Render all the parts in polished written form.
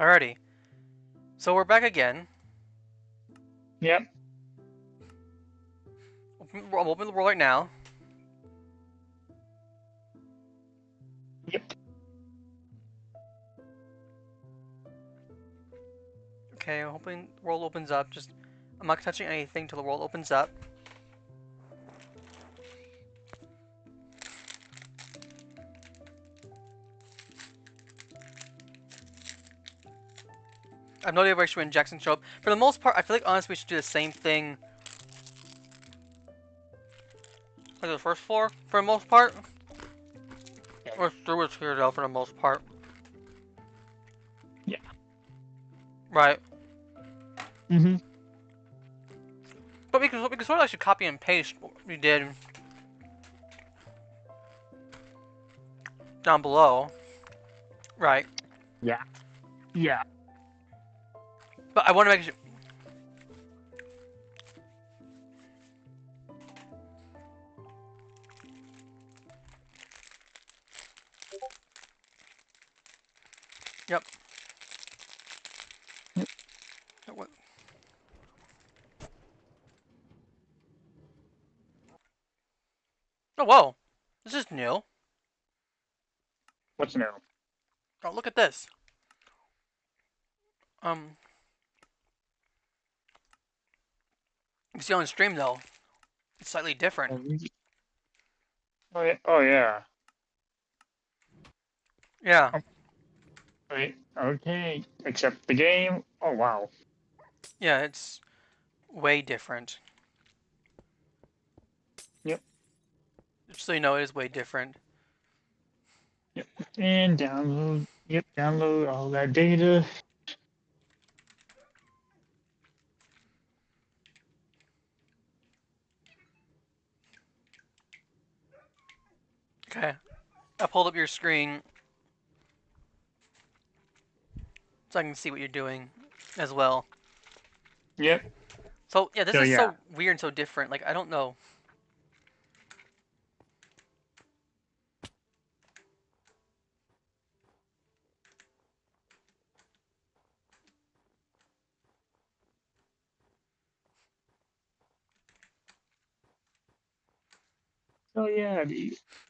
Alrighty. So we're back again. Yep. I'm opening the world right now. Yep. Okay, I'm hoping the world opens up. I'm not touching anything till the world opens up. I have no idea where when Jackson show up. For the most part, I feel like honestly we should do the same thing like the first floor for the most part. Or through it here though for the most part. Yeah. Right. Mm-hmm. But we can sort of actually copy and paste what we did down below. Right. Yeah. Yeah. But I want to make sure. Yep. Yep. What? Oh, whoa. This is new. What's new? Oh, look at this. You see on the stream though, it's slightly different. Oh yeah. Oh yeah. Yeah. Wait. Okay. Accept the game. Oh wow. Yeah, it's way different. Yep. Just so you know, it is way different. Yep. And download. Yep. Download all that data. Okay. I pulled up your screen so I can see what you're doing as well. Yep. So yeah, this So is yeah. so weird and so different. Like I don't know. So yeah.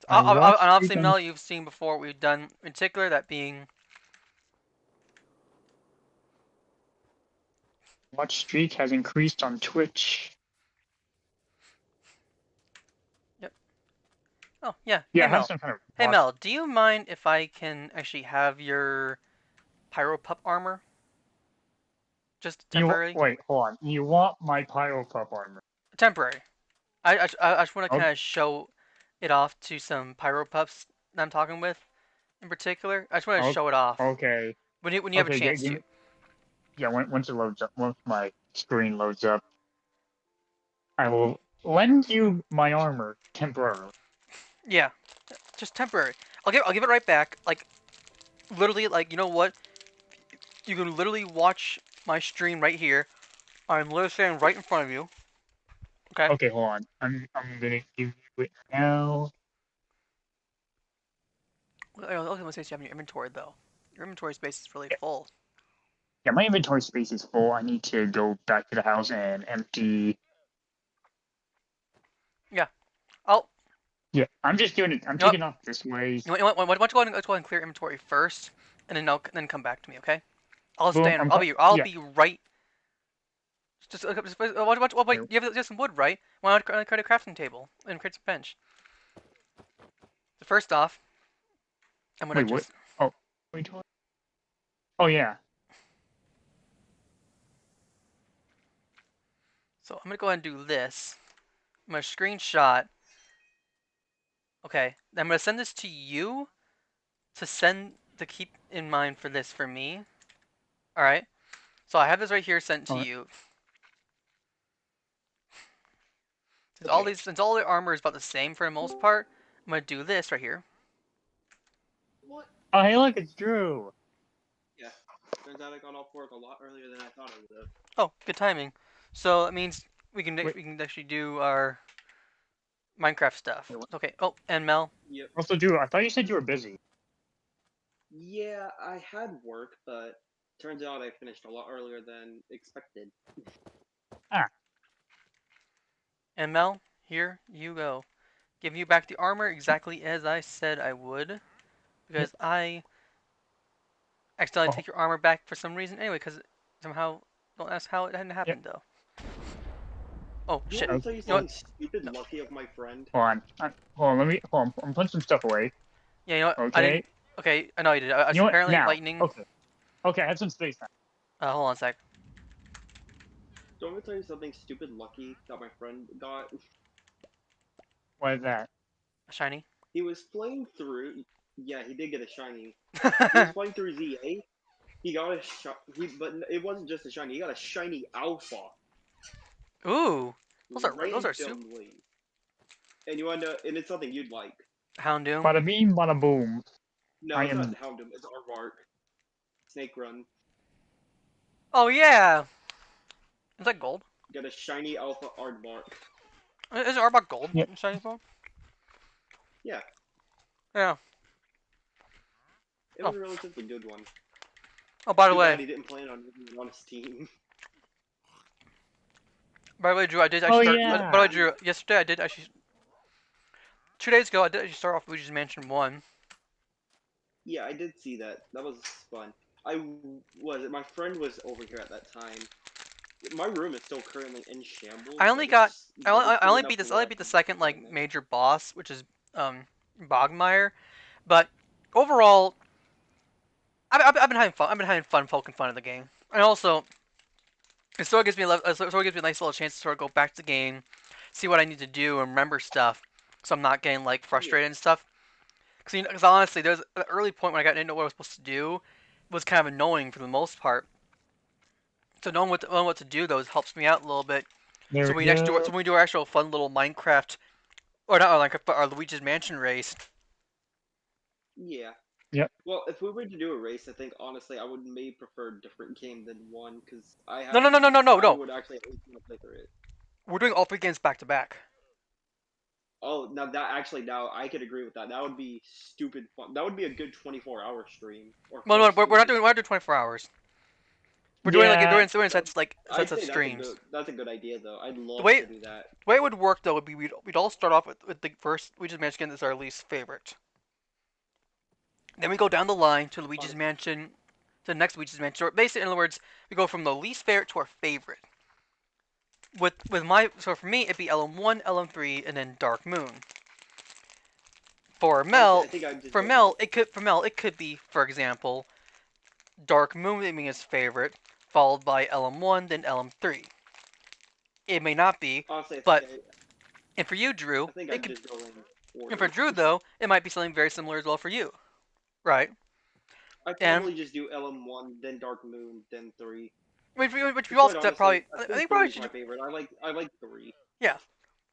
I And watched obviously, Dragon. Mel, you've seen before what we've done. In particular, that being. Watch streak has increased on Twitch. Yep. Oh yeah. Yeah, Hey I have Mel. some kind of Hey watch. Mel, do you mind if I can actually have your PyroPup armor? Just temporarily. Wait, hold on. You want my Pyro Pup armor? Temporary. I just want to Okay. kind of show it off to some Pyro Pups that I'm talking with, in particular. I just want to show it off Okay. when you have a Okay. chance to. Yeah. Once it loads up, once my screen loads up, I will lend you my armor temporarily. Yeah, just temporary. I'll give it right back. Like literally, like you know what? You can literally watch my stream right here. I'm literally standing right in front of you. Okay. Okay, hold on. I'm gonna give you it now. Look at what space you have in your inventory though. Your inventory space is really Yeah, full. yeah, my inventory space is full. I need to go back to the house and empty. Yeah. I'll. Yeah, I'm just doing it. I'm You know what? taking off this way. You know what? Why don't you let's go ahead and clear inventory first, and then come back to me. Okay. I'll Boom. stand. I'll Yeah. be right. Wait. Wait, You have some wood, right? Why not create a crafting table and create some bench? So first off, I'm gonna wait, what? just. Oh, wait. What? Oh yeah. So I'm gonna go ahead and do this. I'm gonna screenshot. Okay. I'm gonna send this to you to keep in mind for this for me. All right. So I have this right here sent to Oh, you. okay. Since all the armor is about the same for the most part, I'm gonna do this right here. What? Oh, hey, look, it's Drew. Yeah. Turns out I got off work a lot earlier than I thought I would have. Oh, good timing. So that means we can Wait. actually do our Minecraft stuff. Wait, what? Okay. Oh, and Mel. Yep. Also, Drew, I thought you said you were busy. Yeah, I had work, but turns out I finished a lot earlier than expected. And Mel, here you go. Give you back the armor exactly as I said I would. Because I accidentally Oh, take your armor back for some reason anyway, because somehow, don't ask how it hadn't yep. happened though. Oh, You shit. want me to tell you You know what? something stupid lucky of my friend? Hold on. Hold on. Let me. Hold on. I'm putting some stuff away. Yeah, you know what? I Okay. didn't. Okay, I know you did. I You know what? apparently Now. lightning. Okay. Okay. I have some space now. Hold on a sec. Do you want me to tell you something stupid lucky that my friend got? What is that? Shiny. He was playing through. Yeah, he did get a shiny. He was playing through ZA. He got a but it wasn't just a shiny. He got a shiny alpha Ooh, those are super. randomly. And you want to? And it's something you'd like. Houndoom. Bada beam, bada boom. No, I it's not am. Houndoom. It's Aardvark. Snake Run. Oh yeah. Is that gold? Got a shiny alpha Aardvark. Is it Arbok gold? Yep. Shiny phone? Yeah, Yeah. it Oh. was a relatively good one. Oh, by the Too bad way. he didn't plan on using it on his team. By the way, Drew, I did Oh actually start. By the yeah. way, Drew, yesterday I did actually. 2 days ago, I did actually start off Luigi's Mansion 1. Yeah, I did see that. That was fun. My friend was over here at that time. My room is still currently in shambles, I but only got. but it's I big only enough beat to this. I where only I beat the can second play in like it. major boss, which is Bogmire. But overall, I've been having fun. I've been having fun poking fun at the game, and also it sort of gives me a nice little chance to sort of go back to the game, see what I need to do, and remember stuff, so I'm not getting like Yeah, frustrated and stuff. Because honestly, there's an early point when I got into what I was supposed to do was kind of annoying for the most part. So knowing what to do though helps me out a little bit. There So we go. when we do our actual fun little Minecraft or not Minecraft, but our Luigi's Mansion race. yeah. Yep. Well, if we were to do a race, I think honestly I would maybe prefer a different game than one because No, no, no, no, no, no, I no. would actually at least want to play through it. We're doing all 3 games back to back. Oh, now I could agree with that. That would be stupid fun. That would be a good 24-hour stream or No, no, close to it. we're not doing 24 hours. We're doing Yeah. doing That- I'd sets of say streams. that's a good idea though. I'd The love way to do that. the way it would work though would be we'd all start off with the first Luigi's Mansion game as our least favorite. Then we go down the line to Luigi's Honestly. Mansion, to the next Luigi's Mansion. Or basically, in other words, we go from the least favorite to our favorite. So for me, it'd be LM1, LM3, and then Dark Moon. For Honestly, Mel, I think I'd just for go with Mel, it could be, for example, Dark Moon being his favorite, followed by LM1, then LM3. It may not be, honestly, but and for you, I Drew, think it I'd could. just go in And for order. Drew though, it might be something very similar as well for you, right? I'd And probably just do LM1, then Dark Moon, then 3. which we Because quite also honestly, probably, I I think think 3 probably is should my do, favorite. I like 3. yeah.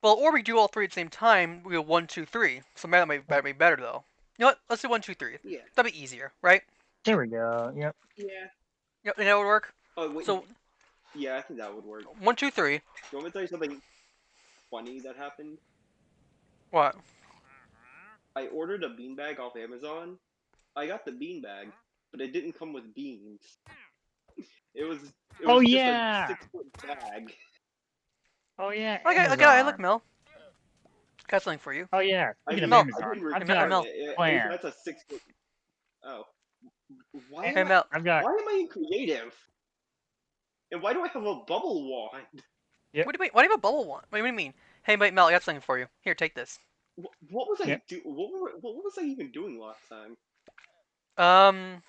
Well, or we do all 3 at the same time. We go 1, 2, 3. So that might be better though. You know what? Let's do 1, 2, 3. Yeah. That'd be easier, right? There we go. Yep. Yeah. Yep, and that would work. Oh wait. So Yeah, I think that would work. 1, 2, 3. Do you want me to tell you something funny that happened? What? I ordered a beanbag off Amazon. I got the beanbag, but it didn't come with beans. It was Oh just a yeah. 6-foot bag. Oh yeah. Okay, look, Amazon. Mel. Got something for you. Oh yeah. I Speaking of didn't Mel, I Amazon, didn't I've hey got return Mel, it. plan. That's a 6-foot. Oh, Eh, hey Mel. I've got. why am I in creative? And why do I have a bubble wand? Yep. Why do you have a bubble one? What do you mean? Hey, Mel, I got something for you. Here, take this. What was I Yep. do? What was I even doing last time? Um,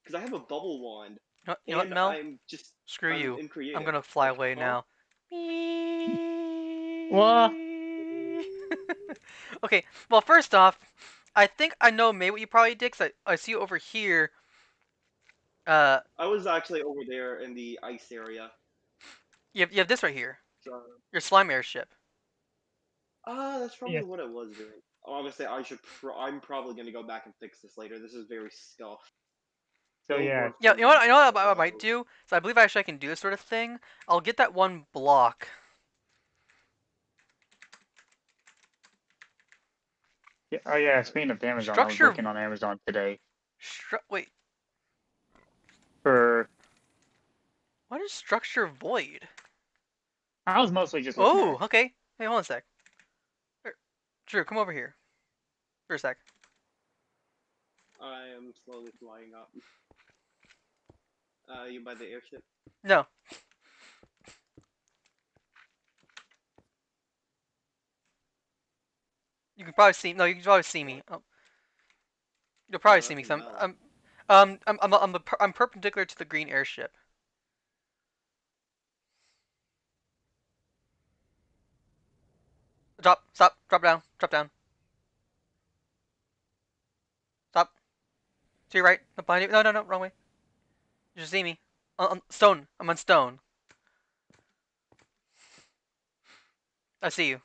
Because I have a bubble wand, you know what, and Mel? Screw I'm you. in I'm creative. gonna fly Like, away huh? now. What? Okay, well, first off, I think I know maybe what you probably did, 'cause I see you over here. Uh, I was actually over there in the ice area. you have this right here. So, Your slime airship. that's probably Yes. what I was doing. Obviously, I'm probably gonna go back and fix this later. This is very scuffed. So It'll yeah. work Yeah, for you know what I uh, might do? So I believe actually I can do this sort of thing. I'll get that one block. Yeah. Oh yeah. Speaking of Amazon, I was Structure. looking on Amazon today. Wait, For what is structure void? I was mostly just looking at Oh, it. okay. Hey, hold on a sec. Drew, come over here for a sec. I am slowly flying up. You by the airship? No, you can probably see. No, you can probably see me. Oh, you'll probably Oh, see me. that's a Cause mel. I'm perpendicular to the green airship. Stop, drop down, stop. To your right, no, behind you. No, wrong way. You should see me. On stone. I'm on stone. I see you.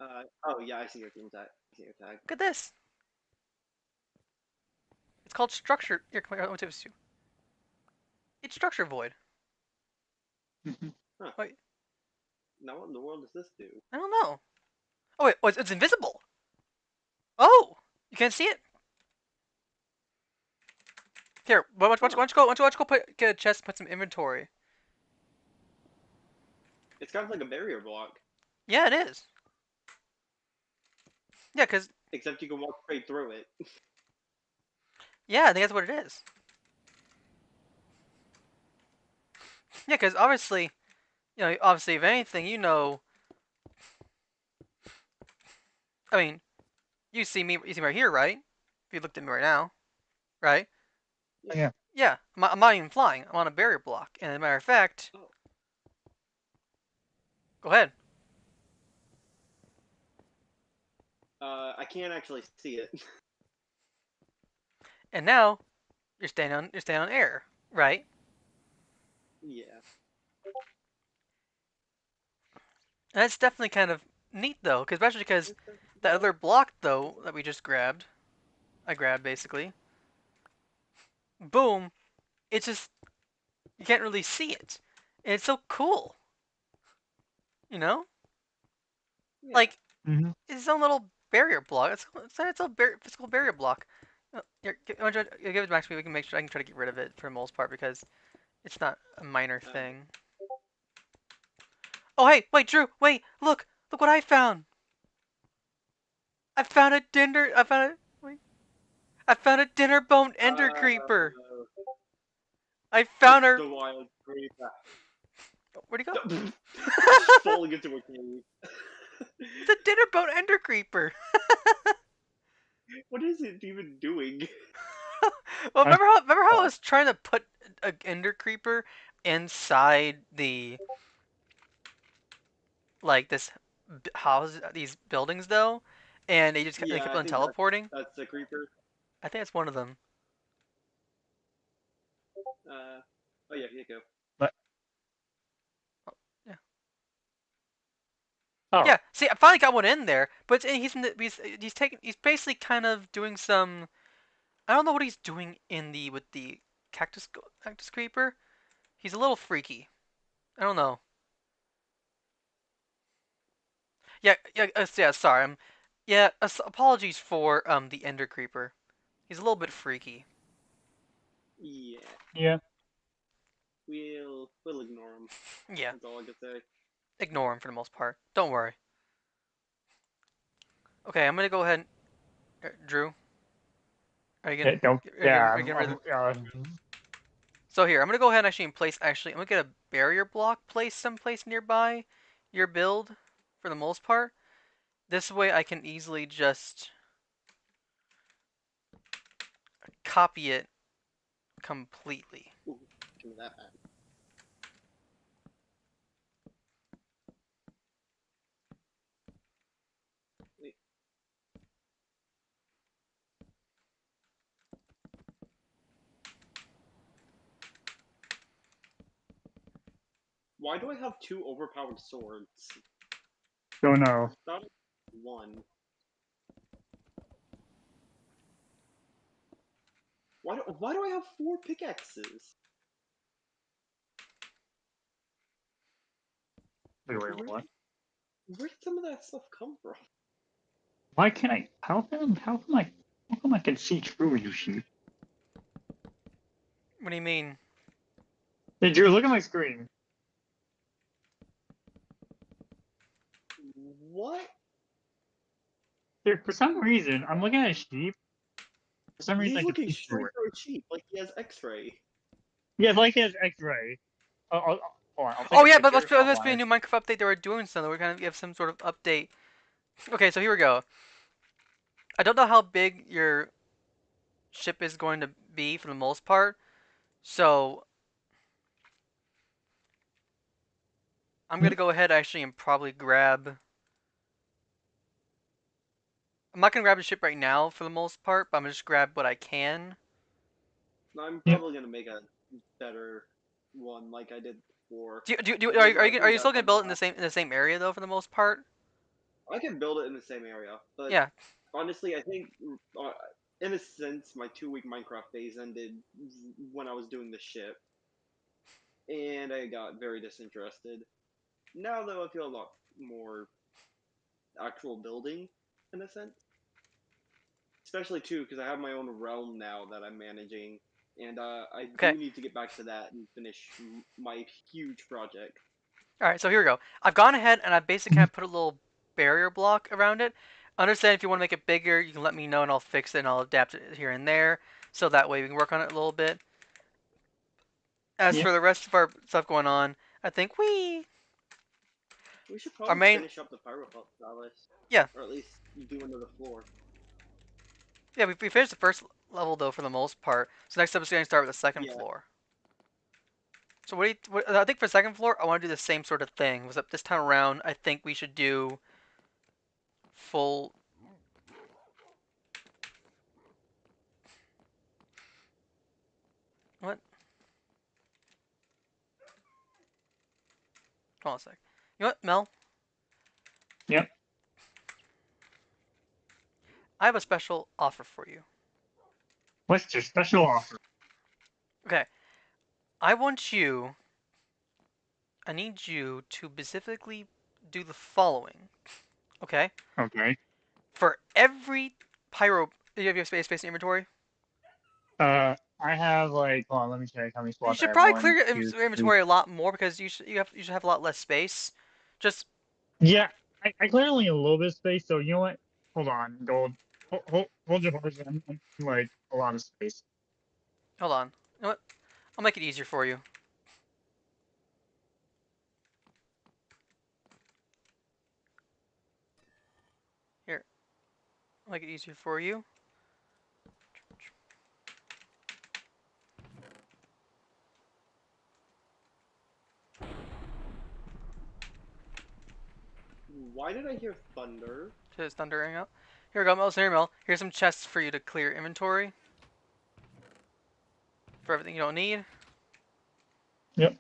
Oh yeah, I see your team tag. I see your tag. Look at this. It's called structure. Here, come here. I want to you. It's structure void. Huh. Wait, Now what in the world does this do? I don't know. Oh wait, it's invisible. Oh, you can't see it. Here, why Huh. don't you go get a chest, put some inventory. It's kind of like a barrier block, Yeah, it is. Yeah, cause except you can walk straight through it. yeah, I think that's what it is. Yeah, cause obviously, obviously, if anything, I mean, you see me right here, right? If you looked at me right now, right? Yeah. Yeah, I'm not even flying. I'm on a barrier block. And as a matter of fact, Oh. go ahead. I can't actually see it. And now you're standing on air, right? Yeah. And that's definitely kind of neat though, especially because that other block though that we just grabbed, I grabbed basically. Boom! It's just you can't really see it, and it's so cool, you know? Yeah. Like Mm-hmm. it's its own little barrier block. It's its own physical barrier block. Here, give it back to me. We can make sure I can try to get rid of it for the most part because it's not a minor Uh, thing. Oh hey, wait, Drew, wait, look what I found. I found a dinner. I found a dinner bone ender uh, creeper. I found it's her. the wild creeper. Where'd he go? Just falling into a cave. It's a dinner bone ender creeper. What is it even doing? Well, I remember how I thought, was trying to put a ender creeper inside the like this house, these buildings though, and they Yeah, kept I on think teleporting. that's the creeper. I think that's one of them. Oh yeah, here you go. but Yeah. oh, Yeah. See, I finally got one in there, but he's basically kind of doing some. I don't know what he's doing in the with the cactus creeper. He's a little freaky. I don't know. Yeah. Sorry. Yeah. Apologies for the ender creeper. He's a little bit freaky. Yeah, yeah. we'll ignore him. Yeah. That's all I can say. Ignore him for the most part. Don't worry. Okay, I'm gonna go ahead. Drew, are you It don't. Yeah. are you getting rid of? Uh, So here, I'm gonna go ahead and I'm gonna get a barrier block placed someplace nearby your build, for the most part. This way, I can easily just copy it completely. Ooh, give me that back. Wait, why do I have two overpowered swords? don't know. Thought it was one. Why do I have four pickaxes? Wait, Where what? where did some of that stuff come from? Why can't I? How come I can see through you, sheep? What do you mean? Hey, Drew, look at my screen. What? There, for some reason, I'm looking at a sheep. For some reason, He's I can looking see through straight it. through a sheep, like he has X-ray. Yeah, it's like it has X-ray. Hold on, I'll take Oh a yeah, but picture must be a offline. new Minecraft update they were doing something. We're gonna give some sort of update. Okay, so here we go. I don't know how big your ship is going to be for the most part, so I'm Hmm? gonna go ahead actually and probably grab. I'm not gonna grab the ship right now for the most part, but I'm gonna just grab what I can. I'm Yep. probably gonna make a better one like I did before. Are I think you still that's gonna on the build it last. in the same area though for the most part? I can build it in the same area, but Yeah. honestly, I think uh, in a sense, my 2-week Minecraft phase ended when I was doing the ship, and I got very disinterested. Now, though, I feel a lot more actual building in a sense, especially too because I have my own realm now that I'm managing, and I Okay. do need to get back to that and finish my huge project. All right. So here we go. I've gone ahead and I basically kind of put a little barrier block around it. Understand if you want to make it bigger, you can let me know and I'll fix it and I'll adapt it here and there, so that way we can work on it a little bit. As Yep. for the rest of our stuff going on, I think We should our probably main finish up the Pyro Pup Palace, yeah or at least do another floor. we finished the first level though for the most part. So next episode's gonna start with the second Yeah, floor. So I think for the second floor, I want to do the same sort of thing. Except this time around, I think we should do full. What? Hold on a sec. You know what, Mel? Yep. I have a special offer for you. What's your special offer? Okay, I want you. I need you to specifically do the following. Okay, Okay. for every pyro, do you have your space in inventory? I have like, hold on, let me check how many You slots I should have. probably One, clear your two, three. inventory a lot more because you should have a lot less space. Just Yeah, I cleared only a little bit of space, so you know what? Hold on, Gold. Hold your horses. I'm like a lot of space. hold on. You know what? I'll make it easier for you. Here, I'll make it easier for you. why did I hear thunder? It's thundering out. Here we go, Mel. Here, Mel. Here's some chests for you to clear inventory for everything you don't need. Yep.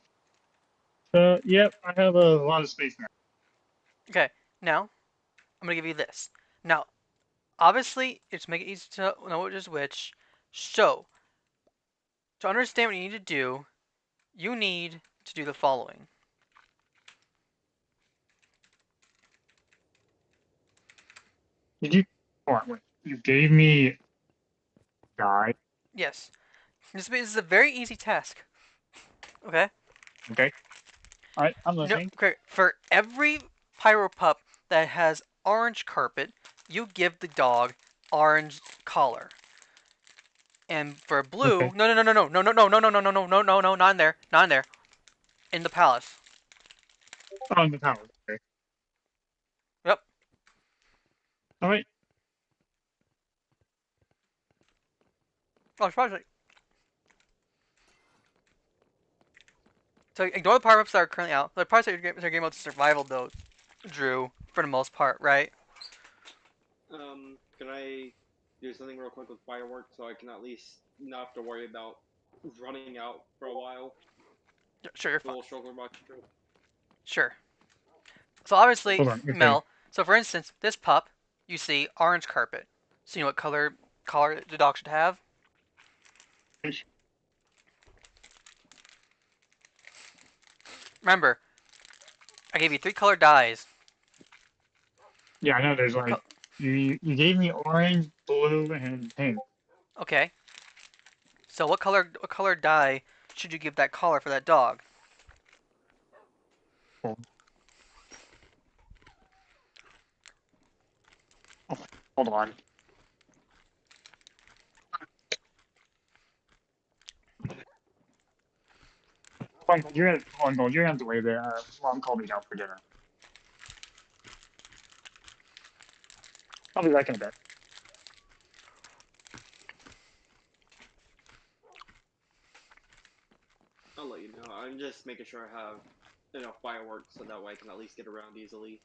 Yep. I have a lot of space now. Okay, now I'm gonna give you this. Now, obviously, it's make it easy to know which is which. So, to understand what you need to do, you need to do the following. Did you? Hold on, wait. You gave me die. Yes, this is a very easy task. Okay. Okay. All right. I'm No, listening. okay. For every Pyro Pup that has orange carpet, you give the dog orange collar. And for blue, Okay. no, not in there, not in there, in the palace. Oh, in the tower. Okay. Yep. All right. Oh, surprisingly. So ignore the power ups that are currently out. The parts that are game mode survival though, Drew, for the most part, right? Can I do something real quick with fireworks so I can at least not have to worry about running out for a while? Sure, you're The fine. little sugar box. Sure. So obviously, Hold on. Okay. Mel. So for instance, this pup, you see orange carpet. So you know what color the dog should have? Remember, I gave you 3 color dyes. Yeah, I know. There's like you gave me orange, blue, and pink. Okay. So what color dye should you give that collar for that dog? Hold, hold on. Uncle, Uncle, you're gonna have to wait there. Mom called me down for dinner. I'll be back in a bit. I'll let you know. I'm just making sure I have enough fireworks so that way I can at least get around easily.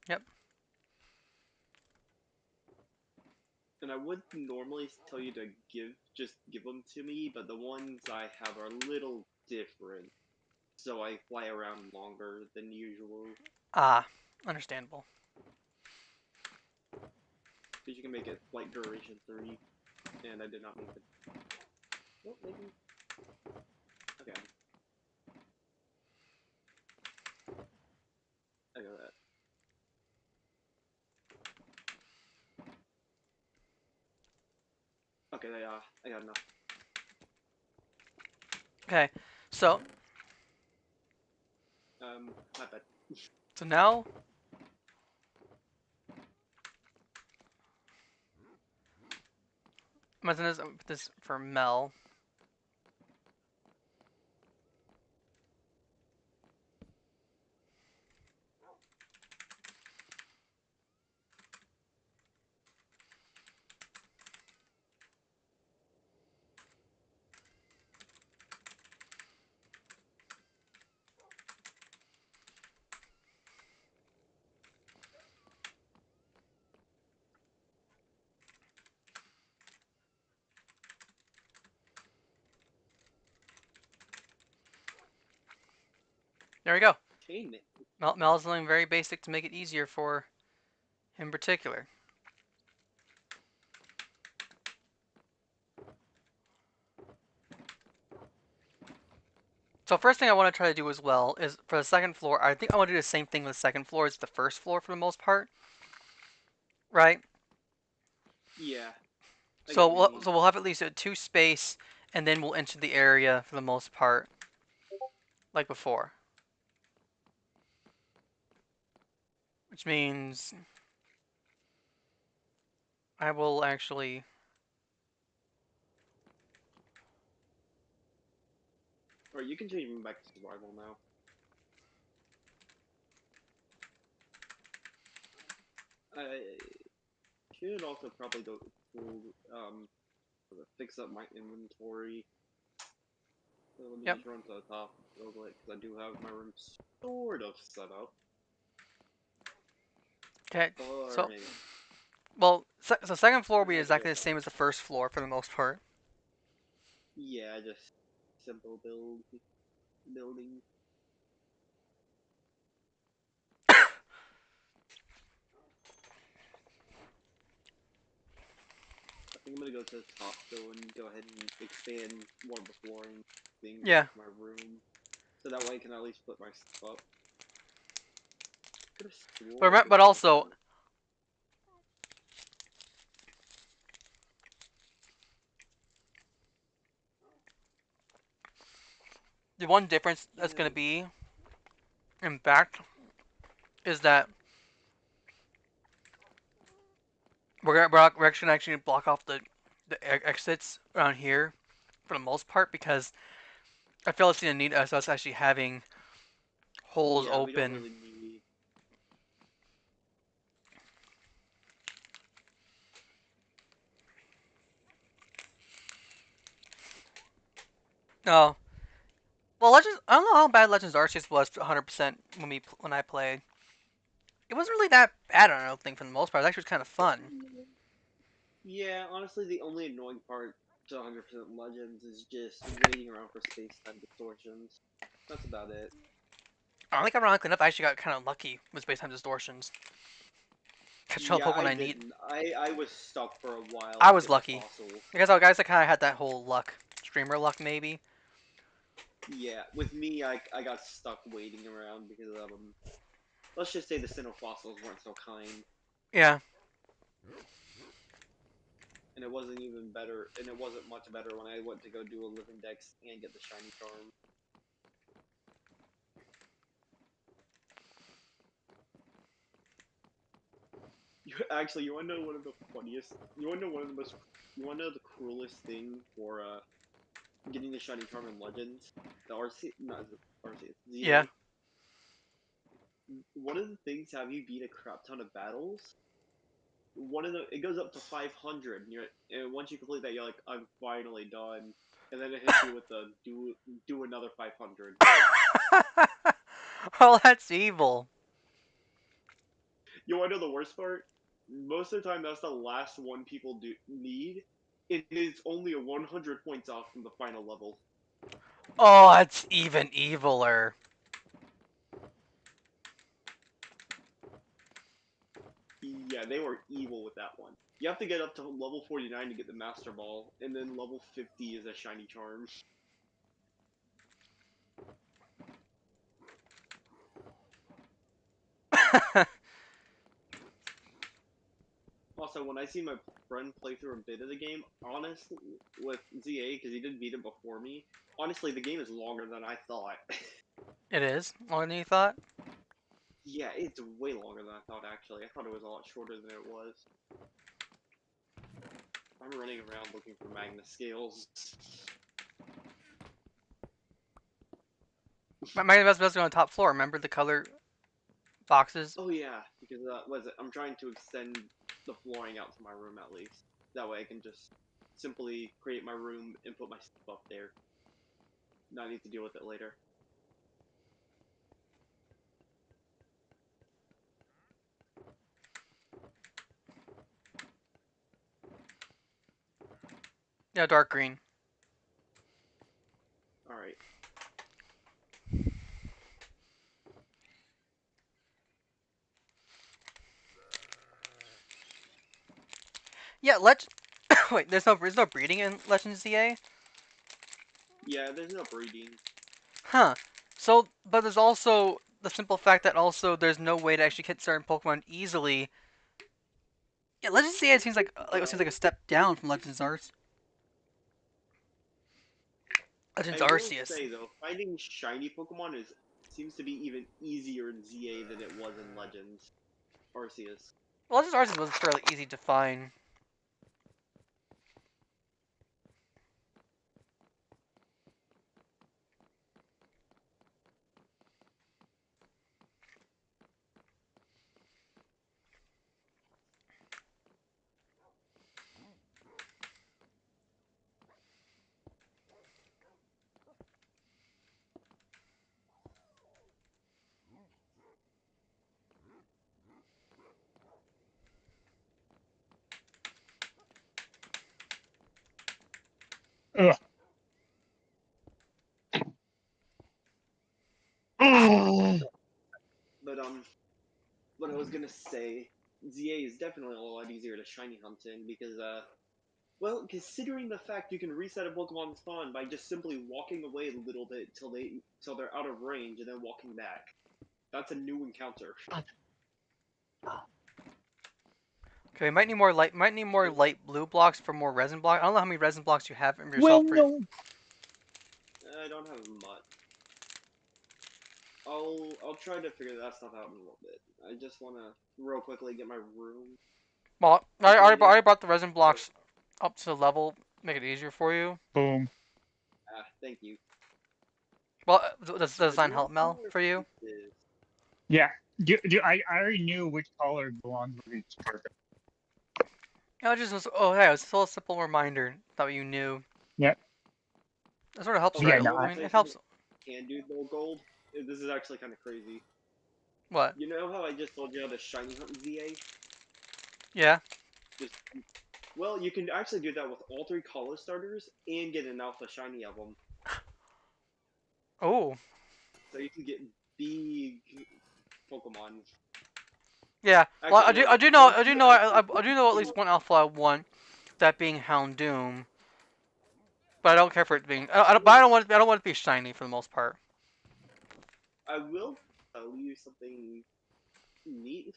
Yep. And I would normally tell you to just give them to me, but the ones I have are a little different, so I fly around longer than usual. Ah, understandable. Because you can make it flight duration 3, and I did not make it. Oh, maybe. Okay. I got that. Okay, I got enough. Okay, so My bad. now imagine this for Mel. There we go. Chainmail. Mel's something very basic to make it easier for him in particular. So first thing I want to try to do as well is for the second floor, I think I want to do the same thing with the second floor as the first floor for the most part. Right? Yeah, I get So what you mean. we'll have at least a 2 space and then we'll enter the area for the most part. Like before. Which means I will actually Or you can change me back to survival now. I should also probably go full, fix up my inventory. So let me Yep. just run to the top real quick, because I do have my room sort of set up. Okay. Or So maybe. well, so second floor will be I can do exactly it the same as the first floor for the most part. Yeah, just simple building. I think I'm gonna go to the top though and go ahead and expand one of the flooring things Yeah. with my room, so that way I can at least put my stuff up. Could have swore I did But something also else. the one difference that's Yeah, going to be, in fact, is that we're actually gonna block off the exits around here for the most part because I feel it's gonna need us actually having holes yeah, we don't open. really need. No, well, Legends. I don't know how bad Legends Arceus was 100% when I played. It wasn't really that bad. I don't think for the most part. It actually was kind of fun. Yeah, honestly, the only annoying part to 100% Legends is just waiting around for space-time distortions. That's about it. I think ironically enough, I actually got kind of lucky with space time distortions. Catch all Yeah, Pokemon I I need. didn't. I was stuck for a while I to was get my lucky. fossil. I guess I kind of had that whole luck, streamer luck maybe. Yeah, with me, I got stuck waiting around because let's just say the Fossils weren't so kind, Yeah. and it wasn't even better, and it wasn't much better when I went to go do a Living Dex and get the shiny charm. Actually, you wanna know one of the funniest? You wanna know one of the most? You wanna know the cruelest thing for getting the shiny charm in Legends? The RC, not the RC, it's Yeah. ZA. One of the things have you beat a crap ton of battles. One of the it goes up to 500, and once you complete that, you're like, I'm finally done. And then it hits you with the do another 500. Oh, that's evil. You wanna know the worst part? Most of the time, that's the last one people do need. It is only a 100 points off from the final level. Oh, that's even eviler. Yeah, they were evil with that one. You have to get up to level 49 to get the Master Ball, and then level 50 is a shiny charm. Also, when I see my friend play through a bit of the game, honestly, with ZA, because he did beat it before me, honestly, the game is longer than I thought. It is longer than you thought. Yeah, it's way longer than I thought, actually. I thought it was a lot shorter than it was. I'm running around looking for Magna scales. My best on the top floor. Remember the color boxes? Oh yeah, because I'm trying to extend the flooring out to my room at least. That way I can just simply create my room and put my stuff up there. Not need to deal with it later. Yeah, dark green. Alright. Yeah, wait, there's no breeding in Legends ZA? Yeah, there's no breeding. Huh. So, but there's also the simple fact that also there's no way to actually hit certain Pokemon easily. Yeah, Legends ZA seems like it seems like a step down from Legends Arceus. Legends I will Arceus. say though, finding shiny Pokemon seems to be even easier in ZA than it was in Legends. Arceus. Well, Legends Arceus was fairly easy to find. Ugh. Oh. But what I was gonna say, ZA is definitely a lot easier to shiny hunt in because well, considering the fact you can reset a Pokemon spawn by just simply walking away a little bit till they're out of range and then walking back. That's a new encounter. Okay, we might need more light blue blocks for more resin block. I don't know how many resin blocks you have in Well, yourself for. no. I don't have much. I'll try to figure that stuff out in a little bit. I just wanna real quickly get my room Well, I completed. already brought the resin blocks up to the level, make it easier for you. Boom. Thank you. Well, does the I do design not help know Mel where for you? this is. Yeah. I already knew which color belongs with each character. No, it just was. Oh, hey, it was still a simple reminder that you knew. Yeah. It sort of helps, Oh, Yeah, right? you no, know I what's mean, it actually helps. can do though, gold? This is actually kind of crazy. What? You know how I just told you how to shiny hunt ZA? Yeah. Just well, you can actually do that with all three color starters and get an alpha shiny of them. Oh. So you can get big Pokemon. Yeah. Well, Actually, no. Once you actually I do know at least one alpha I want. That being Houndoom. But I don't care for it being. I don't. But I don't want it to be shiny for the most part. I will tell you something neat.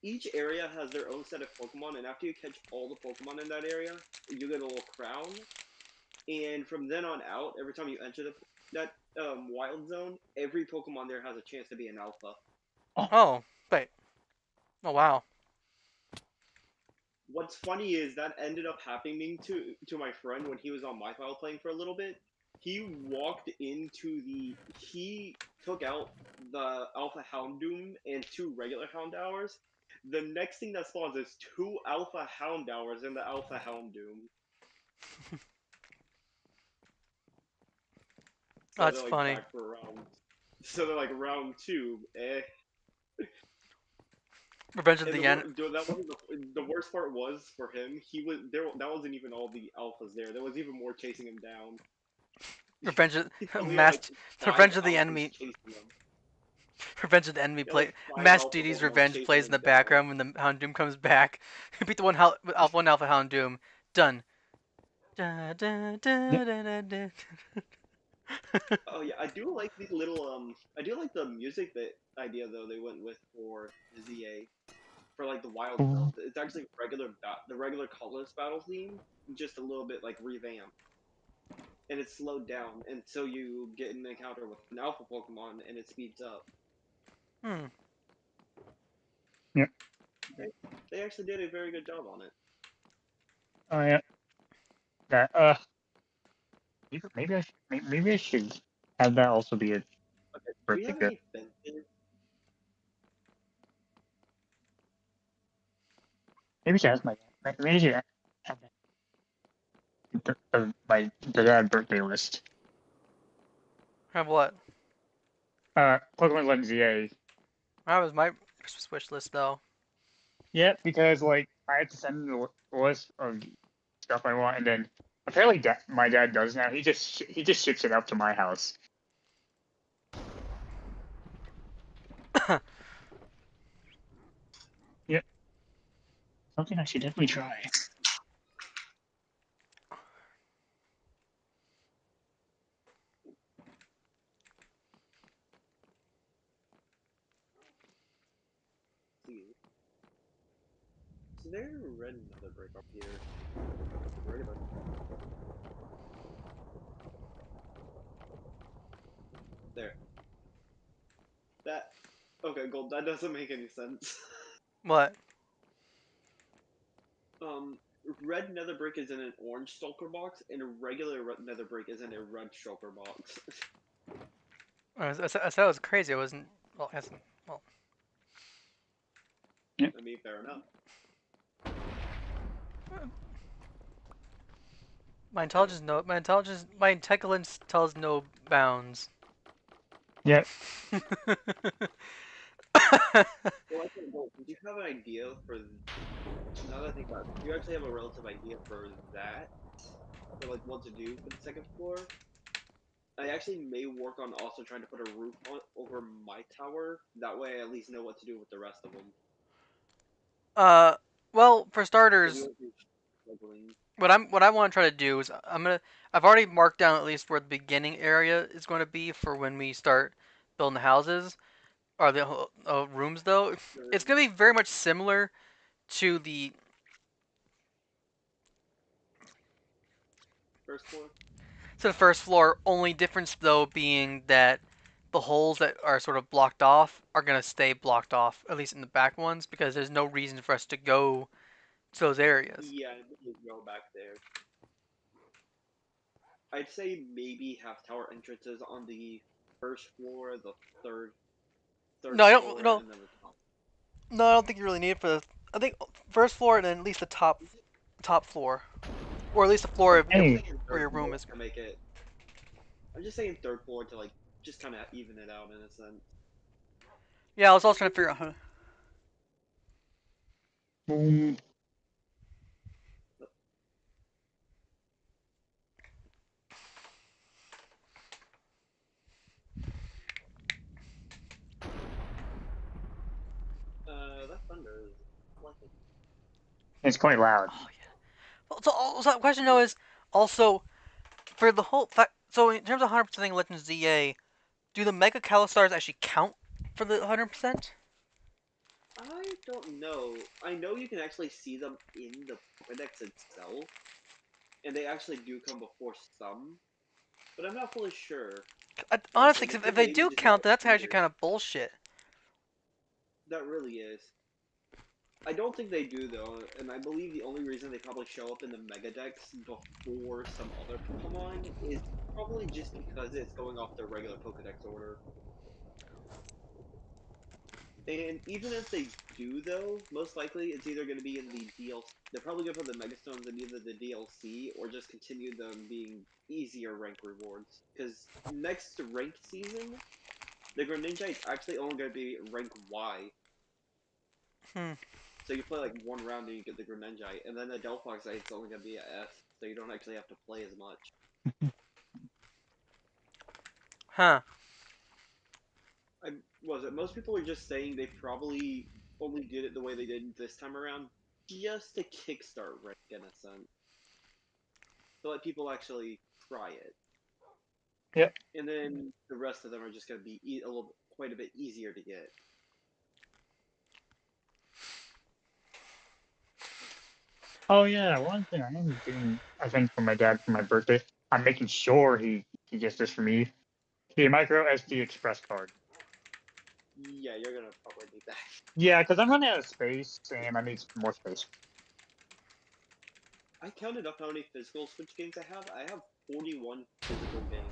Each area has their own set of Pokemon, and after you catch all the Pokemon in that area, you get a little crown. And from then on out, every time you enter that wild zone, every Pokemon there has a chance to be an alpha. Oh, wait. Oh wow. What's funny is that ended up happening to my friend when he was on my file playing for a little bit. He took out the Alpha Houndoom and 2 regular Houndours. The next thing that spawns is 2 Alpha Houndours and the Alpha Houndoom. So That's they're like funny. back for round. So they're like round 2. Revenge of And the End. that wasn't the worst part was for him. He was there. That wasn't even all the alphas there. There was even more chasing him down. Revenge of He probably had like Masked. 5 Revenge of the alphas Enemy. chasing him. Revenge of the Enemy He had like play. 5 Mass alpha Duty's Pokemon Revenge chasing plays in him the down. background when the Houndoom comes back. You beat the one Alpha Houndoom. Done. Da, da, Yeah. da, da, da, da. Oh yeah, I do like these little I do like the music that idea though they went with for ZA for like the wild Ooh. zone. It's actually the regular colorless battle theme, just a little bit like revamped. And it's slowed down, and so you get an encounter with an alpha Pokemon, and it speeds up. Hmm. Yeah. They actually did a very good job on it. Oh yeah. That maybe I should have that also be a Okay, do we birthday have gift. any fences? Maybe I should ask my dad. Maybe I should have the dad birthday list. Have what? Pokemon Legends ZA. That was my Christmas wish list though. Yeah, because like I have to send the list of stuff I want, and then apparently my dad does now. He just ships it up to my house. Yep, something I should definitely try. See, is there a red nether brick up here? Right about there. That okay, Gold. That doesn't make any sense. What? um, red nether brick is in an orange shulker box, and a regular nether brick is in a red shulker box. I said it was crazy. I wasn't. Well, I wasn't. Well, I mean, fair enough. my intelligence tells no bounds. Yeah, Well, I think, Gold, did you have an idea for? Now that I think about it, do you actually have a relative idea for that? For like what to do for the second floor? I actually may work on also trying to put a roof over my tower. That way, I at least know what to do with the rest of them. uh, well, for So we starters, won't be struggling. what I want to try to do is I've already marked down at least where the beginning area is going to be for when we start building the houses or the rooms. Though it's going to be very much similar to the First floor? first floor. Only difference though being that the holes that are sort of blocked off are going to stay blocked off, at least in the back ones, because there's no reason for us to go to those areas. Yeah, we go back there. I'd say maybe have tower entrances on the first floor, the third No, I don't. floor, No, and then the top. no, I don't think you really need it for the. I think first floor and then at least the top floor, or at least the floor I'm of just hey, saying where third your room floor is. to make it. I'm just saying third floor to like just kind of even it out in a sense. Yeah, I was also trying to figure out. boom. That thunder is like It's quite loud. Oh yeah. Well, so the question though is also for the whole fact. So in terms of 100%ing Legends ZA, do the Mega Calistars actually count for the 100%? I don't know. I know you can actually see them in the Pokédex itself, and they actually do come before some, but I'm not fully sure. Honestly, Honestly, they 'cause if could they maybe do just not count, then that's actually appear. kind of bullshit. That really is. I don't think they do though, and I believe the only reason they probably show up in the Mega Dex before some other Pokemon is probably just because it's going off their regular Pokedex order. And even if they do, though, most likely it's either going to be in the DLC. They're probably going to put the Megastones in either the DLC or just continue them being easier rank rewards. Because next rank season, the Greninja is actually only going to be rank Y. Hmm. So you play like one round and you get the Greninja, and then the Delphox it's only going to be a S, so you don't actually have to play as much. Huh. I was it. Most people are just saying they probably only did it the way they did this time around, just to kickstart rank in a sense. To let people actually try it. Yep. And then the rest of them are just going to be a little, quite a bit easier to get. Oh yeah, one thing I am getting, I think from my dad for my birthday, I'm making sure he gets this for me. The micro SD Express card. Yeah, you're gonna probably need that. Yeah, because I'm running out of space and I need some more space. I counted up how many physical Switch games I have. I have 41 physical games.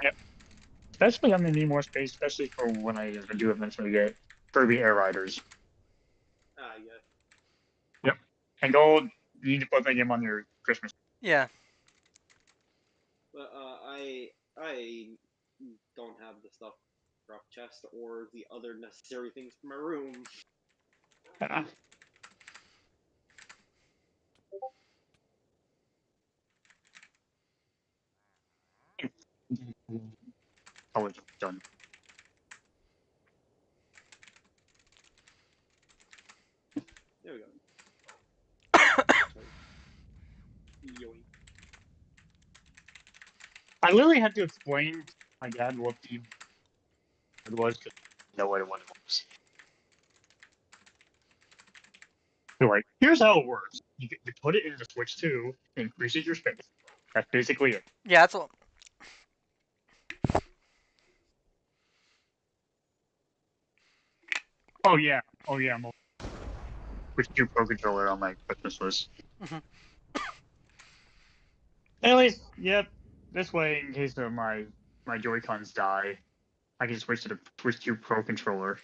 Yep. Especially I'm gonna need more space, especially for when I do eventually get Kirby Air Riders. Ah, yeah. Yep. And gold, you need to put that game on your Christmas. Yeah. But I don't have the stuff drop chest or the other necessary things for my room. Oh, it's done. There we go. Sorry. Yoink. I literally had to explain to my dad what it was because I didn't know what it was. They're like, here's how it works. You put it in the Switch 2, it increases your space. That's basically it. Yeah, that's all. Oh yeah. Oh yeah, I'm Switch 2 Pro Controller on my Christmas list. Mhm. At least, yep. This way, in case of my Joy-Cons die, I can switch to the Switch 2 Pro Controller.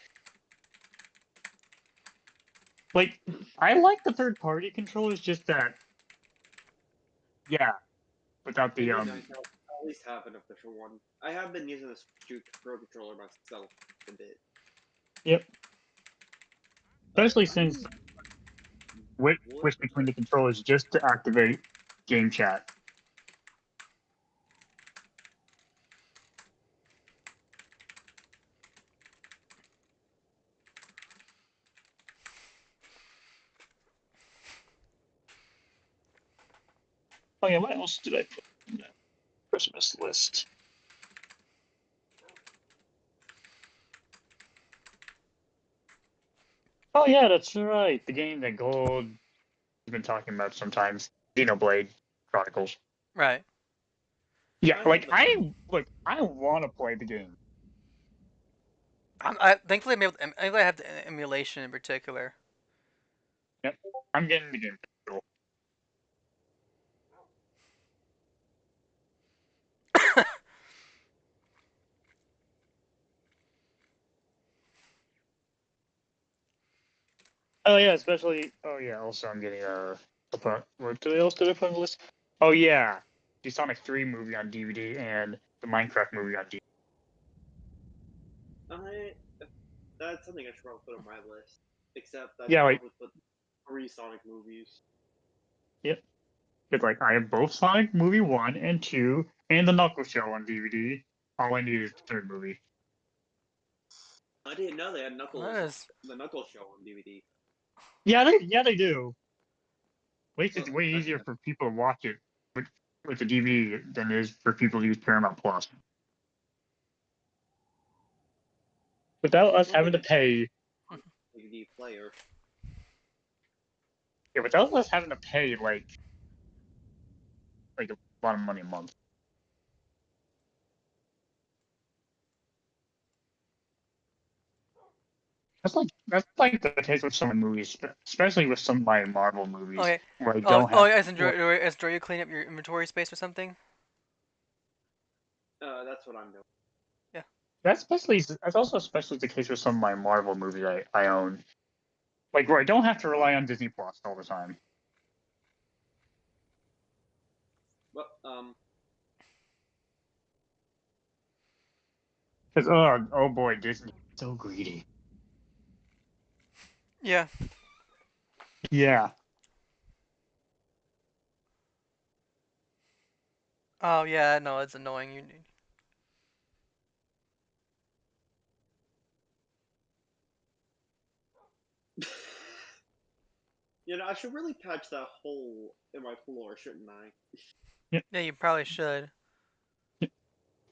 Like, I like the third-party controllers, just that, yeah, without It'd the be nice to at least have an official one. I have been using the Switch Pro controller myself a bit. Yep. Especially I since would. switch between the controllers just to activate game chat. Oh yeah, what else did I put in that Christmas list? Oh yeah, that's right. The game that Gold has been talking about sometimes, Xenoblade Chronicles. Right. Yeah, I have I want to play the game. Thankfully, thankfully I have the emulation in particular. Yep, I'm getting the game. Oh yeah, especially. Oh yeah, also I'm getting what else did I put on the list? Oh yeah, the Sonic 3 movie on DVD and the Minecraft movie on DVD. that's something I should probably put on my list. Except I Yeah, should like probably put 3 Sonic movies. yep. It's like I have both Sonic movie 1 and 2 and the Knuckles show on DVD. All I need is the third movie. I didn't know they had That Knuckles, is. the Knuckles show on DVD. Yeah, they do. At least So it's way actually, easier for people to watch it. with the DVD than it is for people to use Paramount Plus. Without us having to pay, DVD player. yeah, without us having to pay like a lot of money a month. That's like the case with some movies, especially with some of my Marvel movies, Okay. where I Oh, don't oh, have. as enjoy you clean up your inventory space or something? That's what I'm doing. Yeah. That's also especially the case with some of my Marvel movies I own, like where I don't have to rely on Disney Plus all the time. Well, Because oh boy, Disney's so greedy. Yeah. Yeah. Oh yeah, no, it's annoying. I should really patch that hole in my floor, shouldn't I? Yeah, you probably should.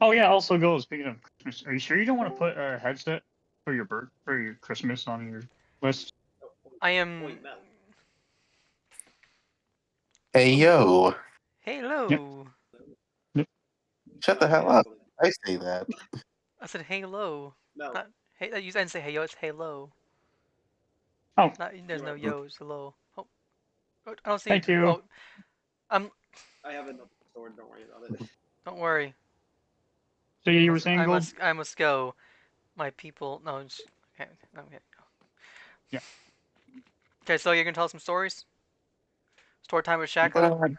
Oh yeah. Also, goes speaking of Christmas, are you sure you don't want to put a headset for your Christmas on your list? I am. Wait, Matt. Hey yo, Halo. Yep. shut the hell up. I say that. I said Halo. No. Not hey. You didn't say hey yo. It's Halo. Oh, Not there's no Whoever. yo. It's hello. Oh, I don't see. thank you. Oh, I have another sword, don't worry about it. don't worry. So you were saying, Gold? I must go. My people. No. Okay. Okay. Yeah. Okay. So you're gonna tell some stories. Story time with Shaco. But,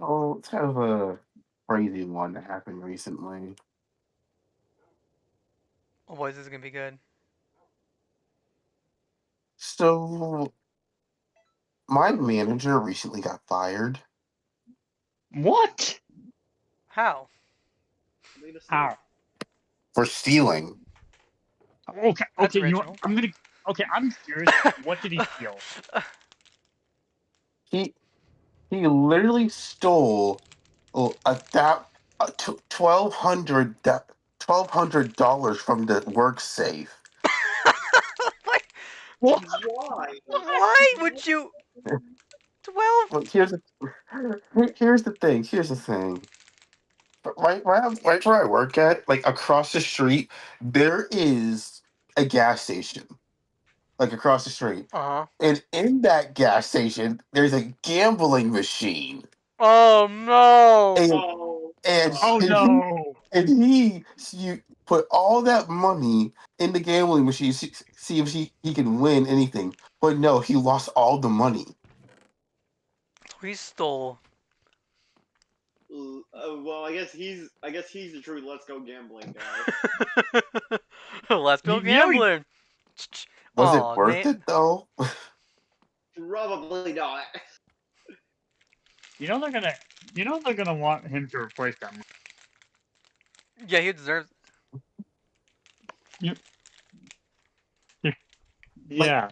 well, it's kind of a crazy one that happened recently. Oh boy, this is gonna be good. So, my manager recently got fired What? How? How? for stealing. Okay. That's Okay. original. Okay. I'm curious. What did he steal? He he literally stole $1,200 from the work safe. Like, What? Why? why would you? 12? But here's the thing. Here's the thing. Right where I work at, like across the street, there is a gas station. Like across the street. Uh-huh. And in that gas station, there's a gambling machine. Oh no! And Oh, and Oh and he no. and you put all that money in the gambling machine, see if he can win anything. But no, he lost all the money. We stole. well, I guess he's the true let's go gambling guy. Let's go You know, gambling. Was it Oh worth man. it though? Probably not. they're gonna want him to replace that. Yeah, he deserves. Yeah.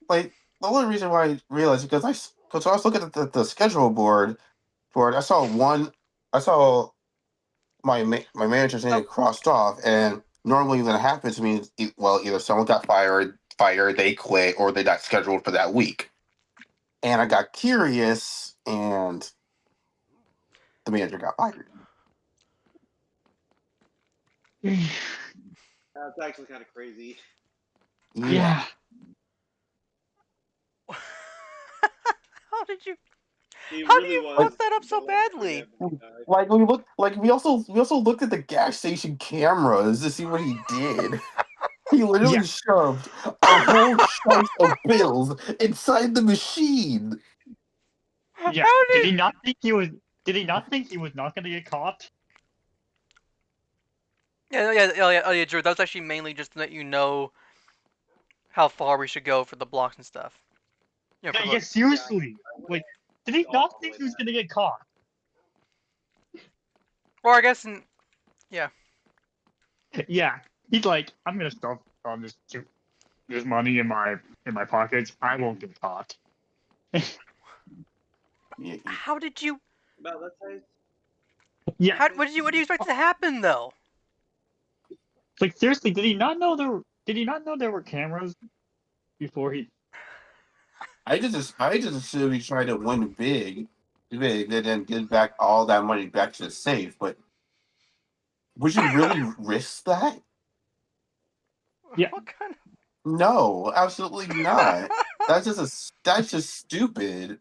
Like the only reason why I realized because I was looking at the schedule board for it. I saw my manager's name Oh, crossed off, and normally when that happens means well either someone got fired, they quit, or they got scheduled for that week. And I got curious, and the manager got fired. That's actually kind of crazy. Yeah, how did you? He How do really you was fuck that up so the let's go badly? gambling guy. like we also looked at the gas station cameras to see what he did. He Yeah. literally shoved a whole chunk of bills inside the machine. Yeah. How Did did? he not think he was? Did he not think he was not gonna get caught? Yeah, Drew. That was actually mainly just to let you know how far we should go for the blocks and stuff. Yeah, Yeah. for Yeah. the. Seriously. Like, did he All not the think way he was back. gonna get caught? Or I guess Yeah. He's like, I'm gonna stuff on this money in my pockets. I won't get caught. How did you? About that size. Yeah, What do you expect to happen though? like seriously, did he not know there were cameras before he? I just assumed he tried to win big, and then give back all that money back to the safe. But would you really risk that? Yeah, What kind No, absolutely not. That's just stupid.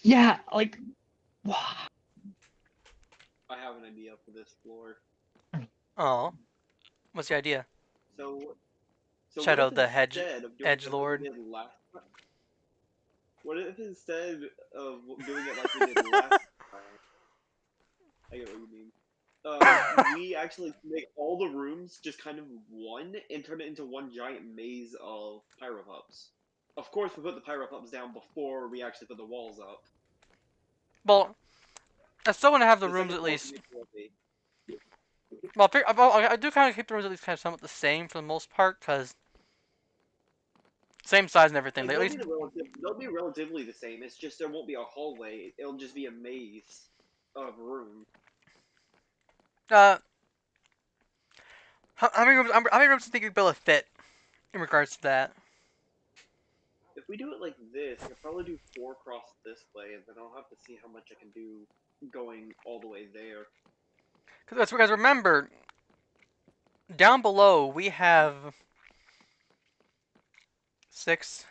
yeah, like, wow. I have an idea for this floor. Oh, what's the idea? So, what Shadow if the Hedge instead of doing it like Edgelord. we did last time? What if instead of doing it like we did last time? I get what you mean. We actually make all the rooms just kind of one and turn it into one giant maze of Pyro Pups. Of course, we put the Pyro Pups down before we actually put the walls up. Well, I still want to have the The rooms second at floor least. can be floaty. Well, I do kind of keep the rooms at least kind of somewhat the same for the most part, because same size and everything. Like They at least they'll be relatively the same. It's just there won't be a hallway. It'll just be a maze of room. uh, how many rooms? How many rooms do you think you'd be able to fit in regards to that? If we do it like this, I could probably do 4 across this way, and then I'll have to see how much I can do going all the way there. Because remember, down below we have 6,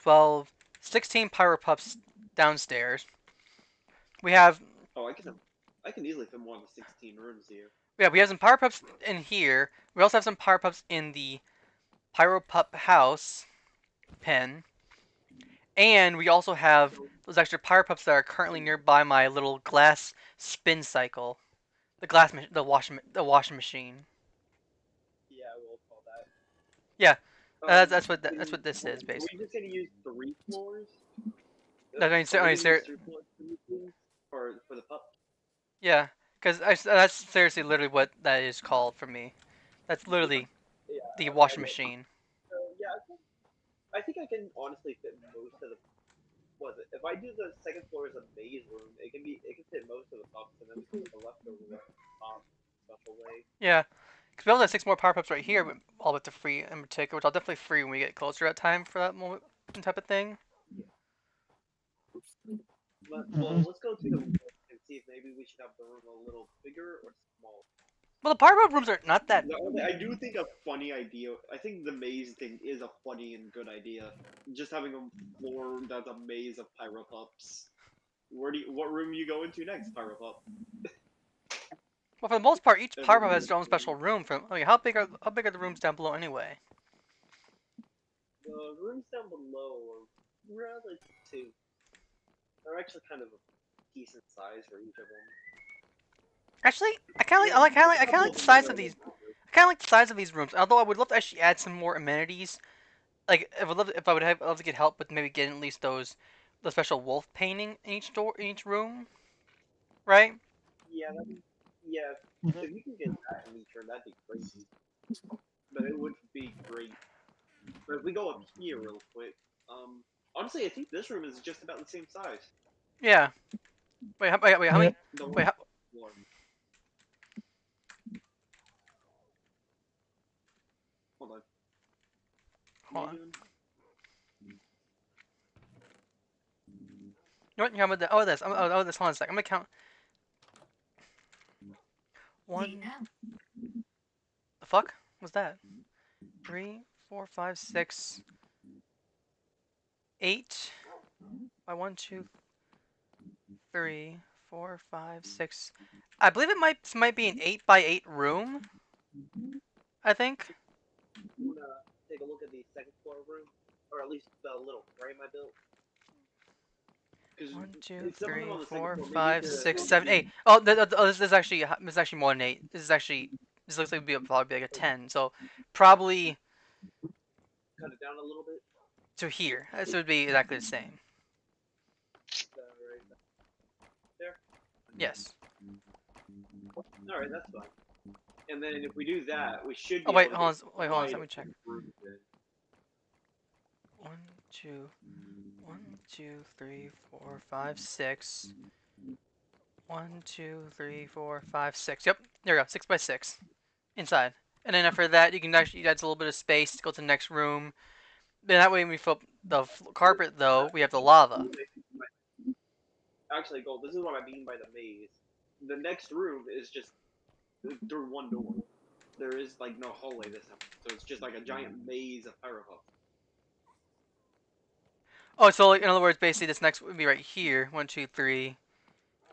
12, 16 Pyro Pups downstairs. We have Oh, I can easily fit more than 16 rooms here. yeah, we have some Pyro Pups in here. We also have some Pyro Pups in the Pyro Pup house pen. And we also have those extra Pyro Pups that are currently nearby my little glass spin cycle. The washing machine. Yeah, we'll call that. Yeah, that's Are what this is we basically. just gonna use 3 floors? I mean, Are we gonna ser use 3 floors for these things? For the pup? yeah, because that's seriously literally what that is called for me. That's literally Yeah, the I washing get. machine. So yeah, I think I can honestly fit most of the. Was it? If I do the second floor as a maze room, it can fit most of the pups, and then we can put the leftover top special way. Yeah, because we also have 6 more Power Pups right here, but all but the free in particular, which I'll definitely free when we get closer at time for that moment type of thing. But Mhm. well, let's go to the room and see if maybe we should have the room a little bigger or small. Well, the Power Pup rooms are not that. I do think a funny idea. I think the maze thing is a funny and good idea. Just having a floor that's a maze of Pyro Pups. What room you go into next, Pyro Pup? Well, for the most part, each Power Pup has its own Everything. special room. I mean, how big are the rooms down below anyway? The rooms down below are relative. They're actually kind of a decent size for each of them. Actually, I kind of like the size of these. I kind of like the size of these rooms. Although I would love to actually add some more amenities. Like if I would have love to get help with maybe getting at least the special wolf painting in each room, right? Yeah, yeah. Mhm. If you can get that in each room, that'd be crazy. But it would be great. But if we go up here real quick, honestly, I think this room is just about the same size. Yeah. Wait, how Yeah. many? The Wait, how, one. Hold on. What hold are you on. doing? You know what? How about that? Oh, this. Oh, this. Hold on a sec. I'm gonna count. One. The fuck was that? 3, 4, 5, 6, 8. By 1, 2, 3, 4, 5, 6. I believe it might be an 8 by 8 room. I think. I'm gonna take a look at the second floor room, or at least the little frame I built. Because 1, 2, some of them 3, on the second 4, floor may need 5, to 6, 7, maybe 8. Oh, this is actually more than 8. This looks like probably like a 10. So probably cut it down a little bit. to here. This would be exactly the same. Right there. Yes. All right, that's fine. And then if we do that, we should Oh be able to get wait, hold on. quite Let a me check. few rooms in. 1, 2, 1, 2, 3, 4, 5, 6. 1, 2, 3, 4, 5, 6. Yep, there we go. 6 by 6 inside. And then after that, you can actually add a little bit of space to go to the next room. Then that way, when we fill up the carpet, though, we have the lava. Actually, Gold, this is what I mean by the maze. The next room is just through one door. There is like no hallway this time, so it's just like a giant maze of PyroPup. Oh, so like, in other words, basically this next would be right here. 1, 2, 3,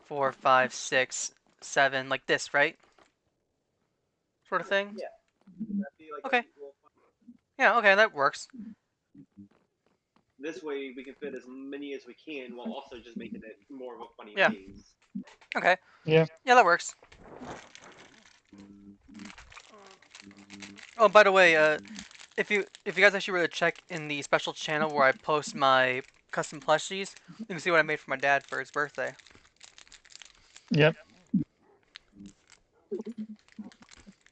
4, 5, 6, 7, like this, right? Sort of thing. Yeah. That'd be like Okay. a little fun. Yeah. Okay, that works. This way we can fit as many as we can while also just making it more of a funny Yeah. maze. Okay. Yeah. Yeah, that works. Oh, by the way, if you guys actually were to check in the special channel where I post my custom plushies, you can see what I made for my dad for his birthday. Yep.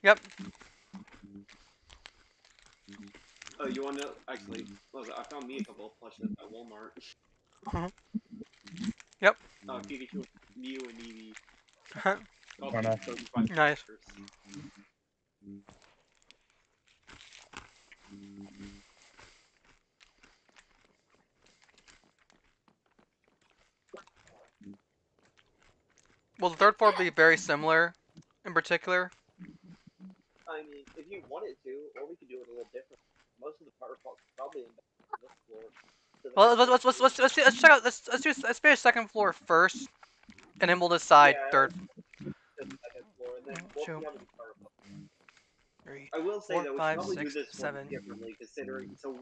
Yep. Oh, you want to actually? I found me a couple of plushes at Walmart. Yep. Pikachu, Mew, and Eevee. Why not? Nice. Well, the third floor will be very similar, in particular. I mean, if you wanted to, or we could do it a little different. Most of the PyroPups probably end up on this floor. So the Well, next let's check out. Let's finish second floor first, and then we'll decide yeah, third. the second floor, and then we'll Two, see how many PyroPups. 3, I will say 4, though, we should 5, probably 6, do this 7. one differently, considering. So,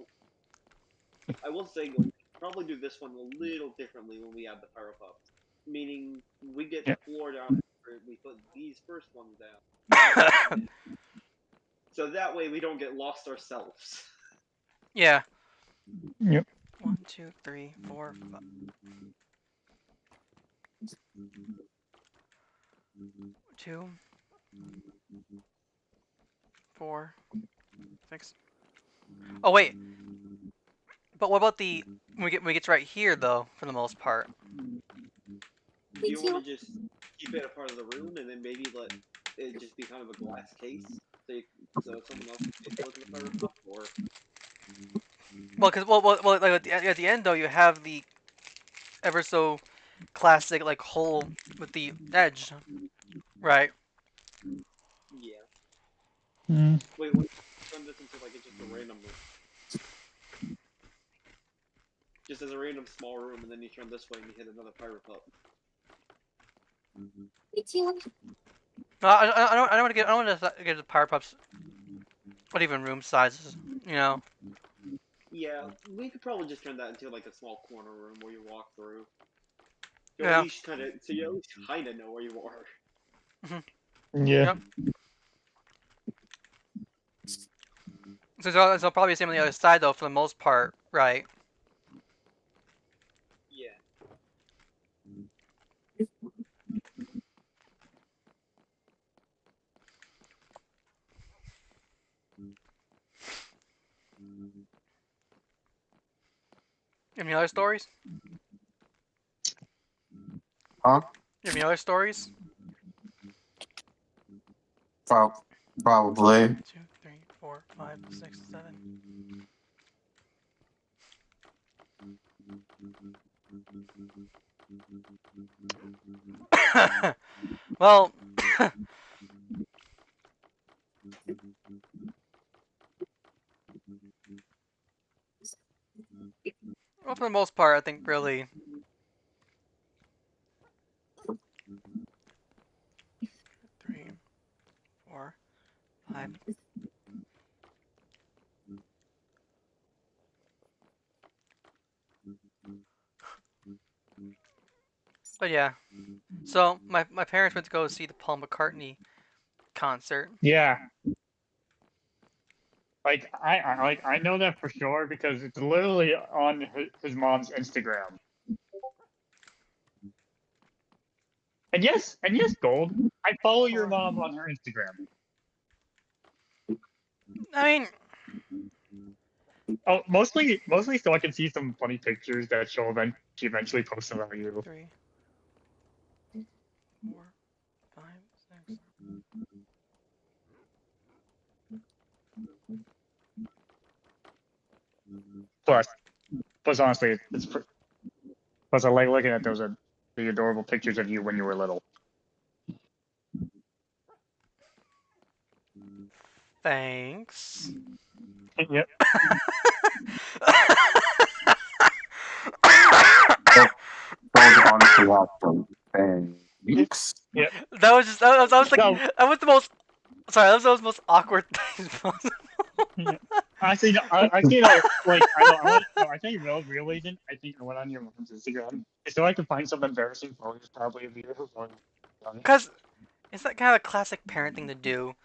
I will say we'll probably do this one a little differently when we add the PyroPups. Meaning, we get the floor down after we put these first ones down. So that way we don't get lost ourselves. Yeah. Yep. 1, 2, 3, 4, 5. 2, 4, 6. Oh wait. But what about the when we get to right here though? For the most part. Do you want to just keep it a part of the room and then maybe let it just be kind of a glass case, so someone else can take a look at the PyroPup, or Well, like at the end though, you have the ever so classic like hole with the edge, right? yeah. Mm. Wait, what? Turn this into like it's just a random room, just as a random small room, and then you turn this way and you hit another PyroPup. No, I don't want to get the power pups, what even room sizes, you know? Yeah, we could probably just turn that into like a small corner room where you walk through. So Yeah. at least you at least kind of know where you are. Yeah. Yep. So it's probably the same on the other side though, for the most part, right? Yeah. Any other stories? Huh? Any other stories? Probably. 2, 3, 4, 5, 6, 7. Well, well, for the most part, I think really. 3, 4, 5. But yeah, so my parents went to go see the Paul McCartney concert. Yeah. Like I know that for sure because it's literally on his mom's Instagram. And yes, Gold. I follow your mom on her Instagram. I mean, Oh, mostly so I can see some funny pictures that she eventually post about you. 3, 4, 5, 6. Plus, honestly, plus I like looking at those the adorable pictures of you when you were little. Thanks. Yep. Those honestly awesome. Thanks. Yep. That was just I was like No. that was the most sorry, that was the most awkward thing possible. Actually, no, actually, no. Like, I know. I think real reason. I think I went on your mom's Instagram. So I could find some embarrassing photos, probably of you. Cause it's that kind of a classic parent thing to do.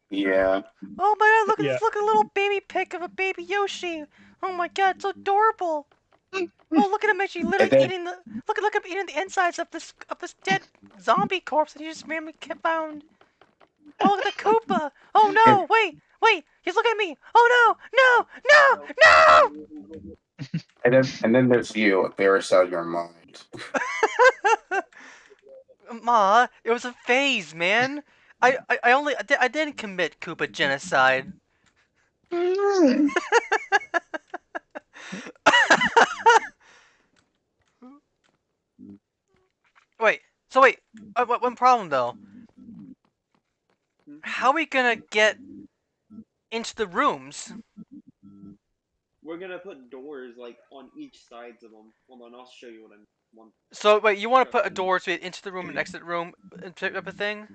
Yeah. Oh my god, look at Yeah. this! Look at a little baby pic of a baby Yoshi. Oh my god, it's adorable. Oh, look at him actually literally then- eating the look at him eating the insides of this dead zombie corpse that he just randomly found. Oh, look at the Koopa. Oh no, wait, he's looking at me. Oh no, And then there's you, embarrassed out of your mind. Ma, it was a phase, man. I didn't commit Koopa genocide. Wait, one problem though. How are we gonna get into the rooms? We're gonna put doors like on each sides of them. Hold on, I'll show you what I want. So wait, you want to put a door so into the room and exit the room type of thing?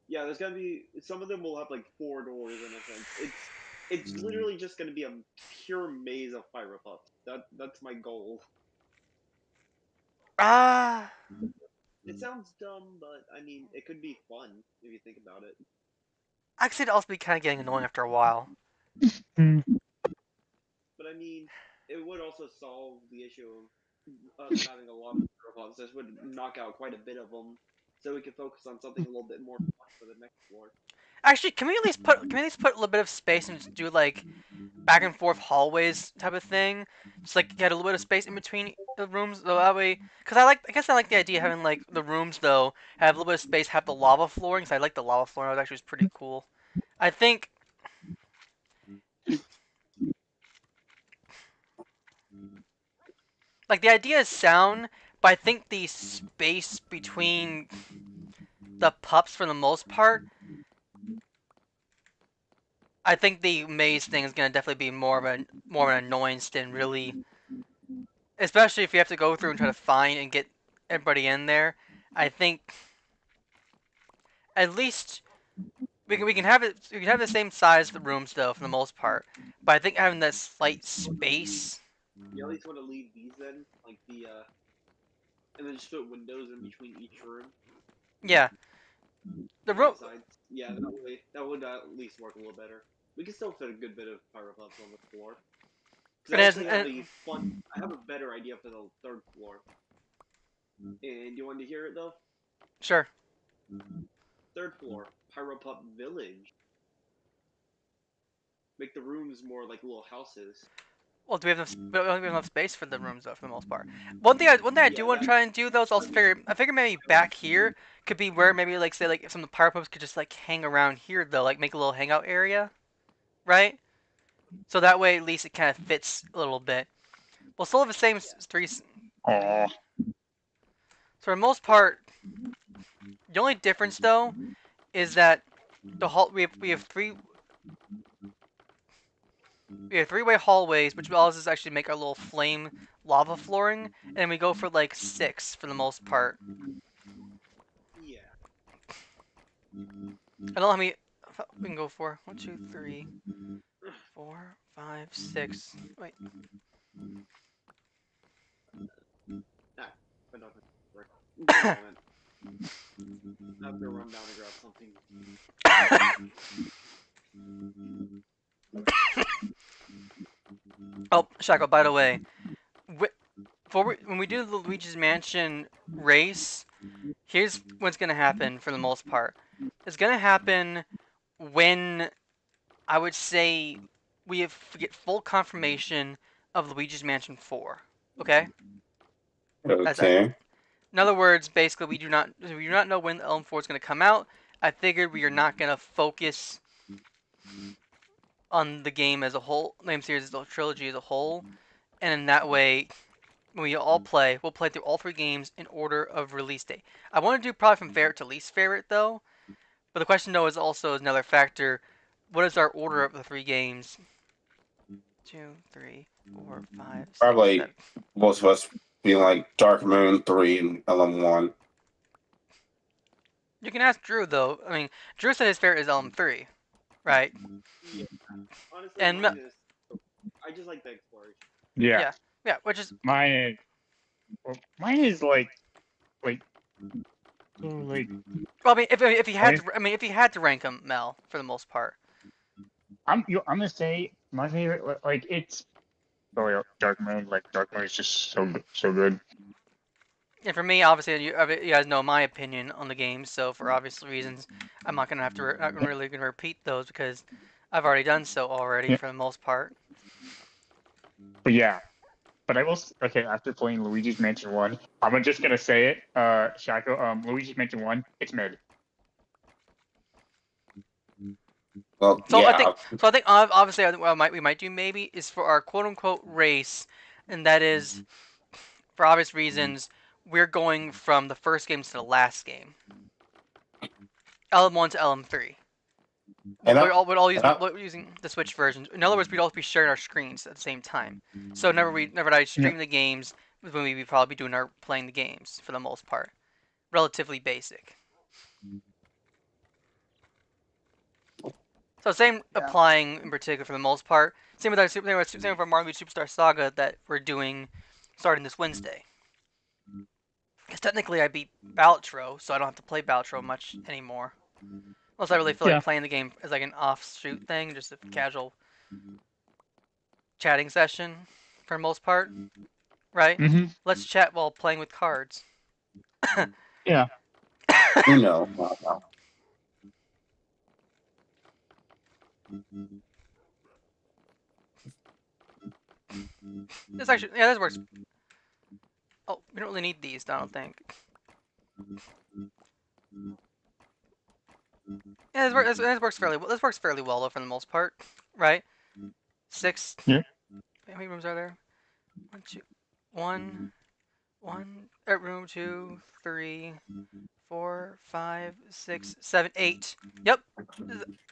Yeah, there's gonna be some of them will have like 4 doors in a sense. It's literally just gonna be a pure maze of PyroPups. That's my goal. Ah, It sounds dumb, but I mean it could be fun if you think about it. actually, it'd also be kind of getting annoying after a while. But I mean, it would also solve the issue of us having a lot of PyroPups. This would knock out quite a bit of them, so we could focus on something a little bit more fun for the next floor. Actually, can we at least put a little bit of space and just do like back and forth hallways type of thing? Just like get a little bit of space in between the rooms, so that way. Cause I guess I like the idea of having like the rooms though have a little bit of space, have the lava flooring. Cause I like the lava flooring. That actually was pretty cool. I think. Like the idea is sound, but I think the space between the pups for the most part. I think the maze thing is gonna definitely be more of an annoyance than really, especially if you have to go through and try to find and get everybody in there. I think at least we can have it. We can have the same size the rooms though for the most part, but I think having that slight space. You at least want to leave these then, like and then just put windows in between each room. Yeah, the room. Yeah, that would at least work a little better. We can still fit a good bit of PyroPups on the floor. Because I have a better idea for the 3rd floor. And you want to hear it though? Sure. 3rd floor, PyroPup Village. Make the rooms more like little houses. Well, do we have enough space for the rooms though, for the most part? One thing I do want to try and do though is also I figure maybe back here could be where maybe like say like if some of the power pups could just like hang around here though, like make a little hangout area, right? So that way at least it kind of fits a little bit. We'll still have the same 3. Aww. So for the most part, the only difference though is that we have 3-way hallways, which allows us to actually make our little flame lava flooring, and we go for like 6 for the most part. Yeah. I don't know how many we can go for. 1, 2, 3, 4, 5, 6. Wait. But not work. I have to run down and grab something. Oh, Shaco, by the way, when we do the Luigi's Mansion race, here's what's gonna happen for the most part. It's gonna happen when I would say we get full confirmation of Luigi's Mansion 4. Okay? That's that. Okay. In other words, basically, we do not know when Elm 4 is going to come out. I figured we are not going to focus on the game as a whole, the game series as a trilogy as a whole, and in that way, when we all play, we'll play through all 3 games in order of release date. I want to do probably from favorite to least favorite though, but the question though is also another factor. What is our order of the 3 games? 2, 3, 4, 5, 6, Probably 7. most of us being like Dark Moon 3 and LM1. You can ask Drew though. I mean, Drew said his favorite is Elm 3, right? Yeah. Honestly, And mine is. I just like the exploration. Yeah. Yeah, which is Mine is like. So like. well, I mean, if he had to rank them, Mel, for the most part. I'm gonna say my favorite. Like it's. Oh yeah, Dark Moon. Like Dark Moon is just so good. And for me, obviously, you guys know my opinion on the game, so for obvious reasons, I'm not really gonna repeat those because I've already done so already Yeah. for the most part. But yeah. But I will. Okay, after playing Luigi's Mansion 1, I'm just gonna say it. Shaco. Luigi's Mansion 1. It's mid. Well, So yeah. I think obviously what we might do maybe is for our quote unquote race, and that is for obvious reasons we're going from the first game to the last game. LM1 to LM3. And We're all using the Switch version. In other words, we'd all be sharing our screens at the same time. So whenever I stream the games, when we'd probably be playing the games for the most part. Relatively basic. So same applying in particular for the most part. Same with our Mario Superstar Saga that we're doing starting this Wednesday. Because technically I beat Balatro, so I don't have to play Balatro much anymore. Unless I really feel like playing the game as like an offshoot thing, just a casual chatting session for the most part. Right? Mm-hmm. Let's chat while playing with cards. Yeah. No. This works. Oh, we don't really need these, I don't think. Yeah, this works fairly well. This works fairly well though, for the most part, right? 6. Yeah. How many rooms are there? 1, 2, 1. Room 2, 3, 4, 5, 6, 7, 8. Yep.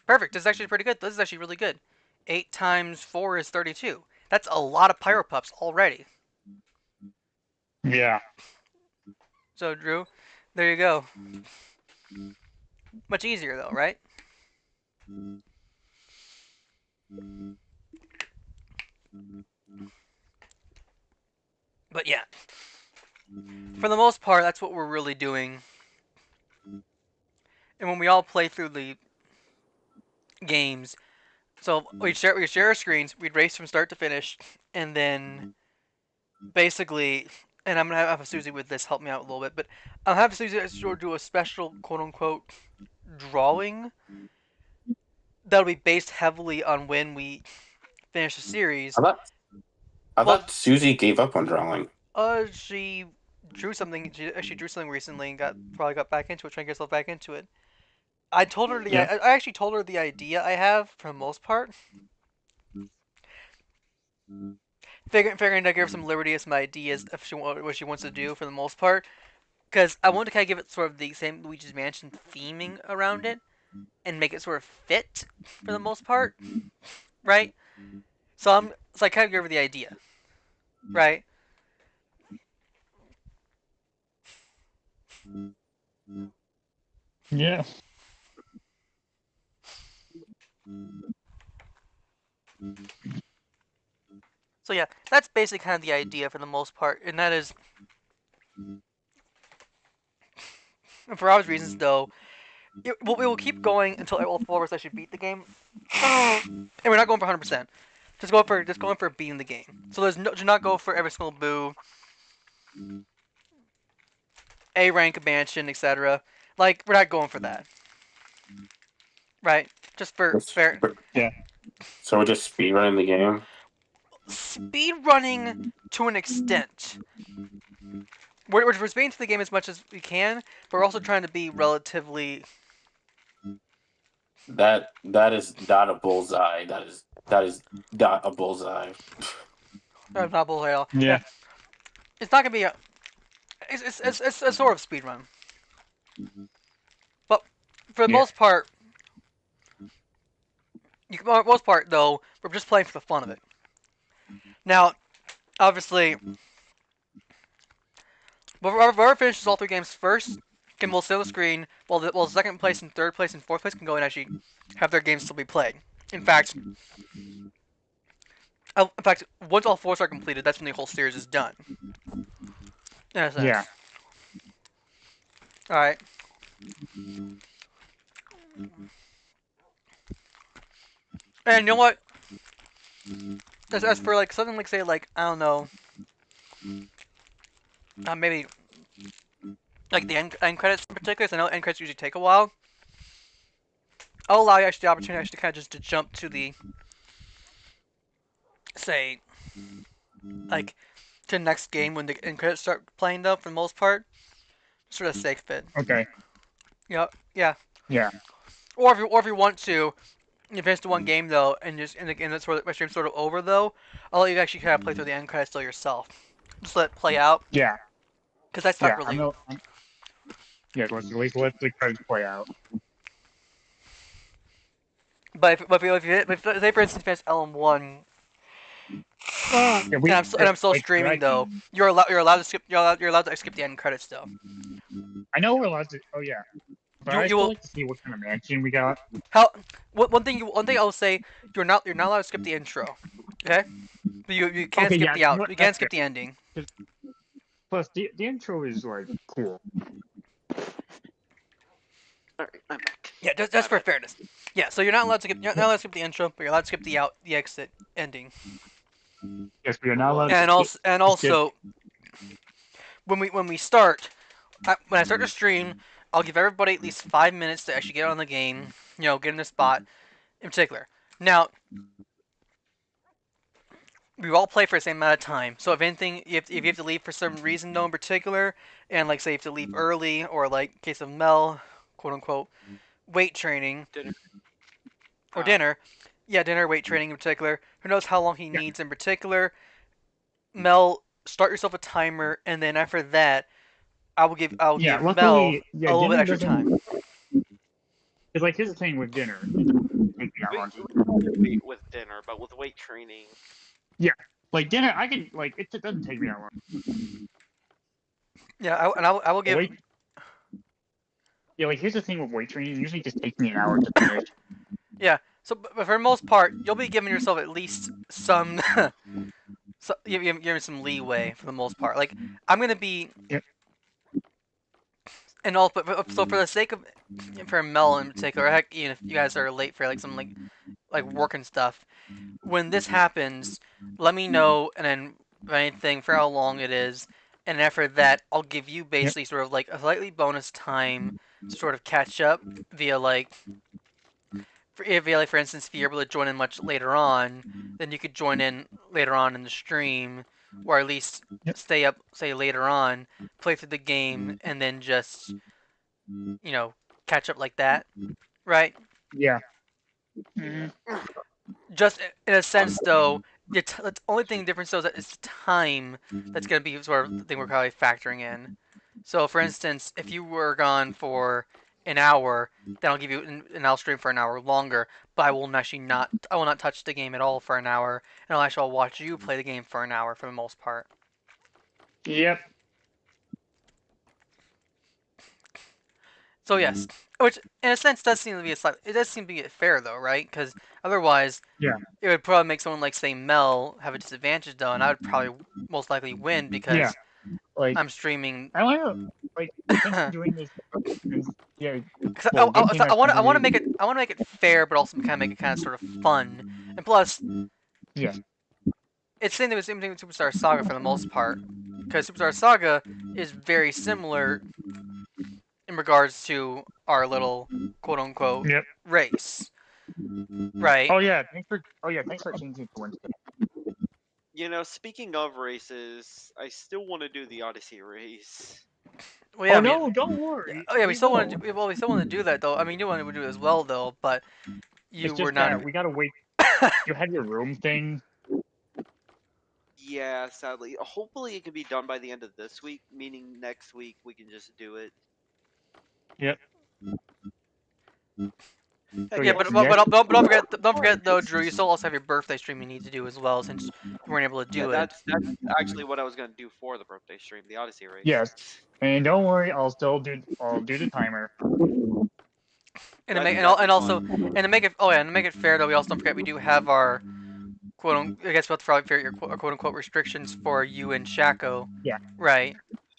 Perfect. This is actually pretty good. This is actually really good. 8 times 4 is 32. That's a lot of Pyro Pups already. Yeah. So Drew, there you go. Much easier though, right? But yeah, for the most part, that's what we're really doing. And when we all play through the games, so we'd share our screens, we'd race from start to finish, and then basically, and I'm gonna have Susie with this help me out a little bit, but I'll have Susie do a special quote unquote drawing that'll be based heavily on when we finish the series. I thought Susie gave up on drawing. She drew something. She actually drew something recently and probably got back into it, trying to get herself back into it. I told her I actually told her the idea I have for the most part. Figuring to give her some liberty as some ideas of what she wants to do for the most part, because I want to kind of give it sort of the same Luigi's Mansion theming around it, and make it sort of fit for the most part, right? So I kind of gave her the idea, right? Yeah. So yeah, that's basically kind of the idea for the most part, and that is, and for obvious reasons though, we will keep going until all 4 of us actually beat the game, and we're not going for 100%. Just going for beating the game. So do not go for every single boo, A rank mansion, etc. Like we're not going for that, right? Just for fair. Yeah. So we're just speedrunning the game. Speed running to an extent. We're speeding to the game as much as we can, but we're also trying to be relatively. That is not a bullseye. That is not a bullseye. Not bullseye at all. Yeah. It's not gonna be a. It's a sort of speed run. But for the most part, most part though, we're just playing for the fun of it. Now, obviously, whoever finishes all 3 games first will stay on the screen, while second place and third place and fourth place can go and actually have their games still be played. In fact, once all 4 are completed, that's when the whole series is done. In a sense. Yeah. All right. And you know what? As for like something like say like I don't know, maybe like the end credits in particular. I know end credits usually take a while. I'll allow you actually the opportunity actually kind of just to jump to the say like to the next game when the end credits start playing though for the most part. Sort of sake fit. Okay. Yeah. Yeah. Yeah. Or if you want to. You finish the one game though, and that's where my stream's sort of over though. I'll let you actually kind of play through the end credits still yourself. Just let it play out. Yeah. Because that's not really. Yeah, let's let the credits play out. But if say for instance, finish LM1, and I'm still streaming though, you're allowed to skip the end credits though. I know we're allowed to. Oh yeah. But I still like to see what kind of mansion we got. One thing I'll say, you're not allowed to skip the intro, okay? But you can't skip the out. You can't skip the ending. Plus, the intro is like cool. Alright, I'm back. Yeah, just for fairness. Yeah, so you're not allowed to skip the intro, but you're allowed to skip the exit ending. Yes, we are not allowed. And also, when we start, when I start the stream, I'll give everybody at least 5 minutes to actually get on the game, get in the spot, in particular. Now, we all play for the same amount of time, so if anything, if you have to leave for some reason, though, in particular, and, like, say you have to leave early, or, like, in case of Mel, quote-unquote, weight training, or dinner, weight training in particular, who knows how long he needs in particular, Mel, start yourself a timer, and then after that, I'll give Mel a little bit extra time. It's like here's the thing with dinner. With dinner, but with weight training. Yeah, like dinner, I can like it doesn't take me that long. Yeah, I will give. Yeah, like here's the thing with weight training. It usually just takes me an hour to finish. Yeah, so but for the most part, you'll be giving yourself at least some, giving some leeway for the most part. Like I'm gonna be. Yep. And also, so for the sake of, for Mel in particular, heck, if you guys are late for like some like work and stuff, when this happens, let me know, and then anything for how long it is, and after that, I'll give you basically sort of like a slightly bonus time to sort of catch up via like, for instance, if you're able to join in much later on, then you could join in later on in the stream, or at least stay up, say later on, play through the game, and then just, catch up like that, right? Yeah. Just in a sense, though, the only thing difference though is that it's time that's going to be sort of the thing we're probably factoring in. So, for instance, if you were gone for an hour, then I'll give you and I'll stream for an hour longer. But I will not touch the game at all for an hour, and I'll watch you play the game for an hour for the most part. Yep. So yes, which in a sense does seem to be fair though, right? Because otherwise, it would probably make someone like say Mel have a disadvantage though, and I would probably most likely win because like, I'm streaming. I want to doing this. I want to make it fair, but also kind of make it kind of sort of fun, and plus, it's the same thing with Superstar Saga for the most part, because Superstar Saga is very similar in regards to our little quote-unquote race. Right. Oh yeah, thanks for changing to Wednesday. You know, speaking of races, I still want to do the Odyssey race. Well, yeah, Oh I mean, no, don't worry. oh yeah, we still want will. to. Well, we still want to do that though. I mean, you wanted to do it as well though, but you It's were just not. that we gotta wait. You had your room thing. Yeah, sadly. Hopefully, it can be done by the end of this week. Meaning next week we can just do it. Yep. Yeah, but don't forget though, Drew. You still also have your birthday stream you need to do as well, since you weren't able to Yeah, do it. that's actually what I was gonna do for the birthday stream, the Odyssey race. Yes. And don't worry, I'll do the timer. And to That'd make be also fun. and to make it and to make it fair though, we also don't forget we do have our I guess we'll probably figure your quote unquote restrictions for you and Shaco. Yeah. Right.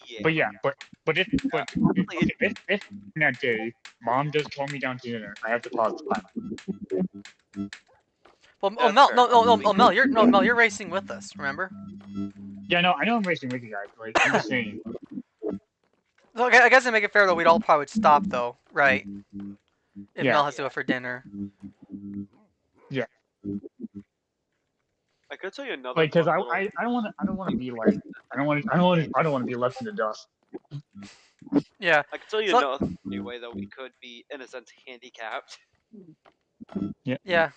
Yeah. But if Honestly, if that day Mom does call me down to dinner, I have to pause the timer. Well, That's fair enough. Mel, you're racing with us. Remember? Yeah, no, I know I'm racing with you guys, but I'm just saying. So, okay, I guess to make it fair though, we'd all probably stop though, right? If Yeah. Mel has to go for dinner. Yeah. I could tell you another. Like, cause fun I little- don't want to be like I don't want to be left in the dust. Yeah. I could tell you So- another funny way that we could be, in a sense, handicapped. Yeah.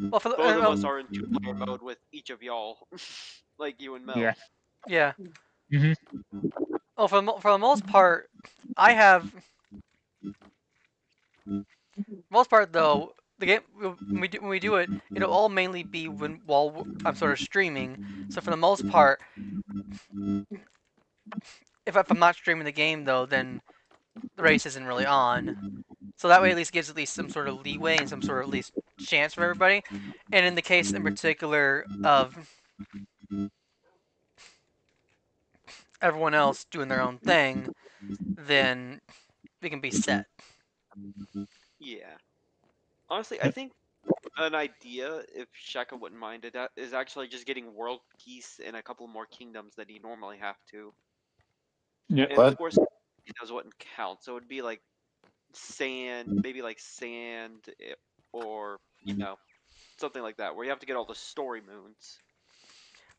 Well, for the, Both of us are in two-player mode with each of y'all, like you and Mel. Yeah. yeah. Mhm. Oh, for the most part, I have. Most part though, the game when we do it, it'll all mainly be while I'm sort of streaming. So for the most part, if I'm not streaming the game though, then the race isn't really on. So that way at least gives at least some sort of leeway and some sort of at least chance for everybody. And in the case in particular of everyone else doing their own thing, then we can be set. Yeah. Honestly, I think an idea, if Shaka wouldn't mind it, is actually just getting world peace in a couple more kingdoms that he normally have to. Yeah. And What? of course, those wouldn't count. So it'd be like sand, maybe like sand, or something like that, where you have to get all the story moons.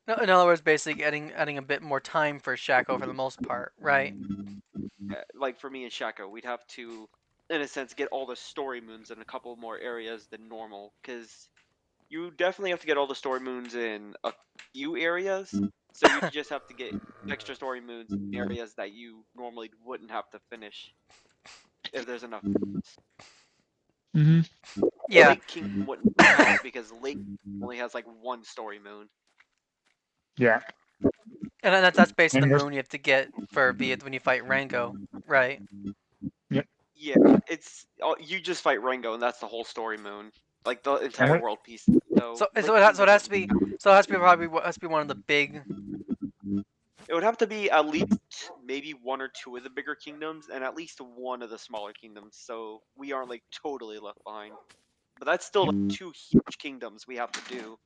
No, in other words, basically adding a bit more time for Shaco for the most part, right? Like for me and Shaka, we'd have to, in a sense, get all the story moons in a couple more areas than normal, because you definitely have to get all the story moons in a few areas. So you just have to get extra story moons in areas that you normally wouldn't have to finish if there's enough moons. Mhm. Yeah. Lake Kingdom wouldn't count because Lake only has like one story moon. Yeah. And then that's based on And the there's- moon you have to get for when you fight Rango, right? Yeah, it's you just fight Rango and that's the whole story moon, like the entire what- world piece. So Lake So it has to be Kingdom one of the big. it would have to be at least maybe one or two of the bigger kingdoms and at least one of the smaller kingdoms, so we aren't like totally left behind. But that's still like, two huge kingdoms we have to do.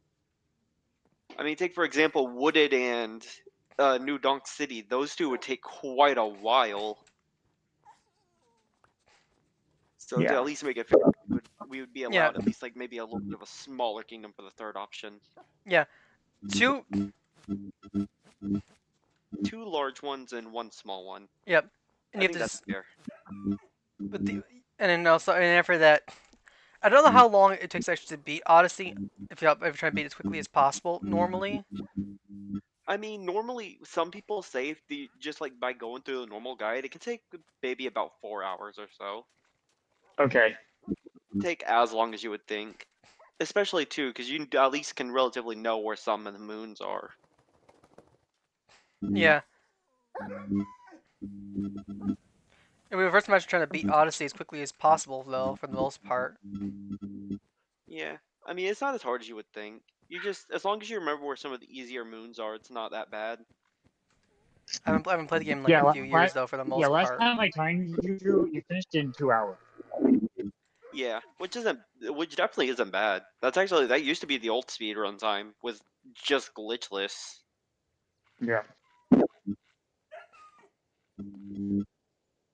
I mean, take for example Wooded and New Donk City. Those two would take quite a while. So to Yeah. at least make it fair, we would be allowed Yeah. at least like maybe a little bit of a smaller kingdom for the third option. Two. Two large ones and one small one. Yep. And I you think have that's to. fair. And then also, and after that, I don't know how long it takes actually to beat Odyssey. If you ever try to beat it as quickly as possible, normally. I mean, normally some people say if the just like by going through the normal guide, it can take maybe about 4 hours or so. Okay. Take as long as you would think, especially too, because you at least can relatively know where some of the moons are. Yeah. And we were first match trying to beat Odyssey as quickly as possible, though, for the most part. Yeah, I mean it's not as hard as you would think. You just as long as you remember where some of the easier moons are, it's not that bad. I haven't played the game in Yeah, a few years, though, for the most last part. time I timed you finished in 2 hours. Yeah, which definitely isn't bad. That used to be the old speed run time with just glitchless. Yeah.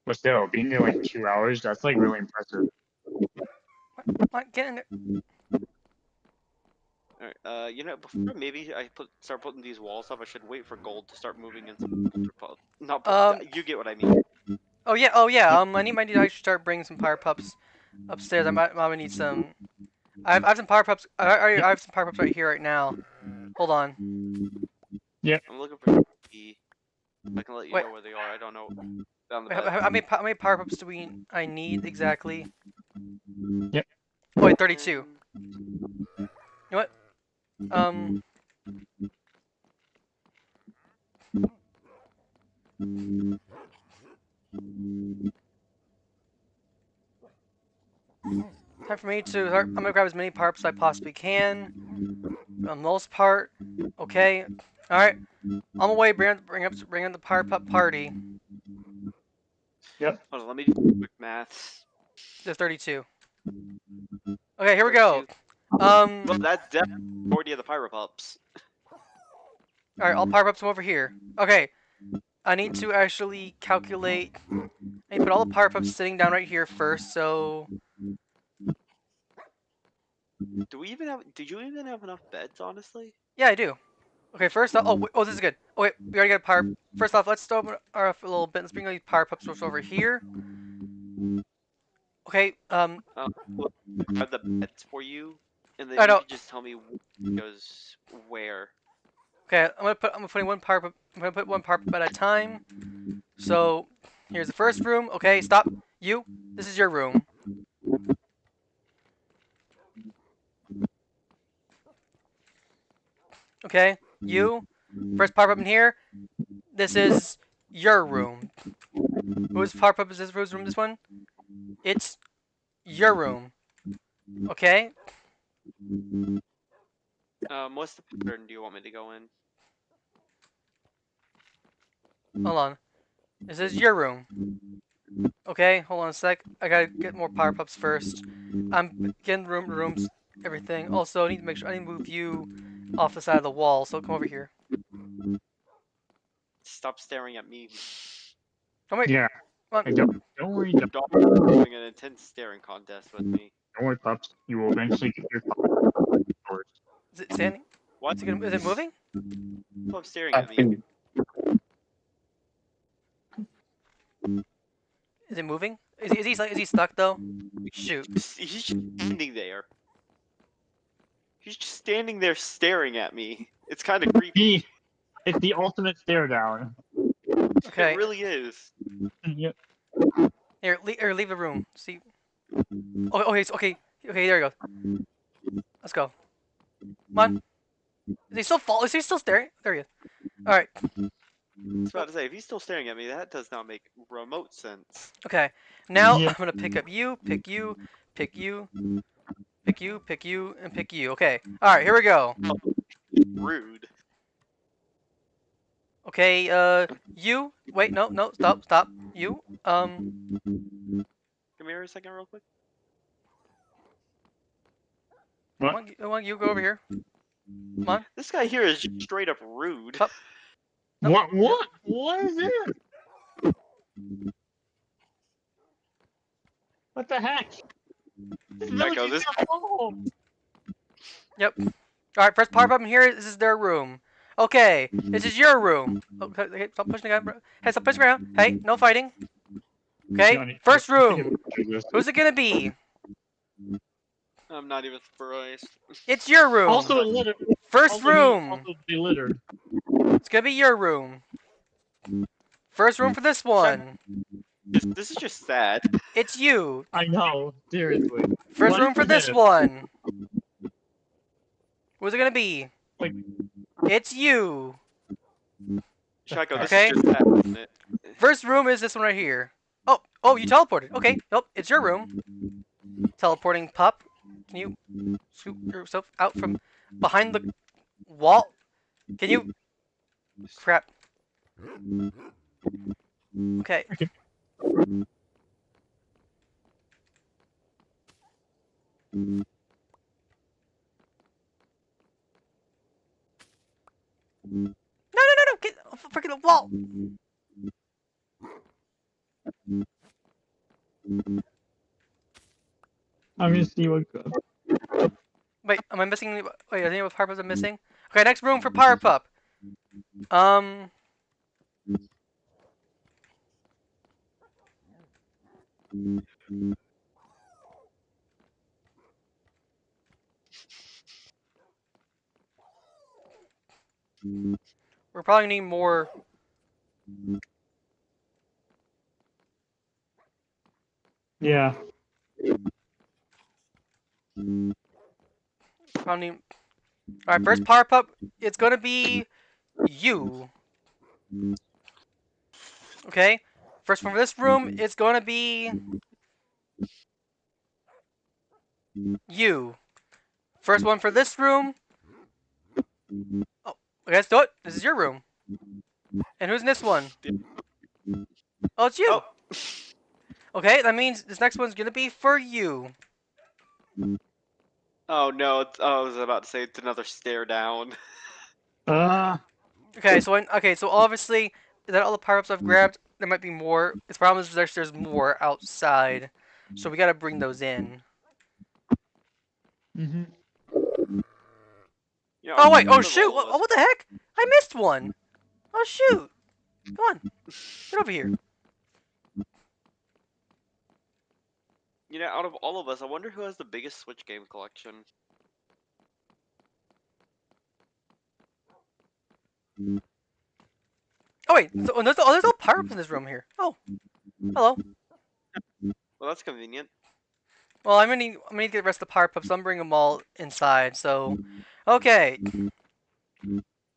But still, being there like 2 hours, that's like really impressive. Get in there. Alright, you know, before maybe I start putting these walls up, I should wait for gold to start moving into not you get what I mean. Oh yeah. I need to start bringing some Pyro Pups upstairs. I'm gonna need some. I have some Pyro Pups. I have some Pyro Pups right here right now. Hold on. I'm looking for the. I can let you Wait. know where they are. I don't know. Down the Wait, bed. how many Pyro Pups I need exactly? Yep. Oh wait, 32. You know what? Time for me to. I'm gonna grab as many Pyro Pups as I possibly can. For the most part. Okay. All right. On the way. Bring up the Pyro Pup party. Yep. Hold on, let me do some quick maths. There's 32. Okay, here we go. 32. Well, that's definitely 40 of the Pyro Pups. Alright, I'll Pyro Pups them over here. Okay. I need to actually calculate. I need to put all the Pyro Pups sitting down right here first, so. Do you even have enough beds, honestly? Yeah, I do. Okay, first off. Oh, this is good. Oh, wait, we already got a Pyro. First off, let's open off a little bit. Let's bring these Pyro Pups over here. Okay, We'll grab the beds for you, and then I you know. can just tell me what goes where. Okay, I'm putting one Pyro Pup. I'm gonna put one Pyro Pup at a time. So, here's the first room. Okay, stop. You. This is your room. Okay, you. First Pyro Pup in here. This is your room. Whose Pyro Pup is this? Whose room? This one? It's your room. Okay. What's the pattern do you want me to go in? Hold on. This is your room. Okay, hold on a sec. I gotta get more Pyro Pups first. I'm getting rooms, everything. Also, I need to make sure I need to move you off the side of the wall. So come over here. Stop staring at me. Oh wait. Yeah. Come And on. don't worry, Dog is having an intense staring contest with me. don't worry, pups. You will eventually get your pups. Is it standing? What? Is it moving? Stop staring at me. Is it moving? Is he stuck though? Shoot. He's just standing there. He's just standing there staring at me. It's kind of creepy. It's the ultimate stare down. Okay. It really is. Yep. Here, leave the room. See. Okay. Okay. There you go. Let's go. Come on. Is he still Is he still staring? There he is. All right. I was about to say, if he's still staring at me, that does not make remote sense. Okay. Now Yeah. I'm gonna pick up you, pick you, pick you, pick you, pick you, and pick you. Okay. All right. Here we go. Rude. Okay. You. Wait. No. Stop. You. Come here a second, real quick. What? Come on, you go over here. Come on. This guy here is just straight up rude. Stop. No. What is it? What the heck? Echo, this. Yep. All right. First Pyro Pup in here. This is their room. Okay. This is your room. Okay. Stop pushing the guy. Hey, stop pushing around. Hey, no fighting. Okay. First room. Who's it gonna be? I'm not even surprised. It's your room. Also a litter. First room. Also be littered. It's gonna be your room. First room for this one. This is just sad. It's you. I know. Seriously. First What room for is this this? one. Who's it gonna be? Like, It's you. Shaco, this Okay. is just sad, isn't it? First room is this one right here. Oh, you teleported. Okay, nope, it's your room. Teleporting pup. Can you scoop yourself out from behind the wall? Can you? Crap. Okay. No! Get off the freaking wall! I'm gonna see what. Wait, am I missing? Wait, are there any PyroPups I'm missing? Okay, next room for PyroPup. Um, we're probably gonna need more. Yeah. Probably need. All right, first PyroPup. It's gonna be you. Okay. First one for this room. It's gonna be you. First one for this room. Oh, okay, let's do it. This is your room. And who's in this one? Oh, it's you. Oh. Okay, that means this next one's gonna be for you. Oh no! I was about to say it's another stare down. Okay, so obviously, that all the power-ups I've grabbed, there might be more. The problem is there's more outside, so we gotta bring those in. Mhm. You know, Oh wait, oh out of shoot! all of us- What the heck? I missed one. Oh shoot! Come on, get over here. You know, out of all of us, I wonder who has the biggest Switch game collection. Oh wait, there's no power-ups in this room here. Oh, hello. Well, that's convenient. Well, I'm gonna need to get the rest of the power-ups. So I'm bringing them all inside. So, okay,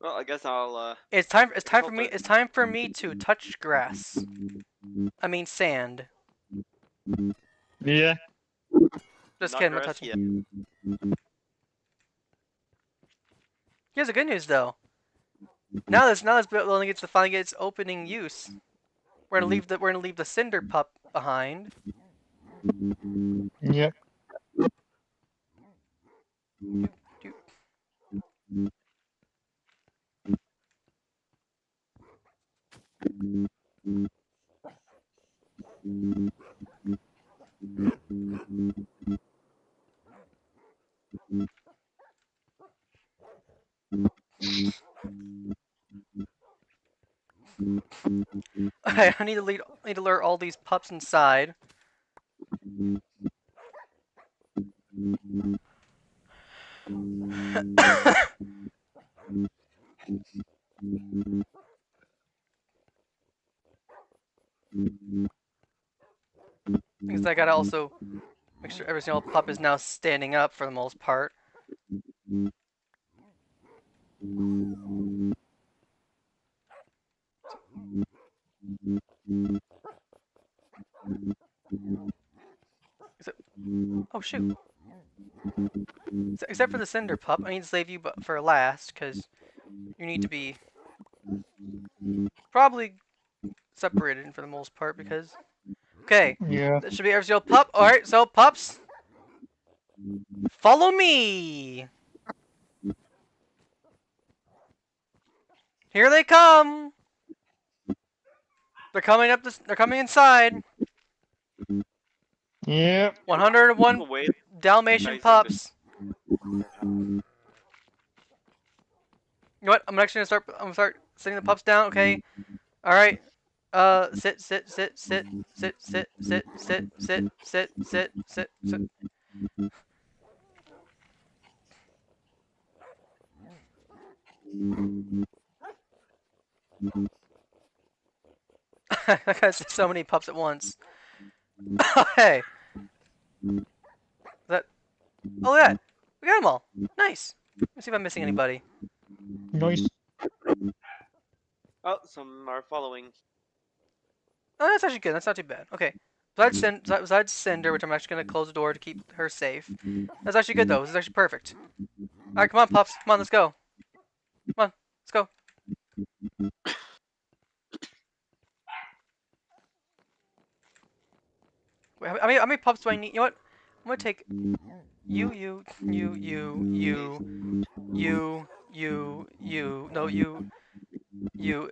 Well, I guess I'll. it's time I'll for me. do- It's time for me to touch grass. I mean sand. Yeah. Just not kidding, I'm not grass touching. yet. Here's the good news though. Now this building finally gets opening use. We're gonna leave the cinder pup behind. Yep. I need to lure all these pups inside. Because I gotta also make sure every single pup is now standing up for the most part. Oh shoot! Except for the cinder pup, I need to save you for last because you need to be probably separated for the most part because. Okay, Yeah. that should be every single pup. All right, so pups, follow me. Here they come. They're coming up this. They're coming inside. Yep. 101 Wait, Dalmatian nice pups. You know what? I'm actually gonna start sitting the pups down. Okay. All right. Sit, sit, sit, sit, sit, sit, sit, sit, sit, sit, sit, sit, sit. I got so many pups at once. Hey. That. Oh yeah. We got them all. Nice. Let's see if I'm missing anybody. Nice. Oh, some are following. Oh, that's actually good. That's not too bad. Okay. Besides Cinder, which I'm actually gonna close the door to keep her safe. That's actually good though. This is actually perfect. All right, come on, pups. Come on, let's go. Come on, let's go. Wait, how many pups do I need? You know what? I'm gonna take you, no, you,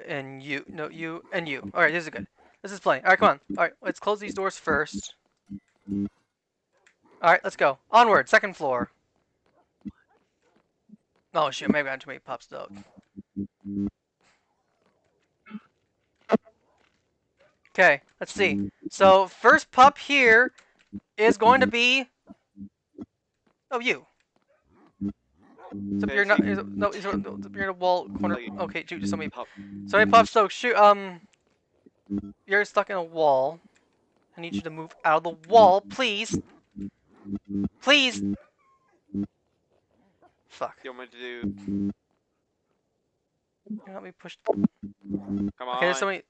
and you, no, you, and you. All right, this is good. This is plenty. All right, come on. All right, let's close these doors first. All All right, let's go. Onward. Second floor. Oh shit, maybe I had too many pups though. Okay, let's see. So first pup here is going to be you. So you're not. No, you're in a wall corner. Okay, shoot. So many pups. So shoot. You're stuck in a wall. I need you to move out of the wall, please. Please. Fuck. You want me to do? Let me push. Come on. Okay, there's so many.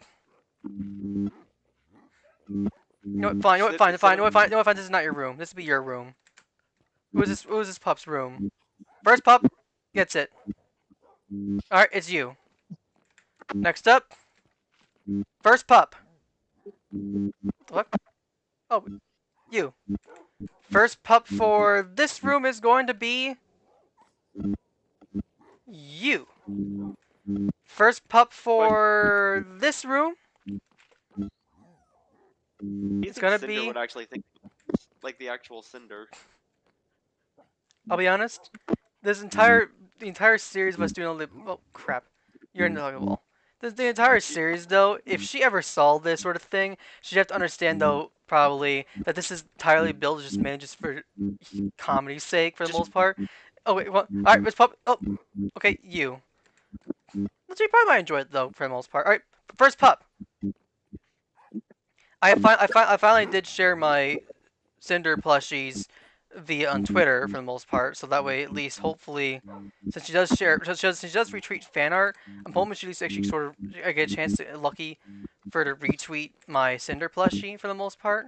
You know what? Fine. You know what? Fine. Fine. You know what? Fine. You know what? Fine. This is not your room. This will be your room. Who is this? Who is this pup's room? First pup gets it. All right, it's you. Next up, first pup. What? Oh, you. First pup for this room is going to be you. First pup for this room. It's gonna Cinder be- would actually think like the actual Cinder. I'll be honest. The entire series of us doing all the crap. You're in the wall. The entire series though, if she ever saw this sort of thing, she'd have to understand though probably that this is entirely built just mainly just for comedy's sake for the most part. Oh wait, what? All right, let's pup. Oh, okay, you. Let's see, you probably might enjoy it though for the most part. All right, first pup. I finally did share my Cinder plushies via on Twitter for the most part, so that way at least hopefully, since she does share, since she does retweet fan art, I'm hoping she at least actually sort of I get a chance to lucky for her to retweet my Cinder plushie for the most part,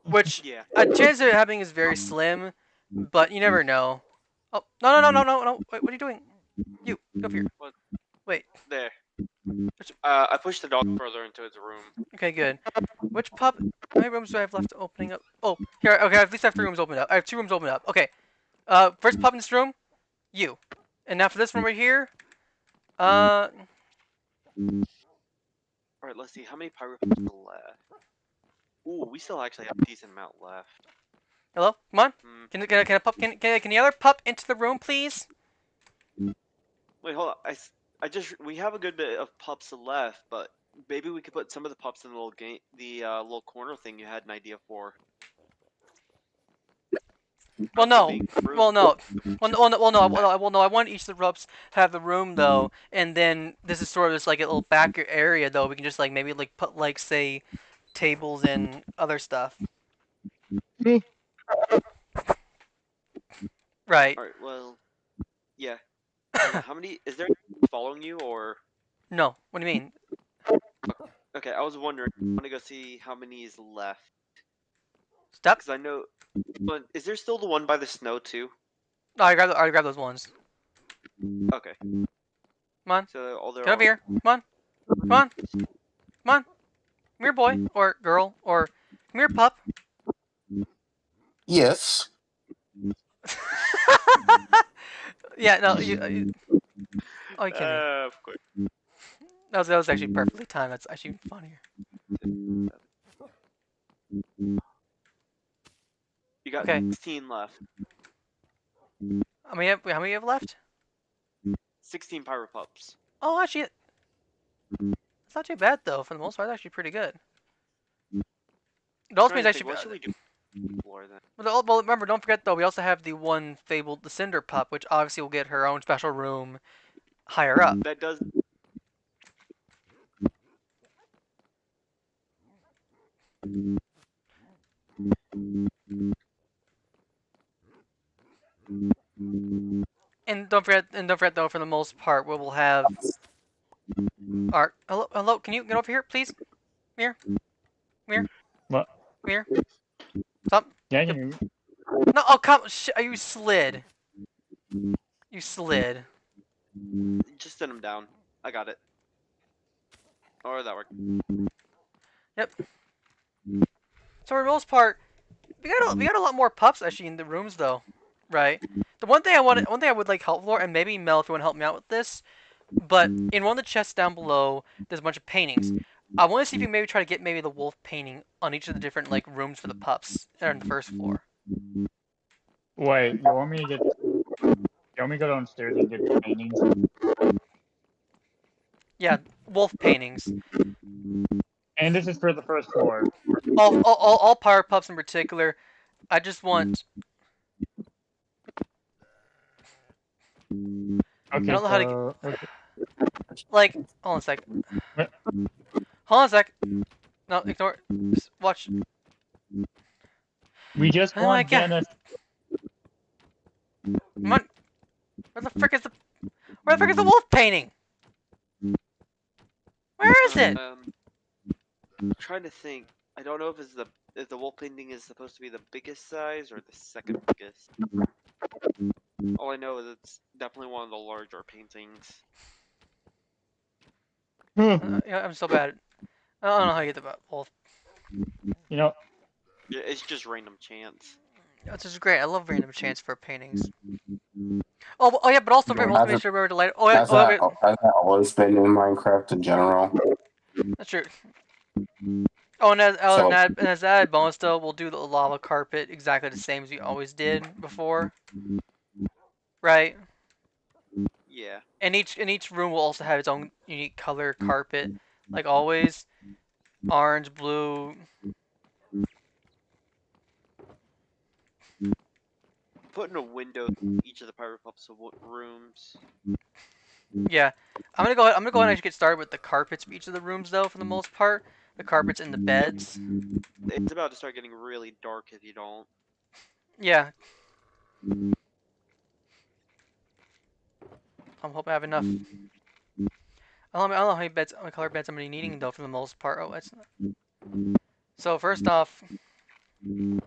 which Yeah. a chance of it happening is very slim, but you never know. Oh no! Wait, what are you doing? You go here. What? Wait. There. I pushed the dog further into its room. Okay, good. Which pup? How many rooms do I have left opening up? Oh, here. Okay, at least I have 3 rooms opened up. I have 2 rooms opened up. Okay. First pup in this room, you. And now for this room right here, Alright, let's see. How many PyroPups left? Ooh, we still actually have a decent amount left. hello? Come on. Hmm. Can a pup? Can the other pup into the room, please? Wait, hold on. We have a good bit of pups left, but maybe we could put some of the pups in the little game, the little corner thing you had an idea for. Well, no. Being fruit. Well, no. No. I want each of the pups to have the room though, and then this is sort of just like a little back area though. We can just like maybe like put like say tables and other stuff. Right. Alright, well, yeah. How many? Is there following you or? No. What do you mean? Okay, I was wondering. I want to go see how many is left. Stop. Because I know. But is there still the one by the snow too? No, I grab those ones. Okay. Come on. So all Get over here. Come on. Come on. Come on. Come here, boy. Or girl. Or come here, pup. Yes. Yeah, no, you oh, you kidding me. Of course. That was actually perfectly timed. That's actually funnier. You got Okay. 16 left. How many have left? 16 PyroPups. Oh, actually, it's not too bad though. For the most part, it's actually pretty good. It also means actually. What should we do? Floor then. Well, remember, don't forget though. We also have the one fabled, the Cinder pup, which obviously will get her own special room higher up. That does. And don't forget though, for the most part, we will have our hello. Can you get over here, please? Come here. What? Come here. Stop. Yeah, I can hear you. No, oh come. You slid. You slid. Just send him down. I got it. Or that worked. Yep. So for the most part, we got a lot more pups actually in the rooms though, right? The one thing I would like help for, and maybe Mel if you want to help me out with this, but in one of the chests down below, there's a bunch of paintings. I want to see if you maybe try to get maybe the wolf painting on each of the different like rooms for the pups that are on the first floor. Wait, you want me to get? You want me to go downstairs and get the paintings? Yeah, wolf paintings. And this is for the first floor. All Pyro Pups in particular. I just want. Okay, I don't know how to so okay. like. Hold on a sec. What? Hold on a sec. No, ignore. Just watch. We just Oh my want god! Dennis. Come on. Where the frick is the wolf painting? Where is it? I'm trying to think. I don't know if the wolf painting is supposed to be the biggest size or the second biggest. All I know is it's definitely one of the larger paintings. Yeah, I'm so bad. I don't know how to get the wolf. You know, Yeah, it's just random chance. That's just great. I love random chance for paintings. Oh yeah, but also Yeah, also make sure we were delighted. Oh yeah, wait. Has that always been in Minecraft in general? That's true. Oh, and So, as added bonus though, we'll do the lava carpet exactly the same as we always did before, right? Yeah. And each room will also have its own unique color carpet, like always. Orange, blue. Putting a window in each of the PyroPups rooms. Yeah, I'm gonna go ahead and actually get started with the carpets for each of the rooms though, for the most part. The carpets and the beds. It's about to start getting really dark if you don't. Yeah. I'm hoping I have enough. I don't know how many color beds I'm gonna be needing though, for the most part. Oh, it's not. So first off, let's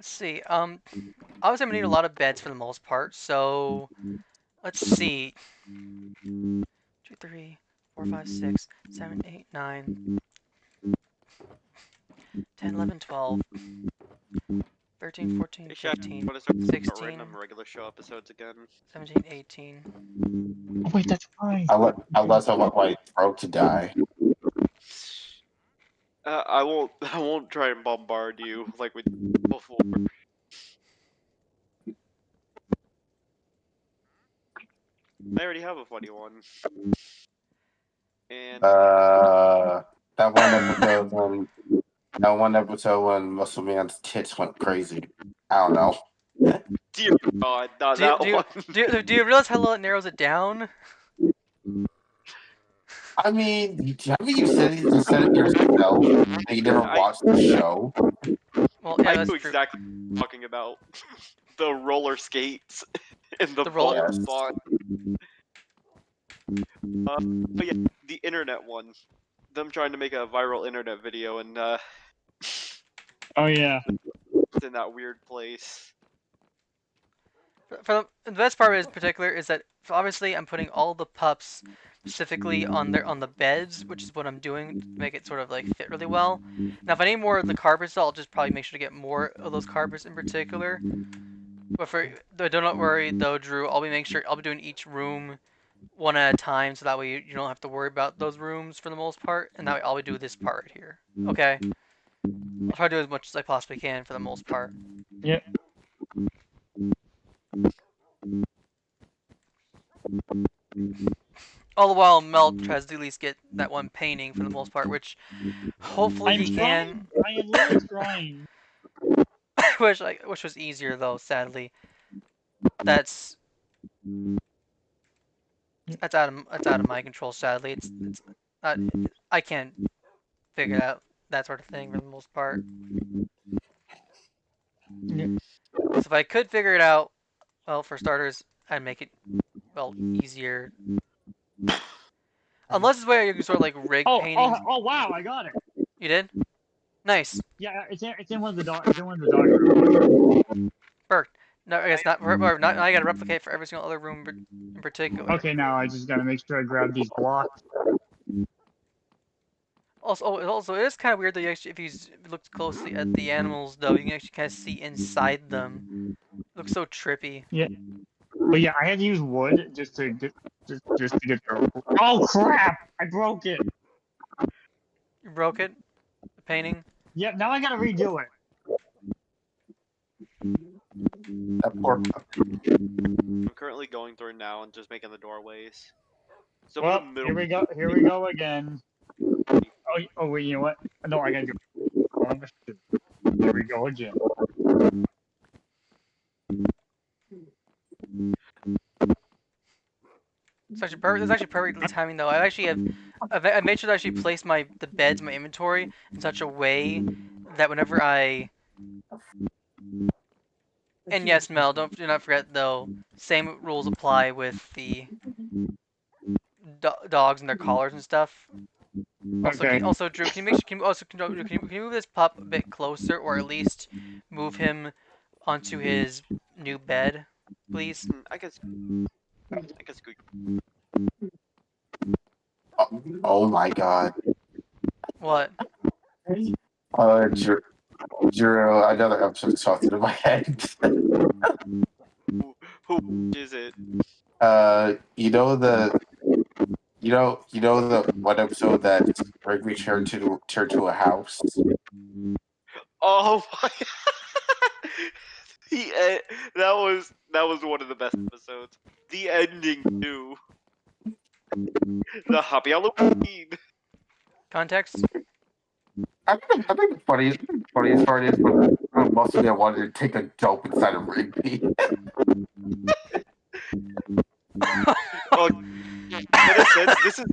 see. Obviously I'm gonna need a lot of beds for the most part. So let's see. 2, 3, 4, 5, 6, 7, 8, 9, 10, 11, 12, 13, 14, Hey, Shaq, 15, want to start 16, random regular show episodes again? 17, 18. oh wait, that's right. unless I want my throat to die. I won't try and bombard you like we did before. I already have a funny one. And That one episode when Muscle Man's tits went crazy. I don't know. dear God, not that one. Do you realize how little it narrows it down? I mean, haven't you said it yourself? And you never watched the show. Well, yeah, I that's know true. exactly what you're talking about. The roller skates in the roller- vault spot. But yeah, the internet one. Them trying to make a viral internet video and Oh yeah. it's in that weird place. The best part in particular is that obviously I'm putting all the pups specifically on the beds, which is what I'm doing to make it sort of like fit really well. Now, if I need more of the carpets, I'll just probably make sure to get more of those carpets in particular. But don't worry though, Drew. I'll be doing each room one at a time, so that way you don't have to worry about those rooms for the most part, and that way I'll do this part here. Okay. I'll try to do as much as I possibly can for the most part. Yep. All the while, Mel tries to at least get that one painting for the most part, which hopefully he can. I am literally trying. which was easier though, sadly. That's out of my control. Sadly, it's not. I can't figure out that sort of thing for the most part. Yeah. So if I could figure it out, well, for starters, I'd make it easier. Unless it's where you can sort of like rig paintings. Oh wow, I got it. You did? Nice. Yeah, it's in one of the dark. It's in one of the dark rooms. Perfect. No, I guess not. Now I gotta replicate for every single other room in particular. Okay, now I just gotta make sure I grab these blocks. Also, it is kind of weird that if you look closely at the animals, though, you can actually kind of see inside them. It looks so trippy. Yeah. But yeah, I had to use wood just to get the. Oh crap! I broke it. You broke it? The painting? Yep. Now I gotta redo it. That poor I'm currently going through now and just making the doorways. Some of Well, the middle. here we go. Here we go again. Oh wait, you know what? No, I gotta do. Here we go again. It's actually perfect. It's actually perfect timing though. I made sure to actually place the beds in my inventory in such a way that whenever I and yes, Mel, do not forget though, same rules apply with the dogs and their collars and stuff. Also, Okay. Drew, can you make sure, can you move this pup a bit closer, or at least move him onto his new bed, please? I guess. Squeak. oh my god. What? Drew, another episode popped into my head. Who is it? You know the one episode that Rigby turned to a house. Oh my! That was one of the best episodes. The ending too. The Happy Halloween. Context? I think the funniest part is when Mustard wanted to take a dope inside of Rigby. Oh, in a sense, this is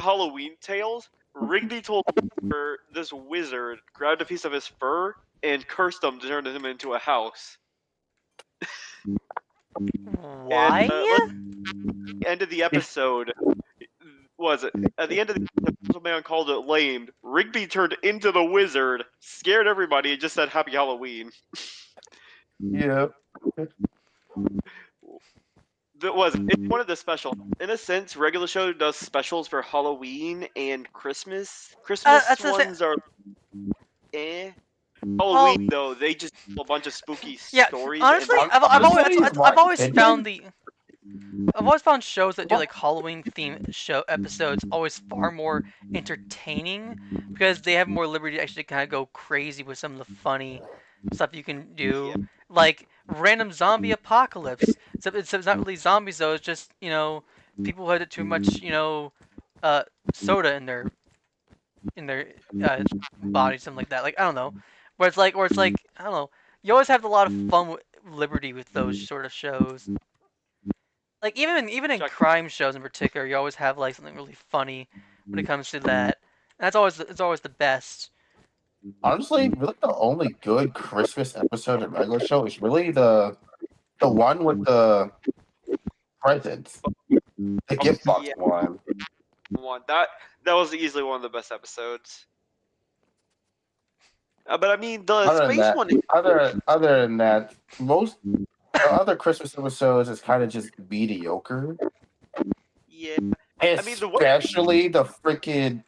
Halloween Tales. Rigby told her this wizard grabbed a piece of his fur and cursed him to turn him into a house. Why? And, end of the episode was it? At the end of the episode, man called it lame. Rigby turned into the wizard, scared everybody, and just said Happy Halloween. Yeah. It's one of the special. In a sense, regular show does specials for Halloween and Christmas. Christmas that's the ones are Halloween though, they just do a bunch of spooky stories. Honestly, and I've always found shows that do like Halloween themed episodes always far more entertaining because they have more liberty to actually kind of go crazy with some of the funny stuff you can do. Yeah. Like random zombie apocalypse. It's not really zombies though. It's just people who had too much soda in their body, something like that. Like I don't know, where it's like I don't know. You always have a lot of fun with liberty with those sort of shows. Like even in crime shows in particular, you always have like something really funny when it comes to that. And it's always the best. Honestly, really the only good Christmas episode of regular show is really the one with the presents. The gift box one. That was easily one of the best episodes. But I mean, the space one. Other than that, most other Christmas episodes is kind of just mediocre. Yeah. Especially the freaking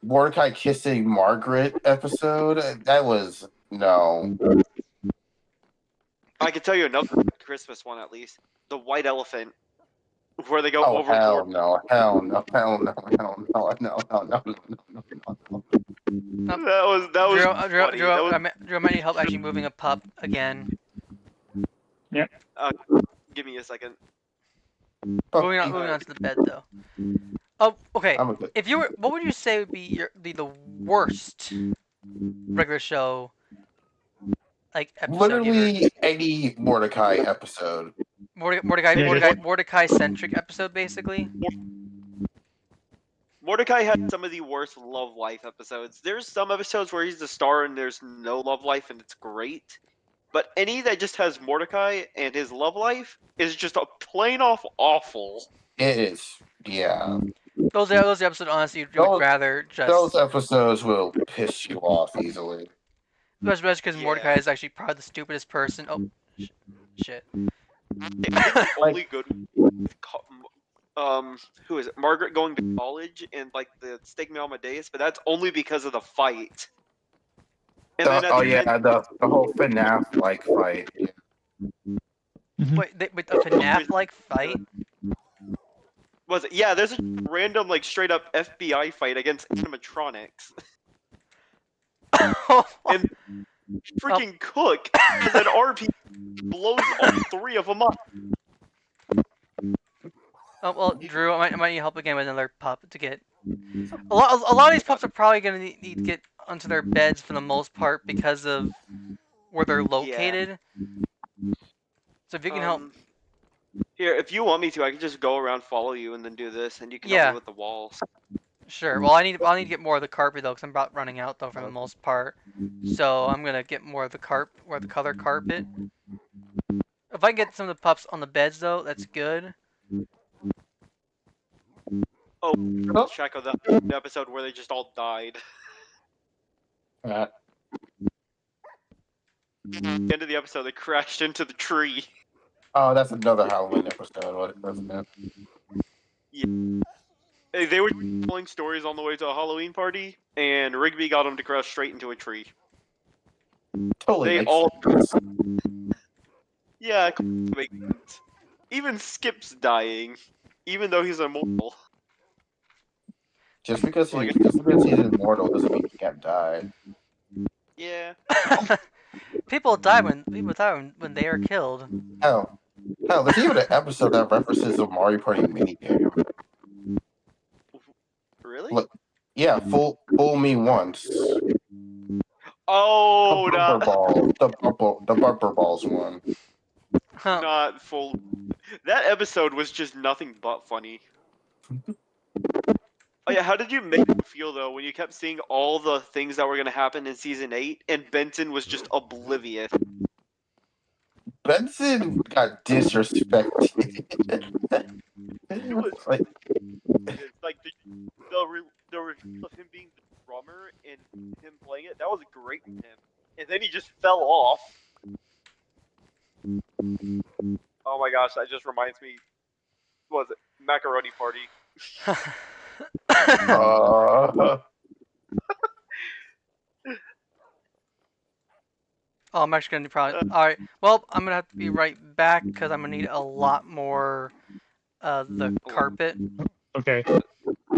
Mordecai kissing Margaret episode. That was no. I can tell you another Christmas one at least. The White Elephant, where they go overboard. Hell no! That was Drew, I might need help actually moving a pup again. Yep. Give me a second. Moving on to the bed though. Oh, okay. If you were, what would you say would be the worst regular show like episode? Literally any Mordecai episode. Mordecai centric episode, basically. Mordecai had some of the worst love life episodes. There's some episodes where he's the star and there's no love life and it's great. But any that just has Mordecai and his love life is just a plain off awful. It is, yeah. Those episodes, honestly, you would rather just. Those episodes will piss you off easily. Especially because Mordecai is actually probably the stupidest person. Oh, shit. I think the only good. Who is it? Margaret going to college and like the Steak Me Amadeus, but that's only because of the fight. And the whole FNAF like fight. Yeah. Wait, a FNAF-like fight? Was it? Yeah, there's a random, like, straight up FBI fight against animatronics. And freaking Cook has an RP blows all 3 of them up. Oh, well, Drew, I might need help again with another pup to get... A lot of these pups are probably going to need to get onto their beds for the most part because of where they're located. So if you can help... Here, if you want me to, I can just go around, follow you, and then do this, and you can help me with the walls. Sure. Well, I'll need to get more of the carpet though, because I'm about running out though for the most part. So I'm gonna get more of the color carpet. If I can get some of the pups on the beds though, that's good. Oh, check out the episode where they just all died. Uh, End of the episode, they crashed into the tree. oh, that's another Halloween episode, wasn't it? Yeah. They were telling stories on the way to a Halloween party, and Rigby got them to crash straight into a tree. Totally. They all. Yeah, makes sense. Even Skip's dying, even though he's immortal. Just because he's immortal doesn't mean he can't die. Yeah. People die when they are killed. Hell, there's even an episode that references a Mario Party minigame. Really? Look, yeah, fool me once. Oh, the bumper balls one. Huh. Not full. That episode was just nothing but funny. Oh yeah, how did you make me feel though when you kept seeing all the things that were gonna happen in season 8 and Benson was just oblivious? Benson got disrespected. It's like the reveal of him being the drummer and him playing it, that was great with him. And then he just fell off. Oh my gosh, that just reminds me. What was it? Macaroni Party. Oh, I'm actually gonna probably. All right. Well, I'm gonna have to be right back because I'm gonna need a lot more the carpet. Okay.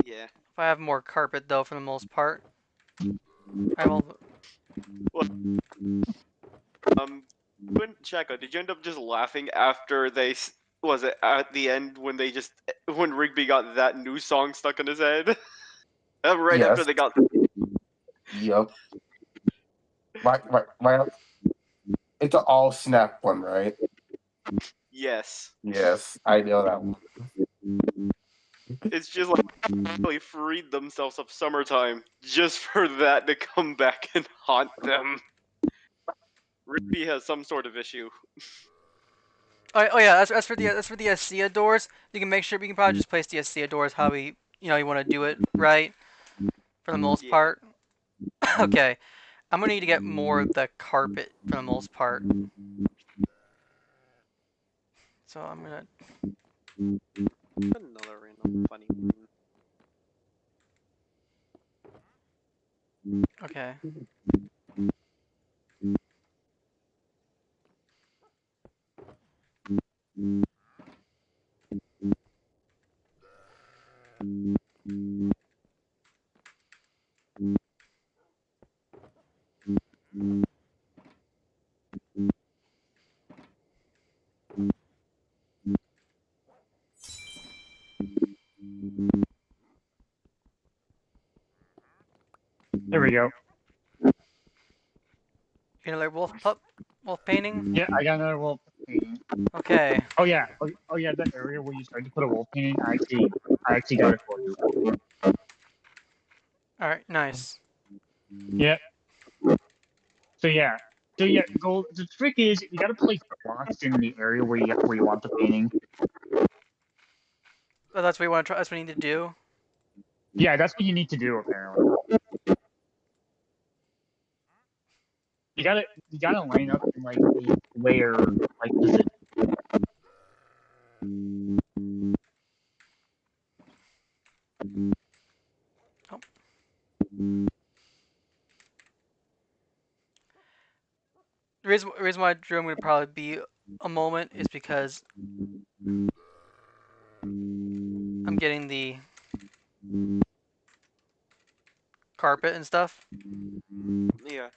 Yeah. If I have more carpet though, for the most part. I will. Checo, did you end up just laughing after they was it at the end when Rigby got that new song stuck in his head? Right Yes. after they got. Yep. My, it's an all snap one, right? Yes. Yes, I know that one. It's just like they freed themselves of summertime just for that to come back and haunt them. Rigby has some sort of issue. Oh yeah, as for the ASEA doors, you can make sure we can probably just place the ASEA doors how you want to do it, right? For the most part. Okay, I'm gonna need to get more of the carpet for the most part. So I'm gonna. Another random funny one. Okay. There we go. Another wolf painting? Yeah, I got another wolf painting. Okay. Oh yeah. Oh yeah, that area where you started to put a wolf painting, I actually got it for you. Alright, nice. Yep. So yeah. The trick is you gotta place blocks in the area where you want the painting. Oh, that's what you want to try. That's what you need to do. Yeah, that's what you need to do apparently. You gotta line up in like a layer like position. Oh. The reason why I drew I'm gonna probably be a moment is because I'm getting the carpet and stuff. Yeah.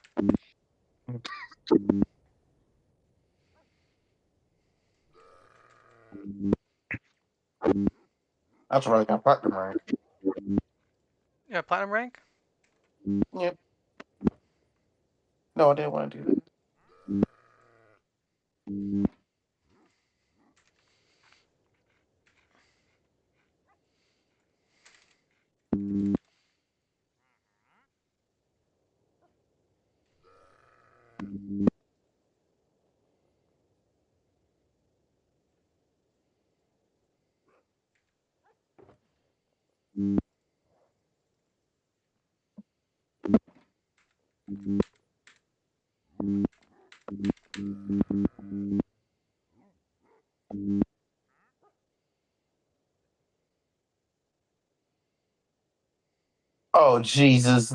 That's where I got platinum rank. Yeah, platinum rank. Yep. No, I didn't want to do that. Oh Jesus!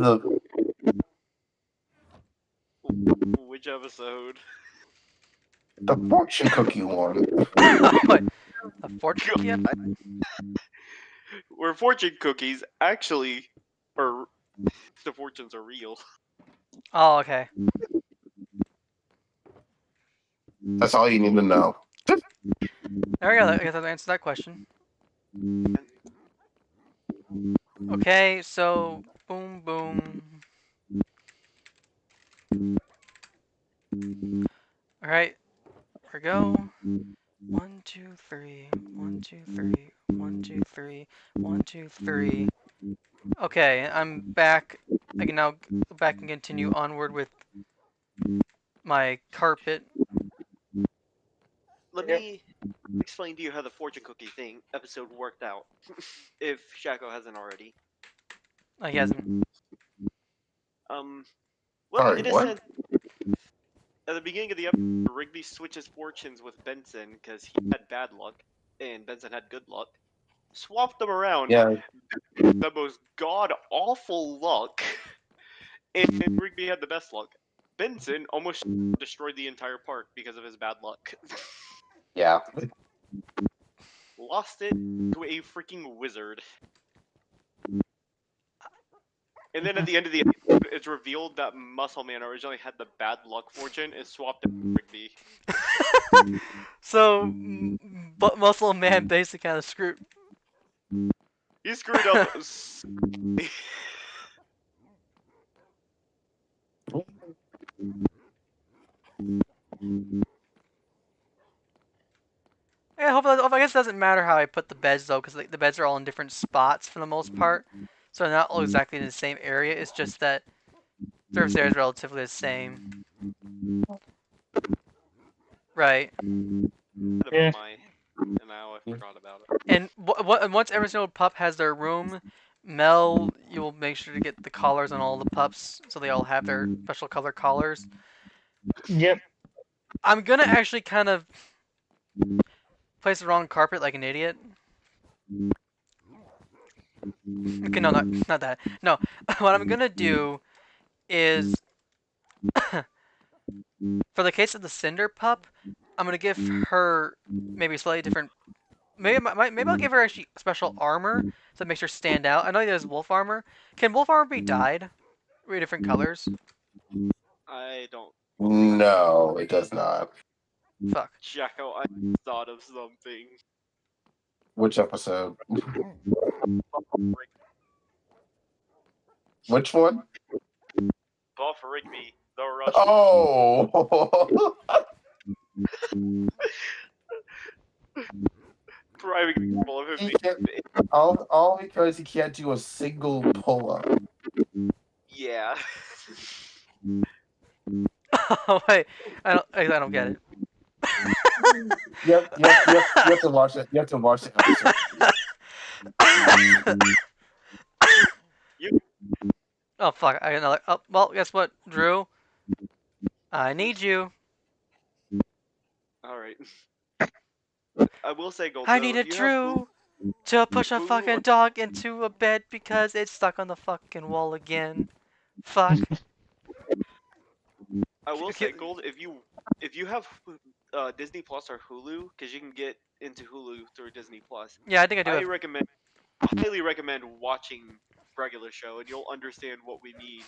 Which episode? The fortune cookie one. What? A fortune cookie? Where fortune cookies actually are the fortunes are real. Oh, okay. That's all you need to know. There we go. I guess that answers that question. Okay, so boom, boom. All right, here we go. 1, 2, 3. 1, 2, 3. 1, 2, 3. 1, 2, 3. Okay, I'm back. I can now go back and continue onward with my carpet. Let Yep. me explain to you how the fortune cookie thing episode worked out. If Shaco hasn't already. Oh, he hasn't. Well, Sorry, in a what? sense, at the beginning of the episode, Rigby switches fortunes with Benson because he had bad luck and Benson had good luck. Swapped them around. Yeah. The most god awful luck, and Rigby had the best luck. Benson almost destroyed the entire park because of his bad luck. Yeah. Lost it to a freaking wizard. And then at the end of the episode, it's revealed that Muscle Man originally had the bad luck fortune and swapped it with Rigby. So, but Muscle Man basically kind of screwed. He screwed up. Yeah, I guess it doesn't matter how I put the beds though, because the beds are all in different spots for the most part, so they're not all exactly in the same area. It's just that surface area is relatively the same. Right. Yeah. And now I forgot about it. And once every single pup has their room, Mel, you will make sure to get the collars on all the pups so they all have their special color collars. Yep. I'm gonna actually kind of place the wrong carpet like an idiot. Okay, no, not that. No, what I'm gonna do is, for the case of the Cinder pup, I'm gonna give her maybe slightly different. Maybe I'll give her actually special armor so it makes her stand out. I know there's wolf armor. Can wolf armor be dyed? Three different colors. I don't. No, it does not. Fuck. Jacko, I thought of something. Which episode? Which one? Buff Rigby, the Russian. Oh. Prime example of him He being. can't, all because he can't do a single pull-up. Yeah. Oh wait, I don't get it. You have to watch it. You have to watch the episode. Oh fuck! I got another. Oh well, guess what, Drew? I need you. All right. I will say, Gold. I though, needed if you have Drew to push a Boo- fucking dog into a bed because it's stuck on the fucking wall again. Fuck. I will say, Gold. If you have Disney Plus or Hulu, because you can get into Hulu through Disney Plus. Yeah, I think I do. Highly recommend watching regular show, and you'll understand what we mean.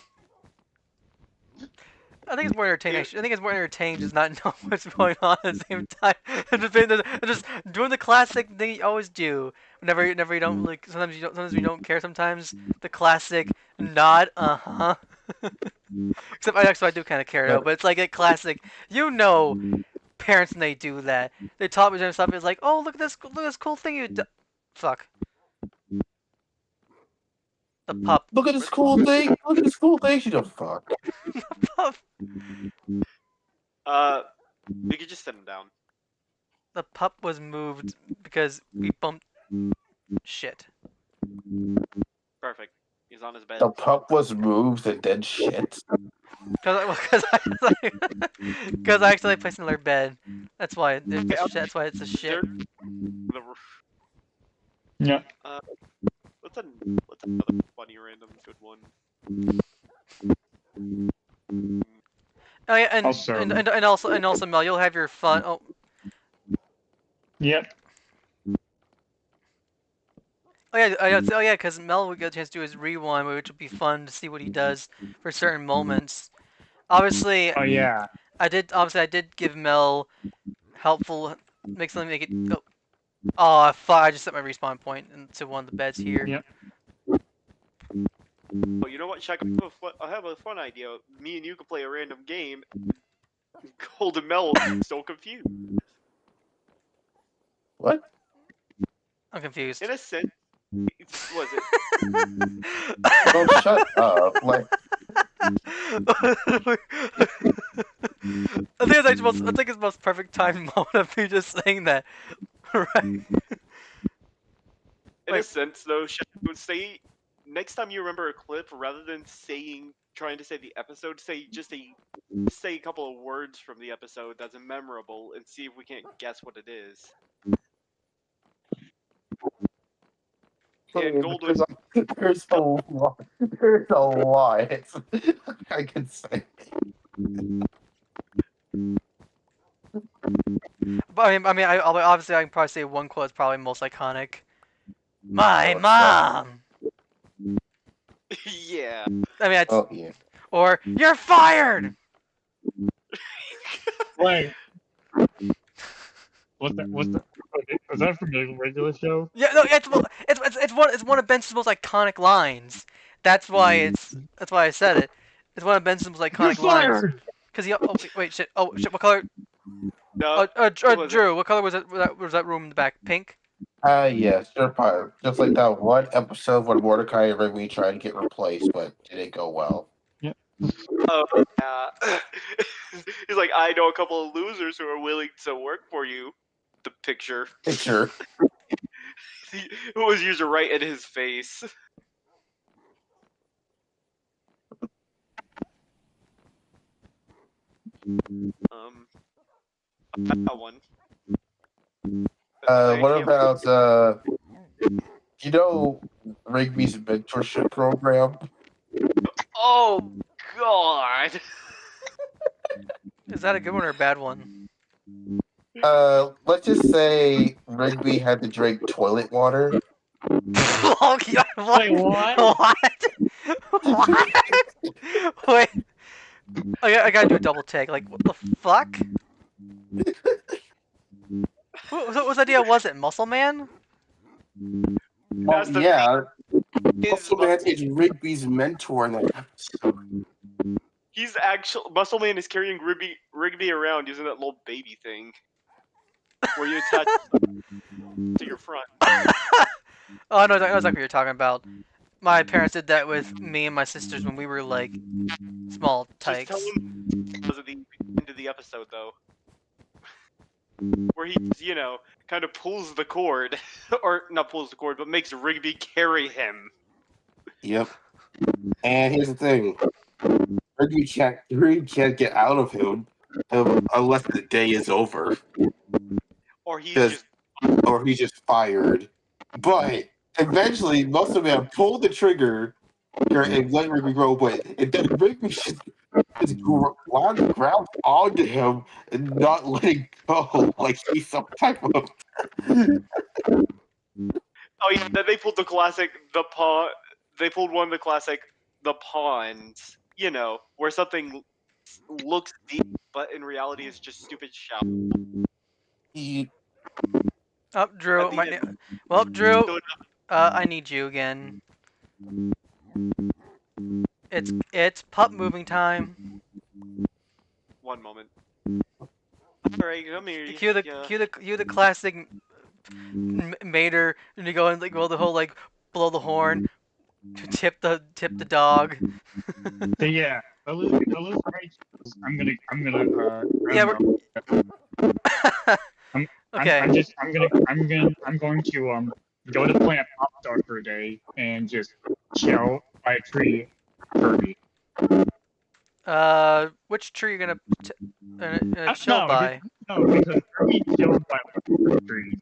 I think it's more entertaining. I think it's more entertaining just not know what's going on at the same time. Just doing the classic thing you always do. Whenever you don't really. Sometimes you don't care. Sometimes the classic nod. Except I do kind of care though. But it's like a classic. Parents when they do that. They taught me stuff. It's like, oh look at this cool thing you. Fuck. The pup. Look at this cool thing. Look at this cool thing. She don't fuck. The pup. You could just sit him down. The pup was moved because we bumped shit. Perfect. He's on his bed. The pup was moved and then shit. Because I actually placed another bed. That's why that's why it's a shit. Yeah. What's another funny random good one? Oh yeah, and also Mel, you'll have your fun. Oh. Yep. Oh yeah, because Mel would get a chance to do his rewind, which would be fun to see what he does for certain moments. Obviously. Oh yeah. I did give Mel helpful make it. Oh fuck! I just set my respawn point into one of the beds here. Yep. Well, you know what, Shaq? I have a fun idea. Me and you could play a random game. Golden Mel so confused. What? I'm confused. In a sense, was it? Oh, shut up! Like. I think it's the most perfect time moment of me just saying that. Right. In a sense, though, Shaq would say next time you remember a clip, rather than trying to say the episode, say a couple of words from the episode that's memorable, and see if we can't guess what it is. And Golden, There's a lot. There's a lot. I can say. But I obviously I can probably say one quote is probably most iconic. My mom. Yeah. I mean, Oh yeah. Or you're fired. Wait. Was that from the regular show? Yeah, no, it's one of Benson's most iconic lines. That's why I said it. It's one of Benson's most iconic lines. Because he. Oh wait, shit. Oh shit. What color? No. Drew. What color was that room in the back? Pink. Yeah, sure, Pyro. Just like that one episode when Mordecai and Rigby tried to get replaced, but it didn't go well. Oh yeah. He's like, I know a couple of losers who are willing to work for you. The picture. Picture. It was used right in his face. I got one. What about Rigby's mentorship program? Oh God. Is that a good one or a bad one? Let's just say Rigby had to drink toilet water. Oh, yeah, what? Wait, what? What? Wait. I gotta do a double take. Like, what the fuck? Whose idea was it? Muscle Man? Oh, yeah. Muscle Man is Rigby's mentor in that episode. Muscle Man is carrying Rigby around using that little baby thing. Where you attach to your front. Oh, no, I know exactly what you're talking about. My parents did that with me and my sisters when we were, like, small tykes. Just tell him because of the end of the episode, though. Where he, kind of pulls the cord. Or, not pulls the cord, but makes Rigby carry him. Yep. And here's the thing. Rigby can't get out of him unless the day is over. Or he's just fired. But eventually, Muscle Man pulled the trigger and let Rigby grow, but then Rigby just Juan grabs onto him and not letting go, like he's some type of. Oh yeah, then they pulled the classic, the pawn. They pulled one of the classic, the pawns. You know, where something looks deep, but in reality is just stupid shout. Oh, Drew. At the end. Well, Drew. So I need you again. It's pup moving time. one moment. Alright, come here. Cue the classic Mater, and you go and like go the whole like blow the horn to tip the dog. So yeah, those rights. I'm gonna. Yeah, I'm okay. I'm going to go to Planet Popstar for a day and just chill by a tree, Kirby. Which tree are you gonna No, chill by? No, because Kirby chills by trees.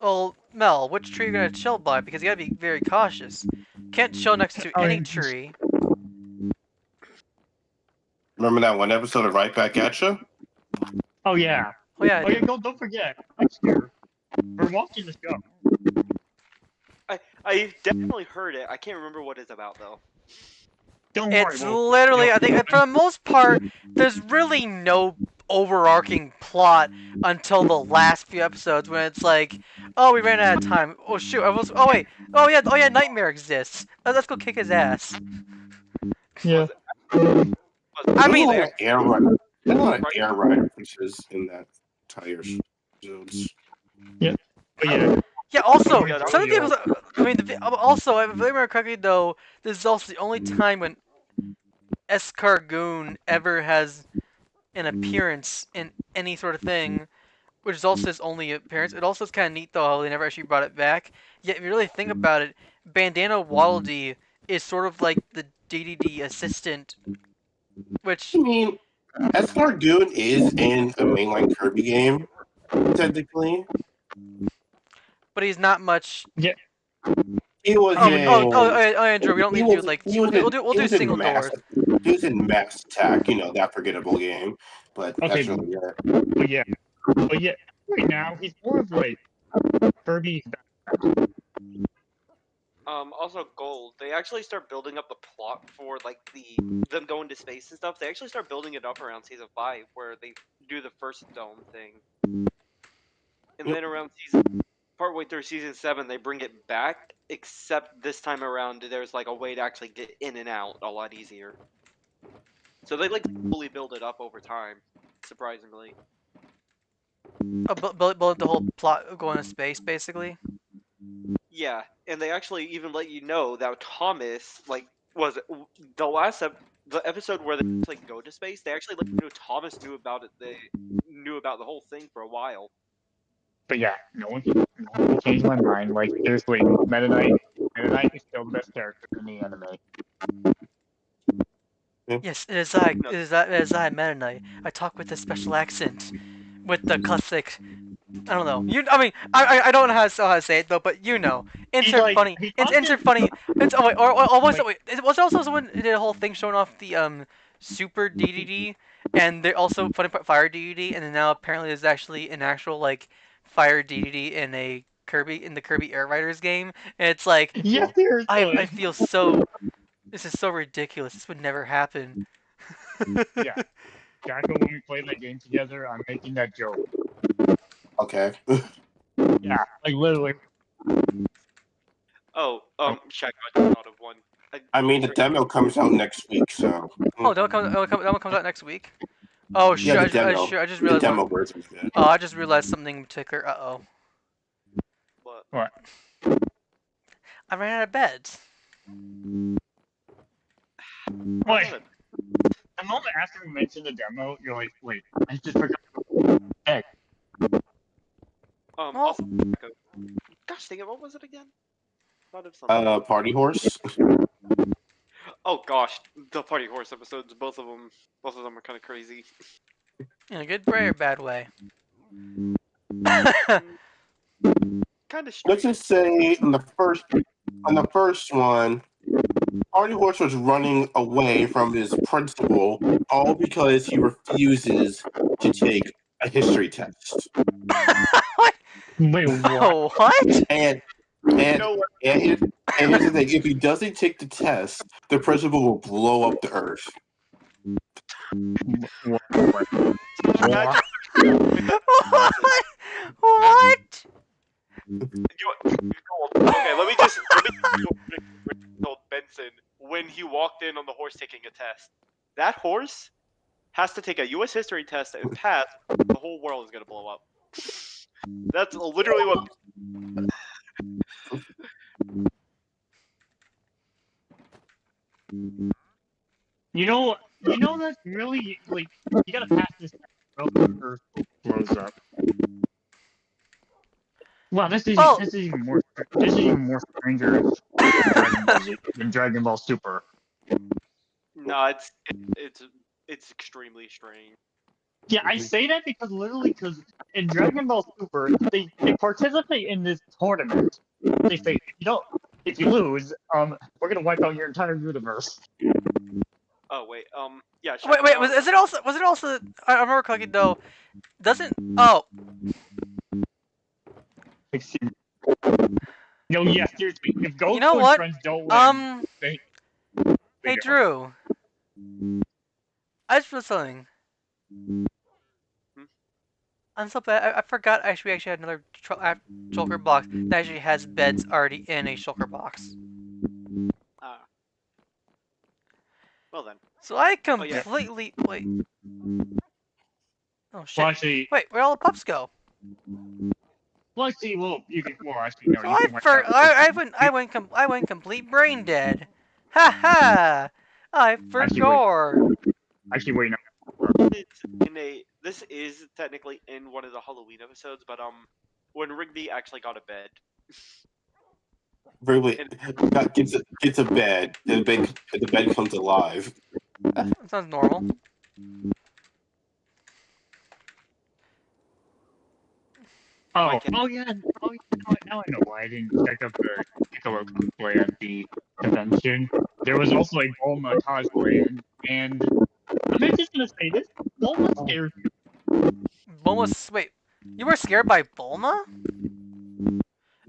Well, Mel, which tree are you gonna chill by? Because you gotta be very cautious. Can't chill next to any tree. Remember that one episode of Right Back at You? Oh yeah. Oh yeah. Oh yeah. Don't forget. Next year, we're watching the show. I definitely heard it. I can't remember what it's about though. Don't worry. It's literally, I think, for the most part, there's really no overarching plot until the last few episodes when it's like, oh, we ran out of time. Oh shoot! Oh wait. Oh yeah. Nightmare exists. Let's go kick his ass. Yeah. I mean, there's a lot of air rider features in that entire episodes. Yeah. But yeah. Yeah. Also, Yeah, that some of the was- episodes. I mean, also, if I remember correctly, though, this is also the only time when Escargoon ever has an appearance in any sort of thing, which is also his only appearance. It also is kind of neat though how they never actually brought it back. Yet if you really think about it, Bandana Waddle Dee is sort of like the DDD assistant, which I mean, Escargoon is in a mainline Kirby game, technically. but he's not much. Yeah. He was Andrew, we don't need to do like we'll do single doors. He was in Mass Attack, that forgettable game, but Okay. that's really it. But yeah. Right now he's more of like Kirby's. Also Gold. They actually start building up the plot for like them going to space and stuff. They actually start building it up around season 5, where they do the first dome thing, and then around partway through season 7, they bring it back. Except this time around, there's like a way to actually get in and out a lot easier. So they like fully build it up over time, surprisingly. Build the whole plot of going to space, basically. Yeah, and they actually even let you know that Thomas, like, was it the episode where they like go to space. They actually let you know Thomas knew about it. They knew about the whole thing for a while. But yeah, no one can change my mind. Like seriously, Meta Knight is still the best character in the anime. Yes, it is I. It is I, Meta Knight. I talk with a special accent, with the classic. I don't know. I don't know how to say it though, but insert funny. Insert funny. It's oh wait, wait. It was also someone did a whole thing showing off the Super DDD, and they also funny part Fire DDD, and then now apparently there's actually an actual like Fire DDD in the Kirby Air Riders game, and it's like Yeah, seriously. I feel so. This is so ridiculous. This would never happen. Yeah. Jackal, when we played that game together, I'm making that joke. Okay. Yeah, like literally. Oh, check. I just thought of one. I mean, the demo comes out next week, so. Oh, that one comes out next week. Oh shit! Yeah, I the just realized. demo version's good. Oh, I just realized something particular. What? I ran out of beds. Wait. The moment after we mentioned the demo, you're like, wait, I just forgot. Hey. Also, gosh dang it, what was it again? Thought of something. Party Horse. Oh gosh, the Party Horse episodes, both of them are kind of crazy. In a good way or bad way? Kind of strange. Let's just say on the first one, Artie Horse was running away from his principal, all because he refuses to take a history test. What? Wait, what? What? And You and know what? and, here's the thing: if he doesn't take the test, the principal will blow up the earth. What? That- What? What? Okay, let me told Benson when he walked in on the horse taking a test. That horse has to take a U.S. history test and pass. The whole world is gonna blow up. That's literally what. You know that's really like you gotta pass this test or else the Earth blows up. Wow, this is Oh. even more stranger than Dragon Ball Super. No, it's extremely strange. Yeah, I say that because in Dragon Ball Super they participate in this tournament. They say if you lose, we're gonna wipe out your entire universe. Oh wait, yeah. Wait. Was it also? I remember cooking though. Doesn't? Oh. No, yeah, seriously. If Goku You know and what? friends don't win, they Hey don't. Drew. I just realized something. I'm so bad. I forgot. We actually had another shulker box that actually has beds already in a shulker box. Ah. Well then. So I Oh, yeah. completely wait. Oh shit! Well, actually, Wait, where'd all the pups go? actually, you can. Well, actually, no, So you can wipe out. I went complete brain dead. Ha ha! I forgot. Actually, wait, no. This is technically in one of the Halloween episodes, but when Rigby actually got a bed. Really, gets a bed. The bed comes alive. That sounds normal. Oh yeah. Now I know why I didn't check up the Piccolo cosplay at the convention. There was also a Bulma cosplay, and I'm just gonna say this: Bulma scares me. Wait, you were scared by Bulma?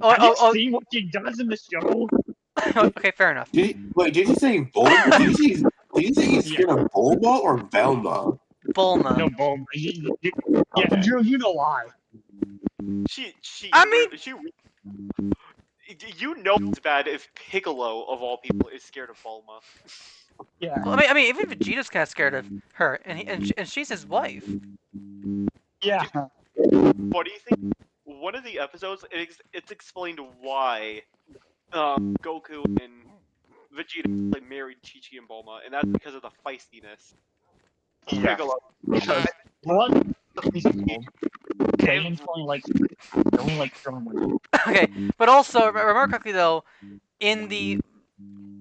Have you seen what she does in the show? Okay, fair enough. Did you say Bulma? Did you say he's scared of Bulma or Velma? Bulma. No, Bulma. Yeah, Okay. Drew, you know why. You know it's bad if Piccolo of all people is scared of Bulma. Yeah. Well, I mean, even Vegeta's kind of scared of her, and she's his wife. Yeah. What do you think? One of the episodes, it's explained why Goku and Vegeta married Chi-Chi and Bulma, and that's because of the feistiness. Yeah. Piccolo. Because one, he's old. Saiyan's only like someone. Okay, but also remember correctly though, in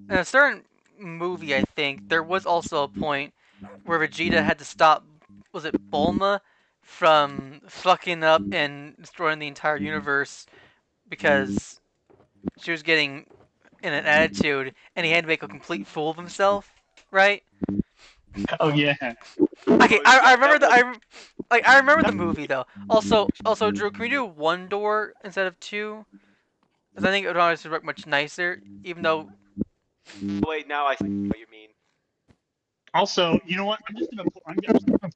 a certain movie, I think there was also a point where Vegeta had to stop. Was it Bulma from fucking up and destroying the entire universe because she was getting in an attitude, and he had to make a complete fool of himself, right? Oh yeah. Okay, I remember I remember the movie though. Also, Drew, can we do one door instead of two? Because I think it would honestly work much nicer, even though. Wait, now I see what you mean. Also, you know what? I'm just gonna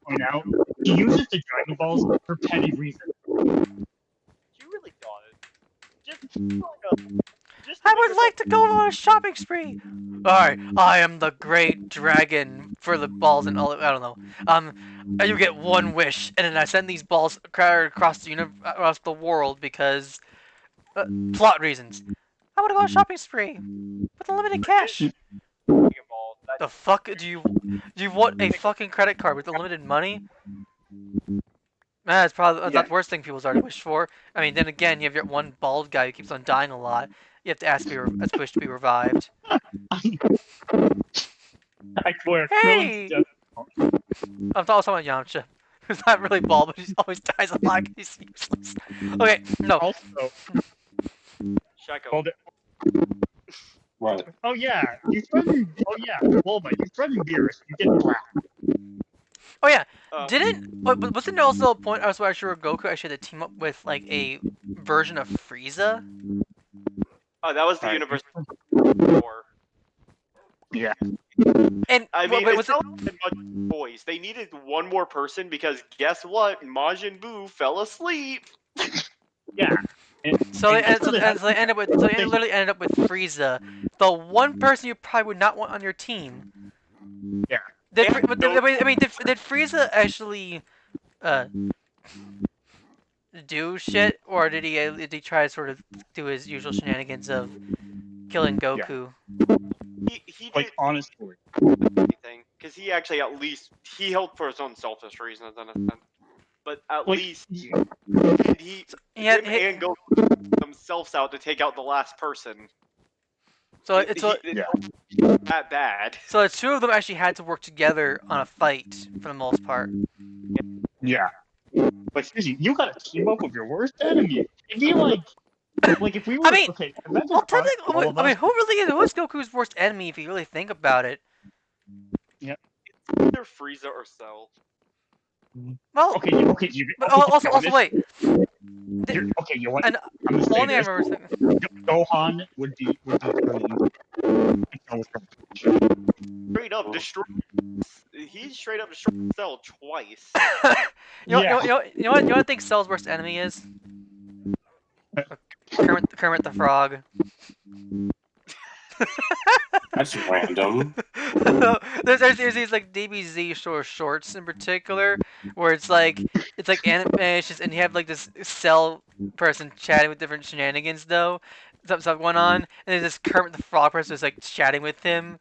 point out he uses the Dragon Balls for petty reasons. You really does. I would like to go on a shopping spree. Alright, I am the great dragon for the balls and all. I don't know. You get one wish, and then I send these balls across the world because plot reasons. I want to go on a shopping spree with unlimited cash. The fuck do you want a fucking credit card with unlimited money? That's probably not the worst thing people's already wished for. I mean, then again, you have your one bald guy who keeps on dying a lot. You have to ask to wish to be revived. I swear. Hey! I'm talking about Yamcha, who's not really bald, but he always dies a lot because he's useless. Okay, no. Also, Shako. hold it. Right. Oh yeah, you threaten. Oh yeah, Bulma, you threaten Beerus, you get black. Oh yeah, Uh, but wasn't there also a point I was quite sure Goku actually had to team up with like a version of Frieza? that was the Alright. universe before. Yeah. And I mean, but it's was it? not like much choice. They needed one more person because guess what? Majin Buu fell asleep. Yeah. And, So and that's so, what so they ended up with so they literally ended up with Frieza, the one person you probably would not want on your team. Yeah. Did, And but did, I mean, did Frieza actually do shit, or did he try to sort of do his usual shenanigans of killing Goku? he Like did honestly. anything because he actually at least he helped for his own selfish reasons in a sense. But at Like least he Yeah, him and Goku themselves out to take out the last person. so It, it's he, so, it's Yeah. not that bad. so the two of them actually had to work together on a fight for the most part. Yeah. But seriously, you gotta team up with your worst enemy. It'd be like if we were I mean, okay, imagine well, us, technically, all of I us. mean, who is Goku's worst enemy if you really think about it? Either Frieza or Cell. Well, Okay, you but okay, also wait. okay, you want And I'm gonna say only I this. remember. Gohan would be trained. Straight up destroyed. He straight up destroyed Cell twice. Yeah. You know what I think Cell's worst enemy is? Kermit the Frog. That's random. there's these like DBZ sort of shorts in particular where it's like animations and you have like this Cell person chatting with different shenanigans though. Stuff going on, and there's this Kermit the Frog person who's like chatting with him,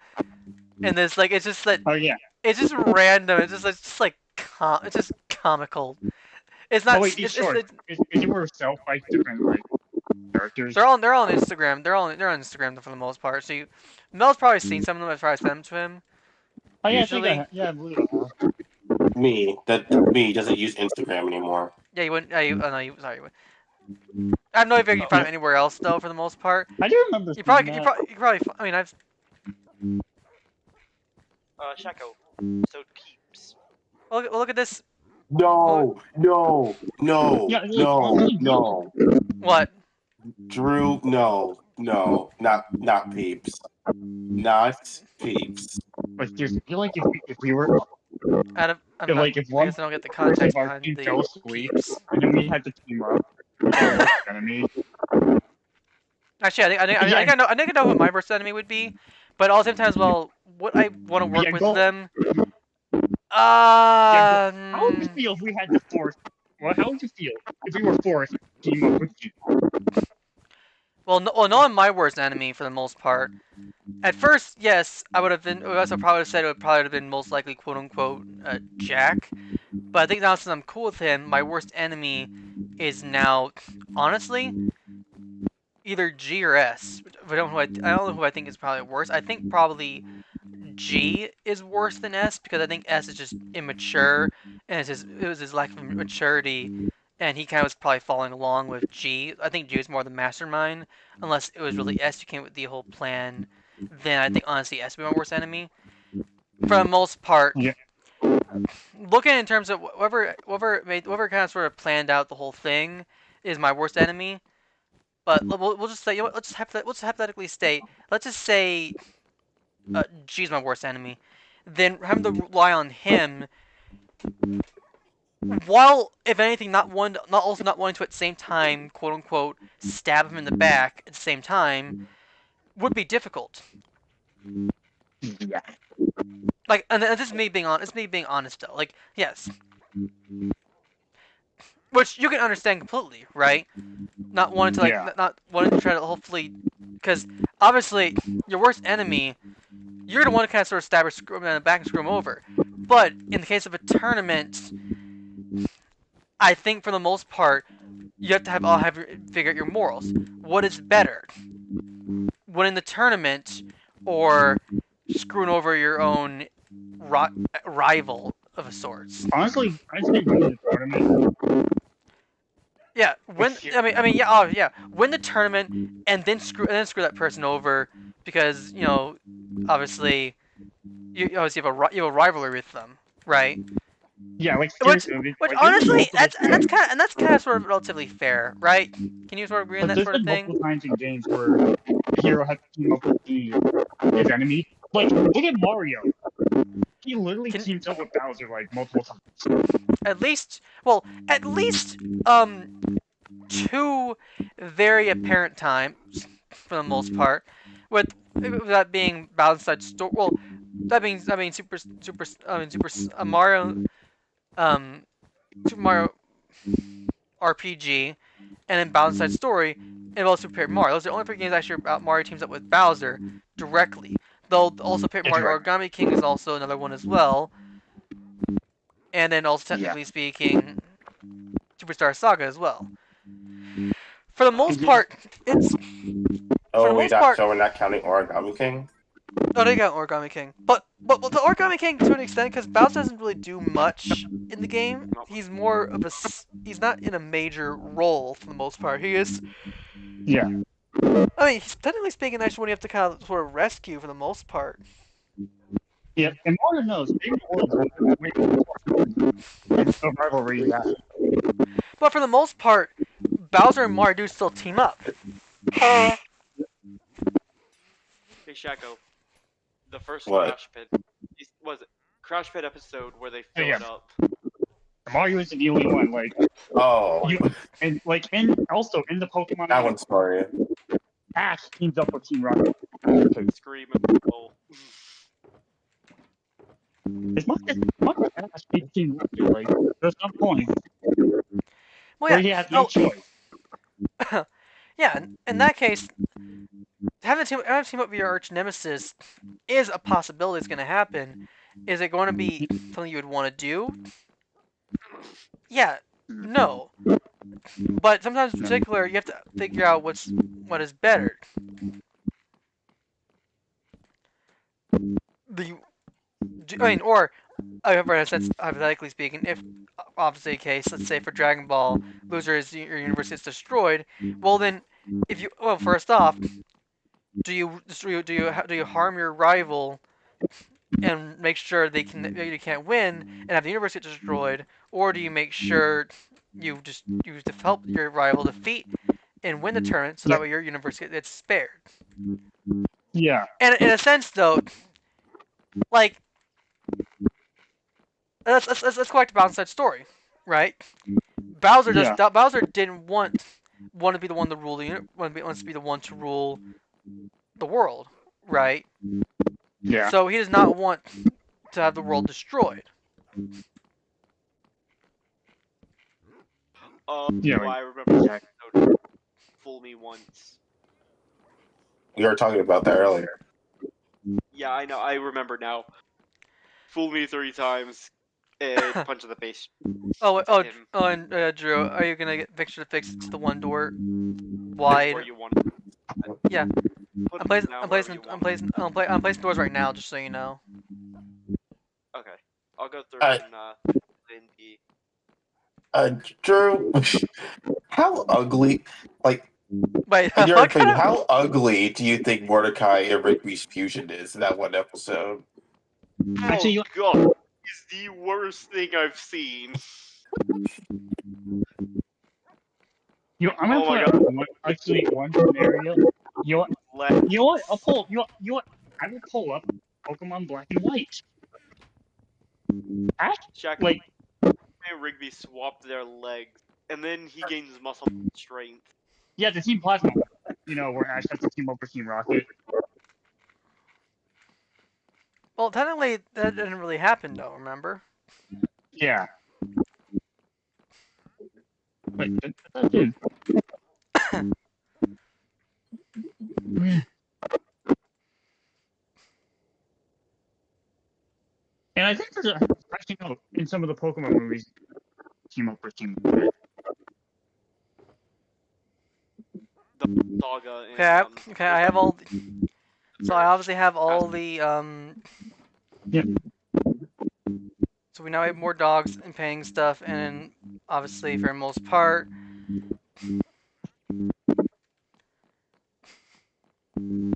and there's like it's just like Oh yeah. it's just random. It's just like it's just comical. It's not. Oh wait, these shorts. Is it where Cell fights different like characters? They're all on Instagram. They're on Instagram for the most part. So Mel's probably seen some of them. I've probably sent them to him. Oh yeah, Usually, I believe I have. Me doesn't use Instagram anymore. yeah, you wouldn't. Oh no, sorry. You wouldn't. I have no idea if you can find them anywhere else though. For the most part, I do remember. you probably. I mean, I've. Shaco. So peeps. Well, look at this. No. Yeah, like, No. What? Drew, no, not peeps, not peeps. But seriously, I feel like if we were Out of. if, like if I one guess I don't get the person context of our behind team the fell asleep peeps. and then we had to team up with our worst enemy. Actually, I think I know who my worst enemy would be, but all the same time as well, would I want to work Yeah, with go- them? How would you feel if we had to force? Well, how would you feel if we were forced to team up with you? Well, no one my worst enemy for the most part. At first, yes, I would have been. I also probably said it would probably have been most likely quote unquote Jack. But I think now since I'm cool with him, my worst enemy is now, honestly, either G or S. I don't know who I think is probably worse. I think probably G is worse than S because I think S is just immature and it was his lack of maturity, and he kind of was probably following along with G. I think G is more the mastermind, unless it was really S who came with the whole plan. Then I think honestly S would be my worst enemy. For the most part, Yeah. looking in terms of whoever kind of sort of planned out the whole thing is my worst enemy. But we'll just say, you know what, let's hypothetically state, let's just say G's my worst enemy. Then having to rely on him, while if anything, not wanting to at the same time, quote unquote, stab him in the back at the same time, would be difficult. Yeah. Like, and this is me being honest. It's me being honest though. Like, yes, which you can understand completely, right? Not wanting to not wanting to try to hopefully, because obviously your worst enemy, you're gonna want to kind of sort of stab or screw him in the back and screw him over. But in the case of a tournament, I think for the most part, you have to figure out your morals. What is better, winning the tournament or screwing over your own rival of sorts? Honestly, I'd say winning the tournament. Yeah, yeah, oh yeah, win the tournament and then screw that person over because obviously you obviously you have a rivalry with them, right? Yeah, like Which seriously, which like there's been honestly multiple times, that's kind of sort of relatively fair, right? Can you sort of agree on but that there's sort of been thing? multiple times in games where the hero has to team up with his enemy. Like look at Mario. He literally Can teams up with Bowser like multiple times. at least two very apparent times for the most part, with that being balanced story. Well, that being Mario Super Mario RPG, and then Bowser's Story, and also Super Mario. Those are the only three games actually about Mario teams up with Bowser directly. Though also Paper It's Mario right. Origami King is also another one as well. And then also Yeah. technically speaking, Superstar Saga as well. For the most Mhm. part, it's for the Oh, most part. so we're not counting Origami King? Oh, they got Origami King, but the Origami King to an extent because Bowser doesn't really do much in the game. He's more of he's not in a major role for the most part. He is. Yeah. I mean, he's technically speaking, actually, one you have to kind of sort of rescue for the most part. Yeah. And Mario knows big worlds are way and the rivalry you have. But for the most part, Bowser and Mario do still team up. Hey Shaco, the first What? Crash Pit was it Crash Pit episode where they Oh, fill yeah. it up. Mario isn't the only one. Like Oh, and also in the Pokemon that game, one's sorry. Ash teams up with Team Rocket. Scream and roll. As much as Ash beats Team Rocket, like there's some point Well, where yeah. he has no choice. Yeah. In that case, having a team up with your arch nemesis is a possibility. It's going to happen. Is it going to be something you would want to do? Yeah. No. But sometimes, in particular, you have to figure out what is better. Or however, in a sense, hypothetically speaking, if obviously a case, let's say for Dragon Ball, loser is your universe is destroyed. Well, then, first off, do you harm your rival and make sure they can't win and have the universe get destroyed, or do you make sure you help your rival defeat and win the tournament so that way your universe gets spared? Yeah. And in a sense, though, like let's go back to Bowser's story, right? Bowser didn't want to be the one to rule wants to be the one to rule the world, right? Yeah. So he does not want to have the world destroyed. Yeah, I remember that episode. Fool me once. We were talking about that earlier. Yeah, I know. I remember now. Fool me 3 times and punch in the face. And Drew, are you gonna get picture to fix it to the one door wide? Where you want. Yeah. Put I'm placing it down wherever you want. I'm placing doors right now, just so you know. Okay, I'll go through Alright. and in the. Drew, how ugly, like, Wait, in your what opinion, kind of? how ugly do you think Mordecai and Rigby's fusion is in that one episode? Actually, Oh god, it's the worst thing I've seen. I'm gonna Oh my put one scenario. You know what? I'll pull. You know what? I will pull up Pokemon Black and White. Ash, Shaq like and Rigby swapped their legs, and then he gains muscle strength. yeah, the Team Plasma. Where Ash has to team up with Team Rocket. Well, technically, that didn't really happen, though. Remember? Yeah. Wait, that did. And I think there's actually no in some of the Pokemon movies, team up with Team Rocket. The Saga and Okay. I have all. So I obviously have all the Yeah. So we now have more dogs and paying stuff, and obviously for the most part, Well,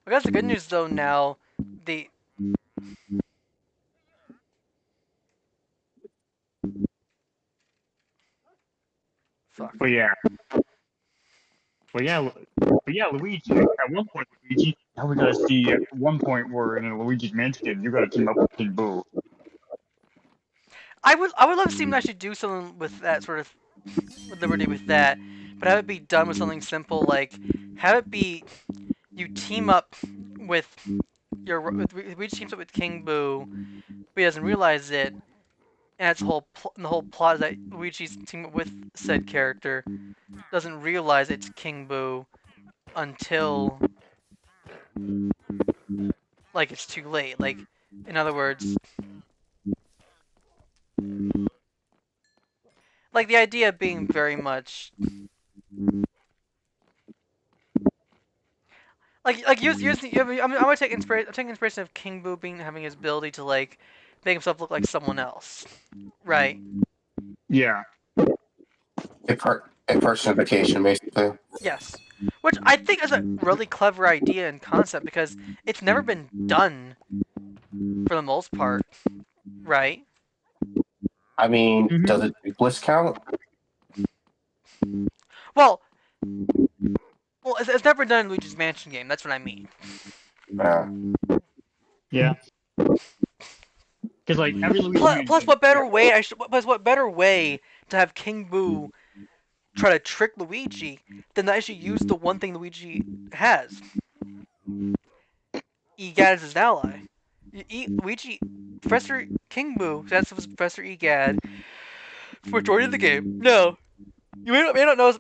that's the good news though. Now, the fuck. But yeah, Luigi. At one point, Luigi. Now we gotta see at one point where in a Luigi's Mansion, you gotta team up with King Boo. I would love to see him actually do something with that sort of with liberty with that, but have it be done with something simple like have it be you team up with Luigi teams up with King Boo, but he doesn't realize it, and it's the whole plot is that Luigi's teaming up with said character doesn't realize it's King Boo until like it's too late. Like in other words, like the idea being very much I'm gonna take inspiration. I'm taking inspiration of King Boo being having his ability to like make himself look like someone else, right? Yeah. A personification, basically. Yes, which I think is a really clever idea and concept because it's never been done for the most part, right? I mean, Mhm. does it Bliss count? Well, it's never done in Luigi's Mansion game. That's what I mean. Yeah. Because like every Luigi Mansion. Plus, what better way? What better way to have King Boo try to trick Luigi than to actually use the one thing Luigi has? Egad is his ally. Luigi, Professor King Boo, that's Professor Egad for majority of the game. No, you may not know.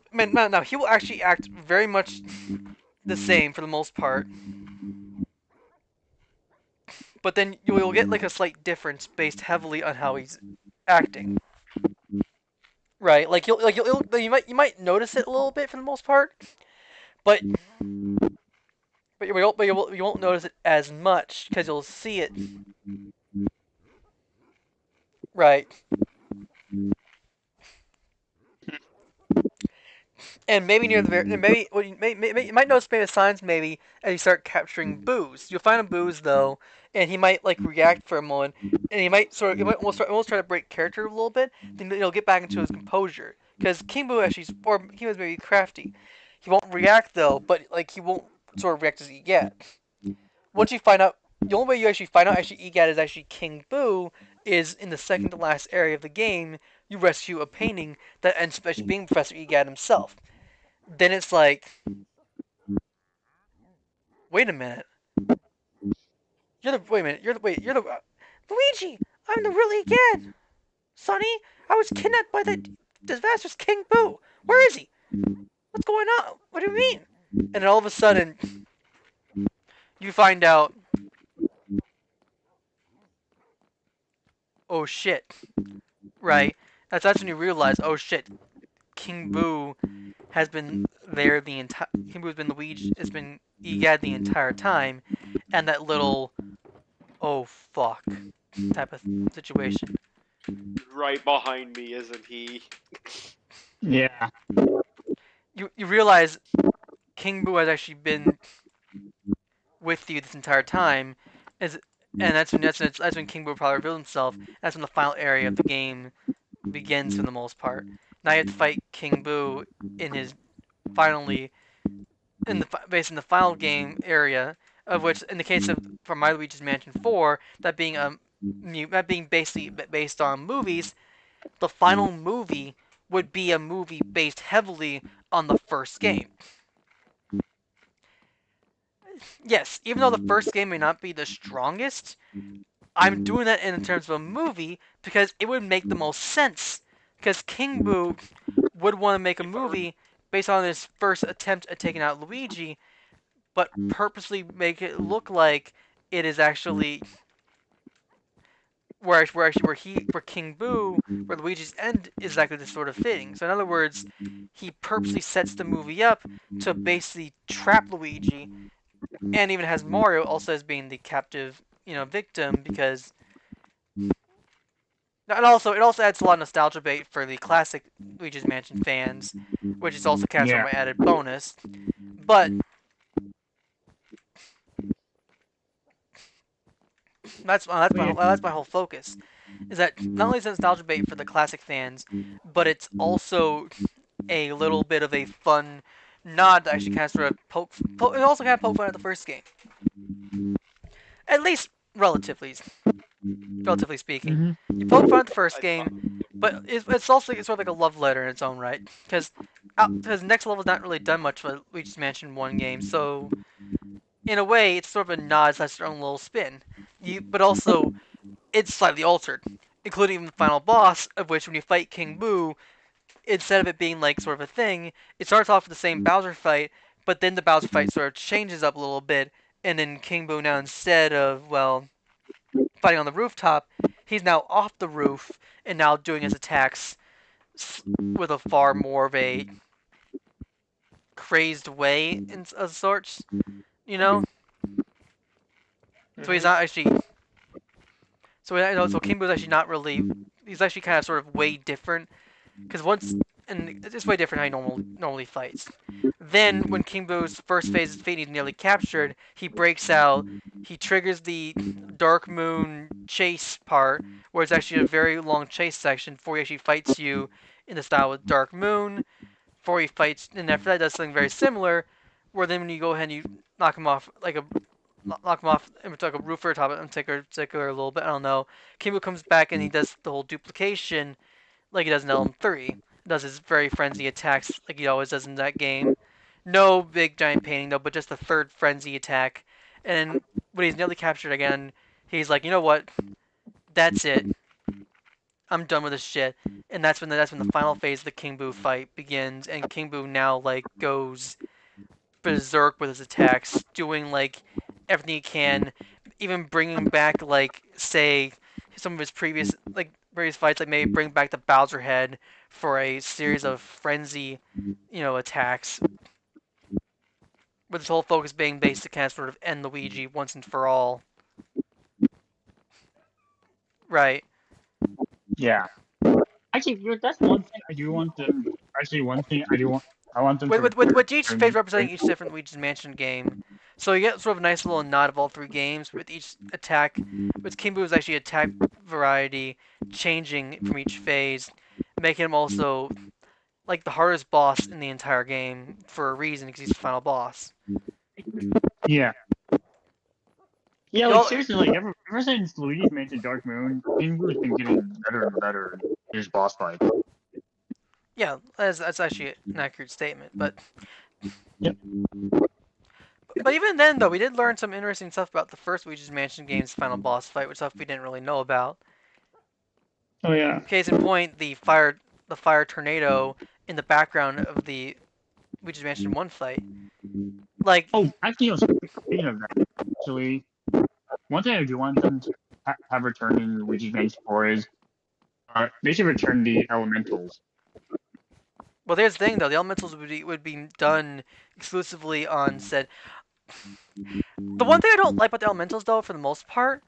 No, he will actually act very much the same for the most part. But then you'll get like a slight difference based heavily on how he's acting. Right, like you might notice it a little bit for the most part, but you won't notice it as much because you'll see it. Right. And maybe near the very, maybe what you might notice maybe signs maybe as you start capturing Booze. You'll find a Booze though, and he might like react for a moment, and he might almost try to break character a little bit. Then he'll get back into his composure because King Boo actually, or he was maybe crafty. He won't react though, but like he won't sort of react as Egad. Once you find out, the only way you actually find out Egad is actually King Boo is in the second to last area of the game. You rescue a painting that ends up actually being Professor Egad himself. Then it's like, wait a minute. You're the Luigi. I'm the real Egad. Sonny, I was kidnapped by the disastrous King Boo. Where is he? What's going on? What do you mean? And then all of a sudden, you find out, oh shit, right? That's when you realize, oh shit, King Boo has been there the entire. King Boo has been Luigi. Has been Egad the entire time, and that little, oh fuck, type of situation. Right behind me, isn't he? Yeah. You realize King Boo has actually been with you this entire time, and that's when King Boo probably revealed himself. That's when the final area of the game begins for the most part. Now you have to fight King Boo in his finally in the final game area, of which in the case of for My Luigi's Mansion 4, that being basically based on movies, the final movie would be a movie based heavily on the first game. Yes, even though the first game may not be the strongest, I'm doing that in terms of a movie because it would make the most sense. Because King Boo would want to make a movie based on his first attempt at taking out Luigi, but purposely make it look like it is actually where King Boo, where Luigi's end is actually this sort of thing. So in other words, he purposely sets the movie up to basically trap Luigi, and even has Mario also as being the captive, victim because And also, it also adds a lot of nostalgia bait for the classic Luigi's Mansion fans, which is also kind of Yeah. my added bonus. But that's my whole focus. Is that not only is it nostalgia bait for the classic fans, but it's also a little bit of a fun nod to actually kind of sort of it also kind of poke fun at the first game, at least relatively speaking. Hmm. You poke fun at the first I game, but it's also sort of like a love letter in its own right, because next level's not really done much for Luigi's Mansion 1 game, so in a way it's sort of a nod slash their own little spin. But also it's slightly altered, including the final boss, of which when you fight King Boo, instead of it being like sort of a thing, it starts off with the same Bowser fight, but then the Bowser fight sort of changes up a little bit, and then King Boo now, instead of, well, fighting on the rooftop, he's now off the roof and now doing his attacks with a far more of a crazed way of sorts, you know? So he's not actually. So King Boo's actually not really. He's actually kind of sort of way different, because and it's way different how he normally fights. Then when King Boo's first phase of fate is nearly captured, he breaks out. He triggers the Dark Moon chase part, where it's actually a very long chase section before he actually fights you in the style with Dark Moon. Before he fights, and after that does something very similar, where then when you go ahead and you knock him off into like a roof or top and take her a little bit. I don't know. King Boo comes back and he does the whole duplication like he does in LM3. Does his very frenzy attacks like he always does in that game. No big giant painting though, but just the third frenzy attack. And when he's nearly captured again, he's like, you know what? That's it. I'm done with this shit. And that's when the final phase of the King Boo fight begins, and King Boo now like goes berserk with his attacks, doing like everything he can, even bringing back like say some of his previous fights, like maybe bring back the Bowser head for a series of frenzy, attacks. With his whole focus being based to kind of sort of end Luigi once and for all. Right. Yeah. Actually, that's one thing I do want them. Actually, one thing I do want. I want them to. With each phase representing each different Luigi's Mansion game. So you get sort of a nice little nod of all three games, with each attack, with King Boo's actually attack variety changing from each phase, making him also like the hardest boss in the entire game for a reason, because he's the final boss. Yeah. Yeah, like seriously, like ever since Luigi's Mansion Dark Moon, King Boo's been getting better and better in his boss fight. Yeah, that's actually an accurate statement, but. Yep. But even then, though, we did learn some interesting stuff about the first Luigi's Mansion game's final boss fight, which stuff we didn't really know about. Oh yeah. Case in point, the fire tornado in the background of the Luigi's Mansion 1 fight. Like, Actually, speaking of that, actually, one thing I do want them to have return in Luigi's Mansion 4 is they should return the elementals. well, there's the thing though. The elementals would be done exclusively on said. The one thing I don't like about the elementals, though, for the most part,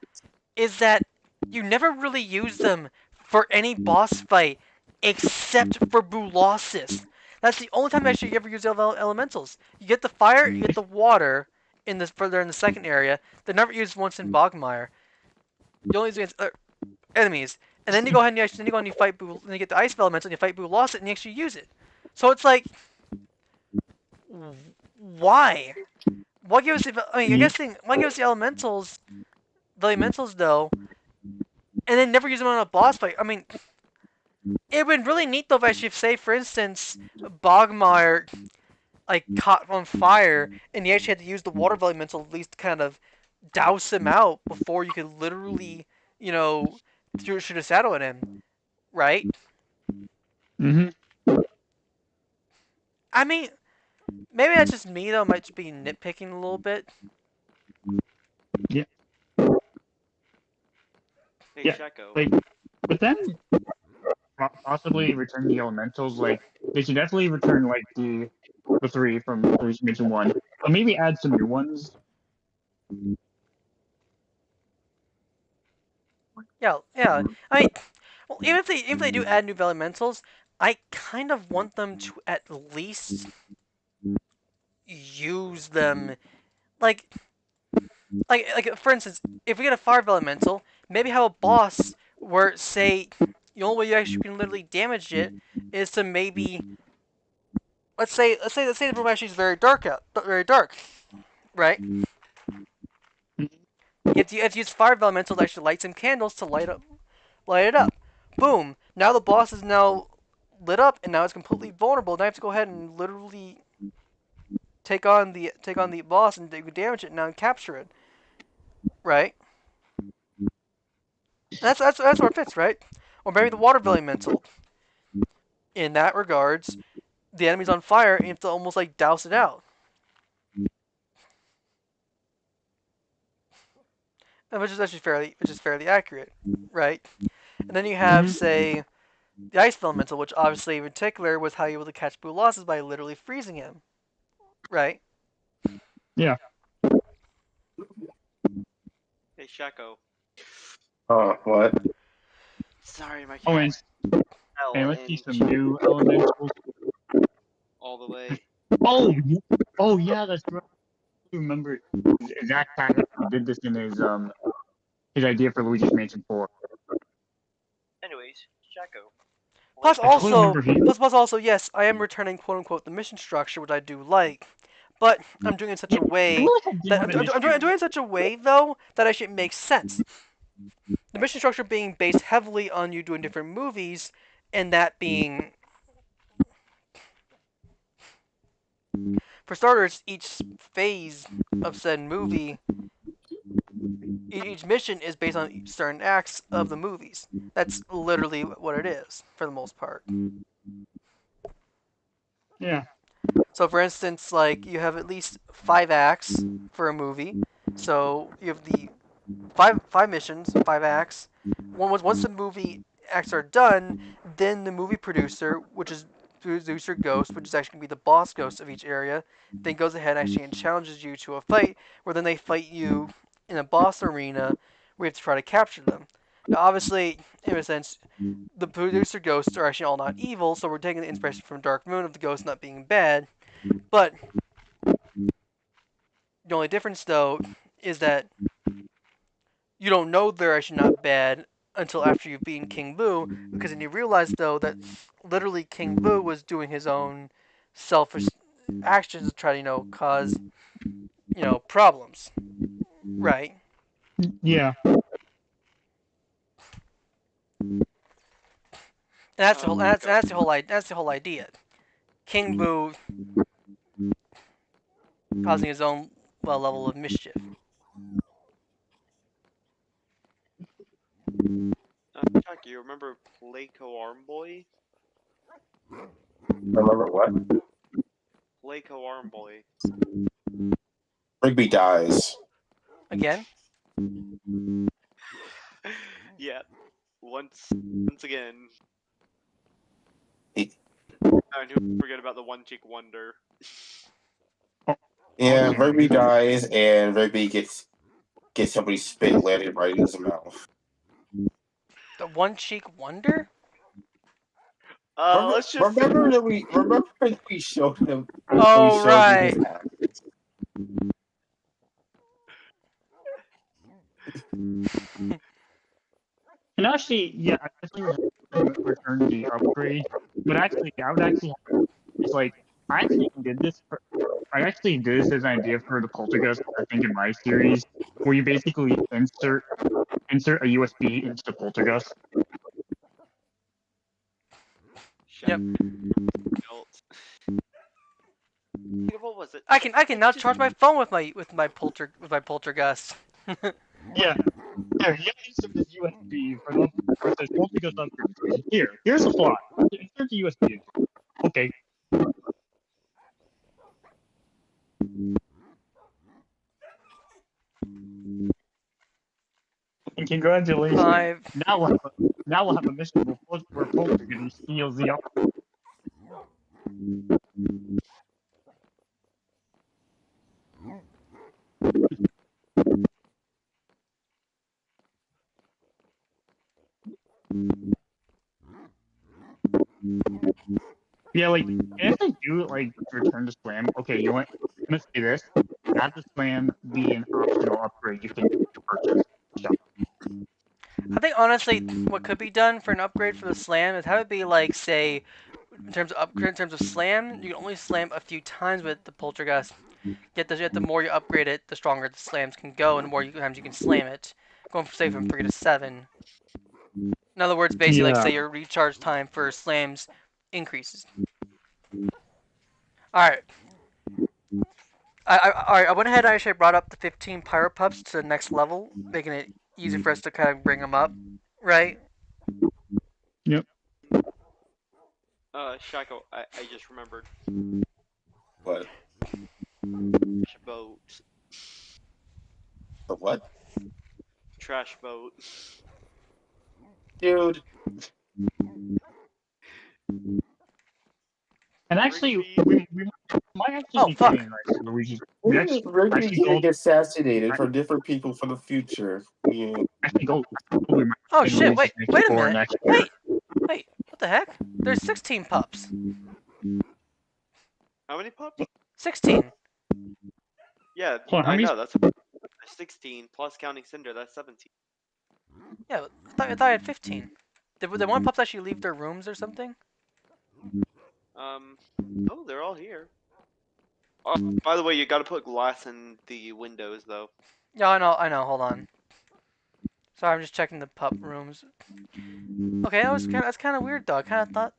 is that you never really use them for any boss fight except for Boolossus. That's the only time actually you ever use elementals. You get the fire, you get the water in this further in the second area. They're never used once in Bogmire. You only use against enemies, and then you go ahead and you fight Boo, and you get the ice elemental, and you fight Boolossus, and you actually use it. So it's like, why? Why give us? Why give us the elementals though, and then never use them on a boss fight? I mean, it would be really neat though if actually, say for instance, Bogmire like caught on fire, and you actually had to use the water elemental at least to kind of douse him out before you could literally, shoot a shadow at him, right? Mm-hmm. I mean, maybe that's just me though. I might just be nitpicking a little bit. Yeah. Hey, Yeah, Shaco. like, but then possibly return the elementals. Like, they should definitely return like the three from Luigi's Mansion 1, but maybe add some new ones. Yeah. I mean, Well, even if they do add new elementals, I kind of want them to at least use them. Like for instance, if we get a fire elemental, maybe have a boss where say the only way you actually can literally damage it is to maybe let's say the room actually is very dark, right? You have to use fire elemental to actually light some candles to light it up. Boom! Now the boss is now lit up, and now it's completely vulnerable. Now I have to go ahead and literally take on the boss and damage it now and capture it, right? That's where it fits, right? Or maybe the water elemental. In that regards, the enemy's on fire, and you have to almost like douse it out. Which is actually fairly accurate, right? And then you have, say, the ice elemental, which obviously in particular was how you were able to catch Blue losses by literally freezing him, right? Yeah. Hey, Shaco. Oh, what? Sorry, my Oh, cat fell let's see and some new elementals. all the way. Oh yeah, that's right. I remember Zach Patrick did this in his idea for Luigi's Mansion 4. Anyways, Shaco. Plus I totally also, remember he. plus also, yes, I am returning quote unquote the mission structure, which I do like, but I'm doing it in such a I way really did that have an I'm doing it in such a way though that actually makes sense. The mission structure being based heavily on you doing different movies, and that being, for starters, each phase of said movie, each mission is based on certain acts of the movies. That's literally what it is for the most part. Yeah. So, for instance, like you have at least 5 acts for a movie. So you have the five missions, 5 acts. Once the movie acts are done, then the movie producer, which is producer ghost, which is actually gonna be the boss ghost of each area, then goes ahead actually and challenges you to a fight, where then they fight you in a boss arena, where you have to try to capture them. Now, obviously, in a sense, the producer ghosts are actually all not evil, so we're taking the inspiration from Dark Moon of the ghosts not being bad. But the only difference, though, is that you don't know they're actually not bad until after you've beaten King Boo, because then you realize, though, that literally King Boo was doing his own selfish actions to try to, cause, problems. Right? Yeah. And that's the whole idea. King Boo causing his own level of mischief. Chuck, you remember Playco Arm Boy? Remember what? Playco Arm Boy. Rigby dies. Again? Yeah, once again. He- And who forget about the One Cheek Wonder? Yeah, Okay. Rigby dies, and Rigby gets somebody's spit landed right in his mouth. The One Cheek Wonder? Let's just Remember that we showed him. Oh, We showed you right. his act. And actually, yeah, I definitely would return the upgrade. But actually, I would actually. It's like I actually did this. I actually did this as an idea for the Poltergeist. I think in my series, where you basically insert a USB into the Poltergeist. Yep. belt. What was it? I can now charge my phone with my poltergust. Yeah. Here, you insert this USB for the where it says Poltergeist upgrade. Here's a slot. Insert the USB. Okay. And congratulations. 5. Now we'll have a mission where Poltergeist steals the upgrade. Yeah, like if they do like return to Slam, okay, you want I'm gonna say this: have the Slam be an optional upgrade you can purchase. So, I think honestly, what could be done for an upgrade for the slam is have it be like, say, in terms of upgrade, in terms of slam, you can only slam a few times with the poltergust. Yet the more you upgrade it, the stronger the slams can go, and the more times you can slam it. Going from say from 3 to 7. In other words, basically, like yeah, say your recharge time for slams increases. All right. I went ahead and actually brought up the 15 Pyro Pups to the next level, making it easy for us to kind of bring them up, right? yep. Shaco, I just remembered. What? Trash boat. The what? Trash boat. Dude. And actually, Rigby. we might actually Oh be fuck! getting like where we Rigby's actually getting go assassinated from different people for the future. Yeah. actually go. We might Oh be shit! releasing Wait a for minute! next year. Wait! What the heck? There's 16 pups. How many pups? 16. Yeah, Hold on, how I many? know. That's 16 plus counting Cinder. That's 17. Yeah, I thought I had 15. Did one pups actually leave their rooms or something? Oh, they're all here. By the way, you gotta put glass in the windows, though. Yeah, I know. Hold on. Sorry, I'm just checking the pup rooms. Okay, that's kind of weird though. I thought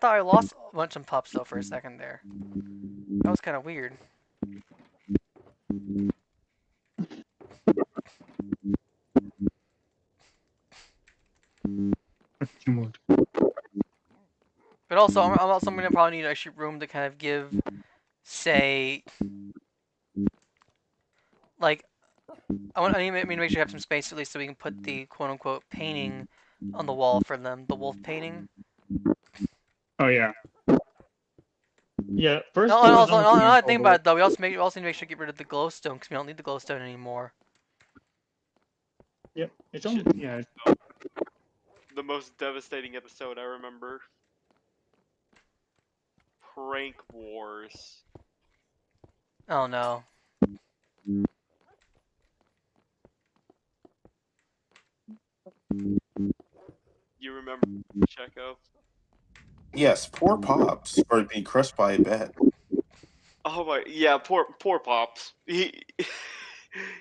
I lost a bunch of pups though for a second there. That was kind of weird. Two more. But also, I'm also gonna probably need an extra room to kind of give, say, like, I need to make sure you have some space at least so we can put the quote-unquote painting on the wall for them, the wolf painting. Oh yeah. Yeah. First No, there and was also, almost another thing about it though, we also need to make sure to get rid of the glowstone because we don't need the glowstone anymore. Yep. It's Shit. almost yeah. The most devastating episode I remember. Prank Wars. Oh no. You remember, Checo? Yes, poor Pops are being crushed by a bed. Oh my, yeah, poor Pops. He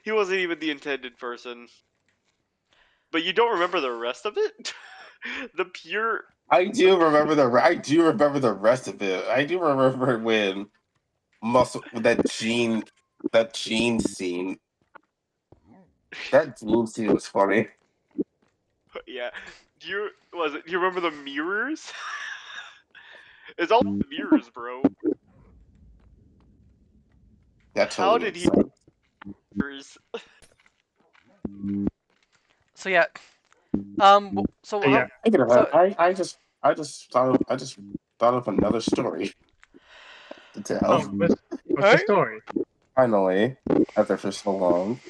wasn't even the intended person. But you don't remember the rest of it? The pure. I do remember the rest of it. I do remember when that Gene scene. That Gene scene was funny. Yeah. Do you remember the mirrors? It's all the mirrors, bro. That How totally did makes he sense. mirrors? So yeah. So Yeah. I just thought of another story to tell. Oh, what's the Hey? story? Finally, after for so long.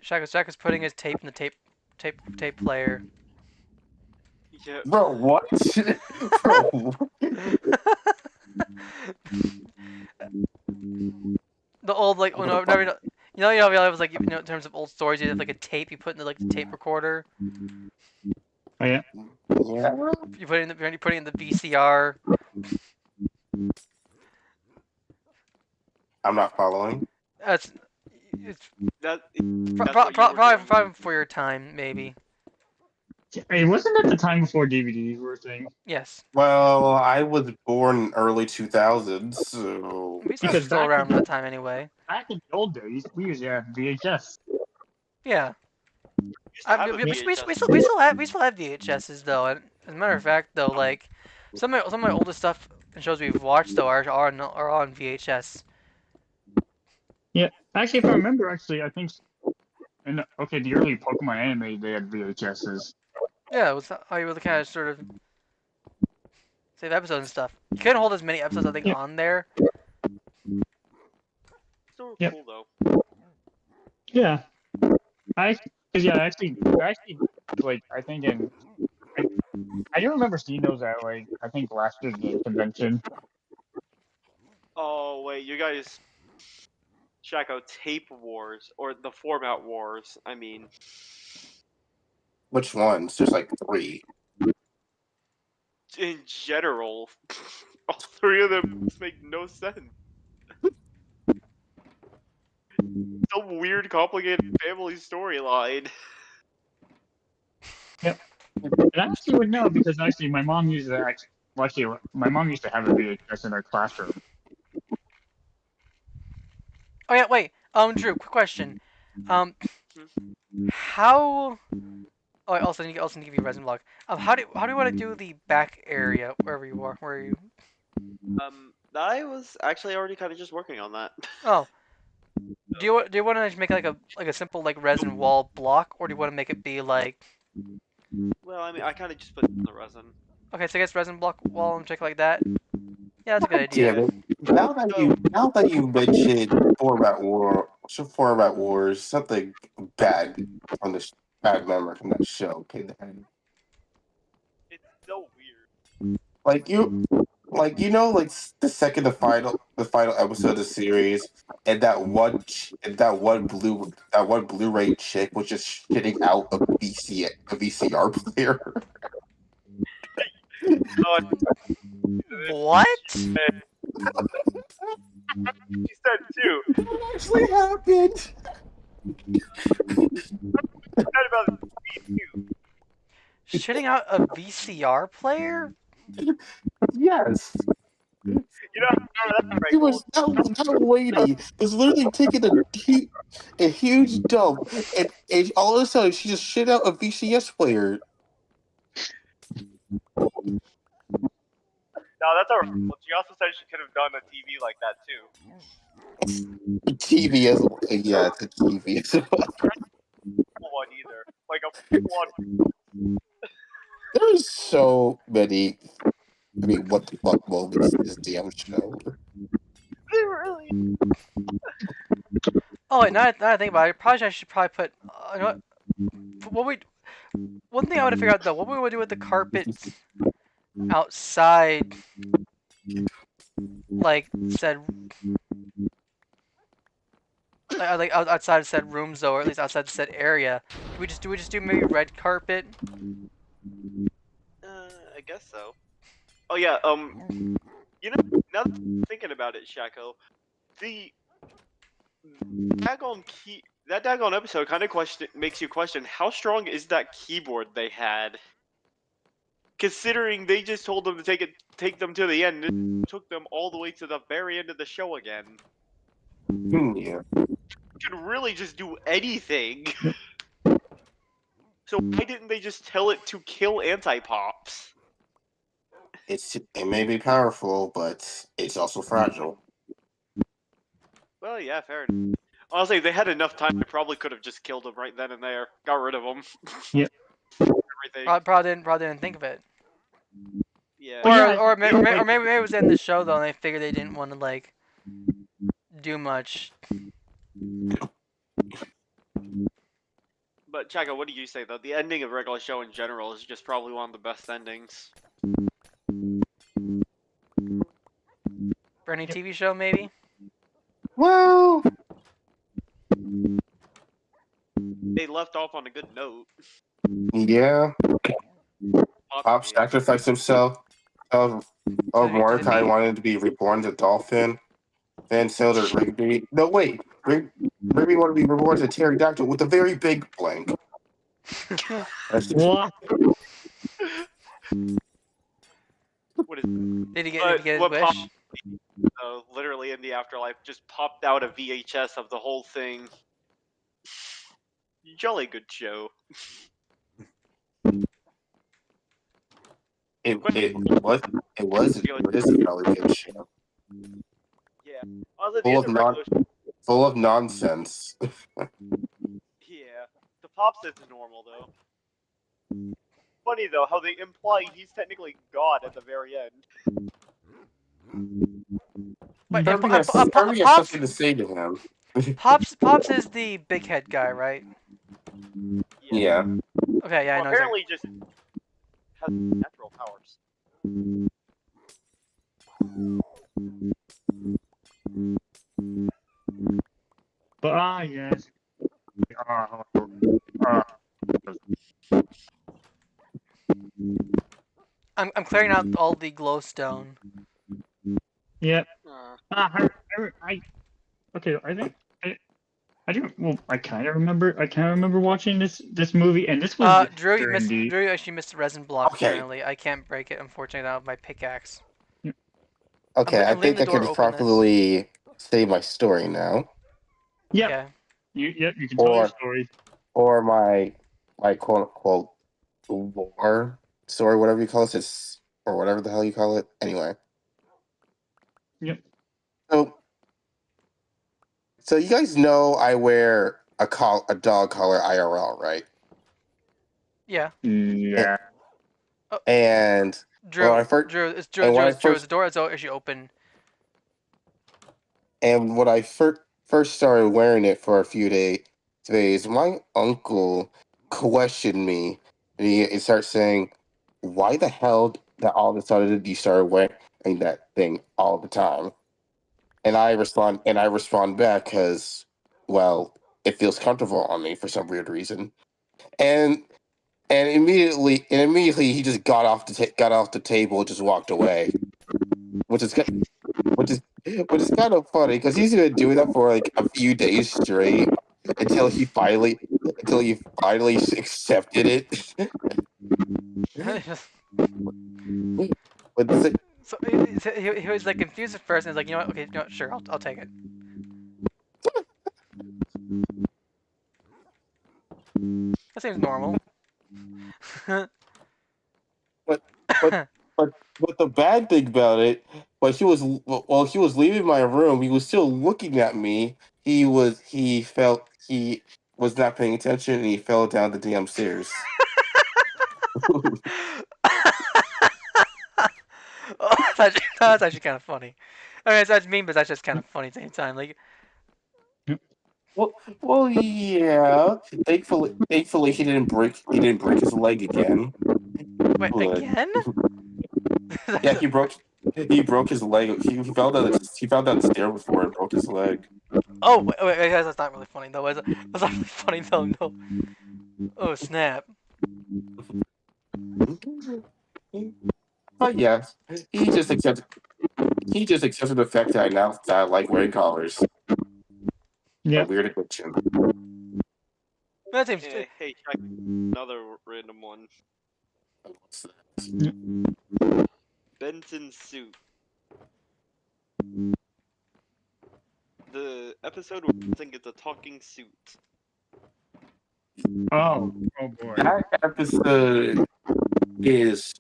Shaka's putting his tape in the tape player. Yeah. Bro, what? Bro, The old like I'm oh gonna no, never, it was like in terms of old stories you have like a tape you put in the tape recorder. Oh yeah. yeah. You put it in the VCR. I'm not following. It's That's what you were doing. probably for your time maybe. Hey, wasn't that the time before DVDs were a thing? Yes, Well, I was born in early 2000s, so VCRs were Because still around at that time anyway. back in the old days, we used to have VHS. Yeah. You used to have a We VHS. still have VHSs though. And as a matter of fact though, like some of my oldest stuff and shows we've watched though are on VHS. Yeah. Actually, if I remember, I think in the early Pokemon anime, they had VHSs. Yeah, it was how you were kind of sort of save episodes and stuff. You couldn't hold as many episodes, I think, on there. Still Yep. cool though. Yeah. Actually, like, I think I don't remember seeing those at, like, I think last year's game convention. Oh wait, you guys check out Tape Wars or the Format Wars. I mean, Which ones? There's like 3. in general, all 3 of them make no sense. Some weird, complicated family storyline. Yep. And I actually would know because actually my mom used to my mom used to have a VHS in her classroom. Oh yeah, wait. Drew, quick question. How? Oh, I also need to give you a resin block. How do you want to do the back area wherever you are? Where are you? I was actually already kind of just working on that. Oh. Do you want to make like a simple like resin wall block, or do you want to make it be like? Well, I mean, I kind of just put the resin. Okay, so I guess resin block wall and check like that. Yeah, that's a good idea. Damn it. Now that you mentioned format wars, something bad on this bad memory from that show came to head. It's so weird. Like the second the final episode of the series, and that one Blu-ray chick was just shitting out a VCR player. Oh, What? she said too. What actually happened? Said about Shitting out a VCR player? Yes. You know, that's not right. It was that lady was literally taking a huge dump, and all of a sudden she just shit out a VCS player. No, that's alright. Well, she also said she could have done a TV like that too. TV as yeah, it's a TV. One either, like a one. There's so many. I mean, what the fuck moments in this damn show. They really. Oh wait, now that I think about it, I should probably put. You know one thing I want to figure out though, what we would do with the carpets outside, like said, like outside said rooms though, or at least outside said area. Do we just do maybe red carpet? I guess so. Oh yeah. You know, now that I'm thinking about it, Shaco, the that daggone episode kind of makes you question how strong is that keyboard they had. Considering they just told them to take them to the end, and it took them all the way to the very end of the show again. Yeah. Could really just do anything. So why didn't they just tell it to kill anti-pops? It may be powerful, but it's also fragile. Well, yeah, fair enough. Honestly, if they had enough time, they probably could have just killed him right then and there. Got rid of him. Yep. Everything. Probably didn't think of it. Yeah. Or maybe it was in the show though, and they figured they didn't want to like do much. But Chaco, what do you say though? The ending of regular show in general is just probably one of the best endings. For any TV show, maybe. Well, They left off on a good note. yeah. Pop Pop sacrificed himself. Mordecai wanted to be reborn as a dolphin. Then sailed to Rigby. No, wait. Rigby wanted to be reborn as a pterodactyl with a very big blank. What? What is Did he get his what wish? popped, literally in the afterlife, just popped out a VHS of the whole thing. Jolly good show. It was a really good show. Yeah. Also, the end of regular show, Full of nonsense. yeah. The pops is normal though. funny though how they imply he's technically God at the very end. Wait, Kirby has something to say to him. Pops is the big head guy, right? Yeah. Okay, yeah, I Well, know. apparently just has natural powers. But yes. I'm clearing out all the glowstone. Yep. Uh, Okay. I do. Well, I kind of remember. I kind of remember watching this movie, and this was Drew, during the. Drew actually missed the resin block. Okay. Apparently, I can't break it. Unfortunately, out of my pickaxe. Okay, I'm I leaving think the I door can open. properly say my story now, Yeah. Okay. You can tell your story. or my quote unquote lore story, whatever you call it, or whatever the hell you call it. Anyway. Yep. So you guys know I wear a dog collar IRL, right? Yeah. Yeah. And Drew, when I first, Drew, is and when I Is the first, door is actually open. and when I first started wearing it for a few days, my uncle questioned me, and he started saying, "Why the hell that all of a sudden you started wearing that thing all the time?" And I respond back because, well, it feels comfortable on me for some weird reason. And immediately he just got off the table and just walked away, which is kind of funny because he's been doing that for like a few days straight until he finally accepted it. But So he was like confused at first, and he's like, you know what? Okay, no, sure, I'll take it. That seems normal. but the bad thing about it, while he was leaving my room, he was still looking at me. He was not paying attention, and he fell down the damn stairs. Oh, that's actually kind of funny. I mean, that's mean, but that's just kind of funny at the same time. Like, Well, yeah. Thankfully, he didn't break his leg again. wait, But again? yeah, he broke his leg. He fell down the stair before and broke his leg. Oh, wait, that's not really funny though. That's not really funny though. No. Oh snap. But yeah, he just accepted the fact that I like wearing collars. Yeah. A weird addiction. That seems. hey, check another random one. Benson's suit. The episode where Benson gets a talking suit. Oh boy. That episode is.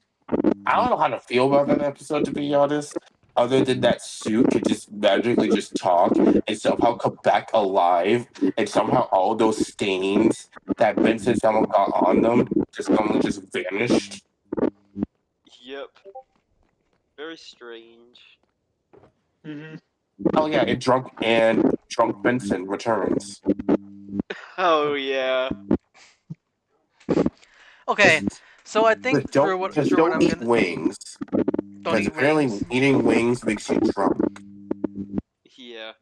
I don't know how to feel about that episode, to be honest. Other than that suit could just magically just talk and somehow come back alive, and somehow all those stains that Benson somehow got on them just suddenly just vanished. Yep. Very strange. Mm-hmm. Oh yeah, and drunk Benson returns. Oh yeah. Okay, so I think But don't eat wings. Don't Because eat apparently wings. eating wings makes you drunk. Yeah.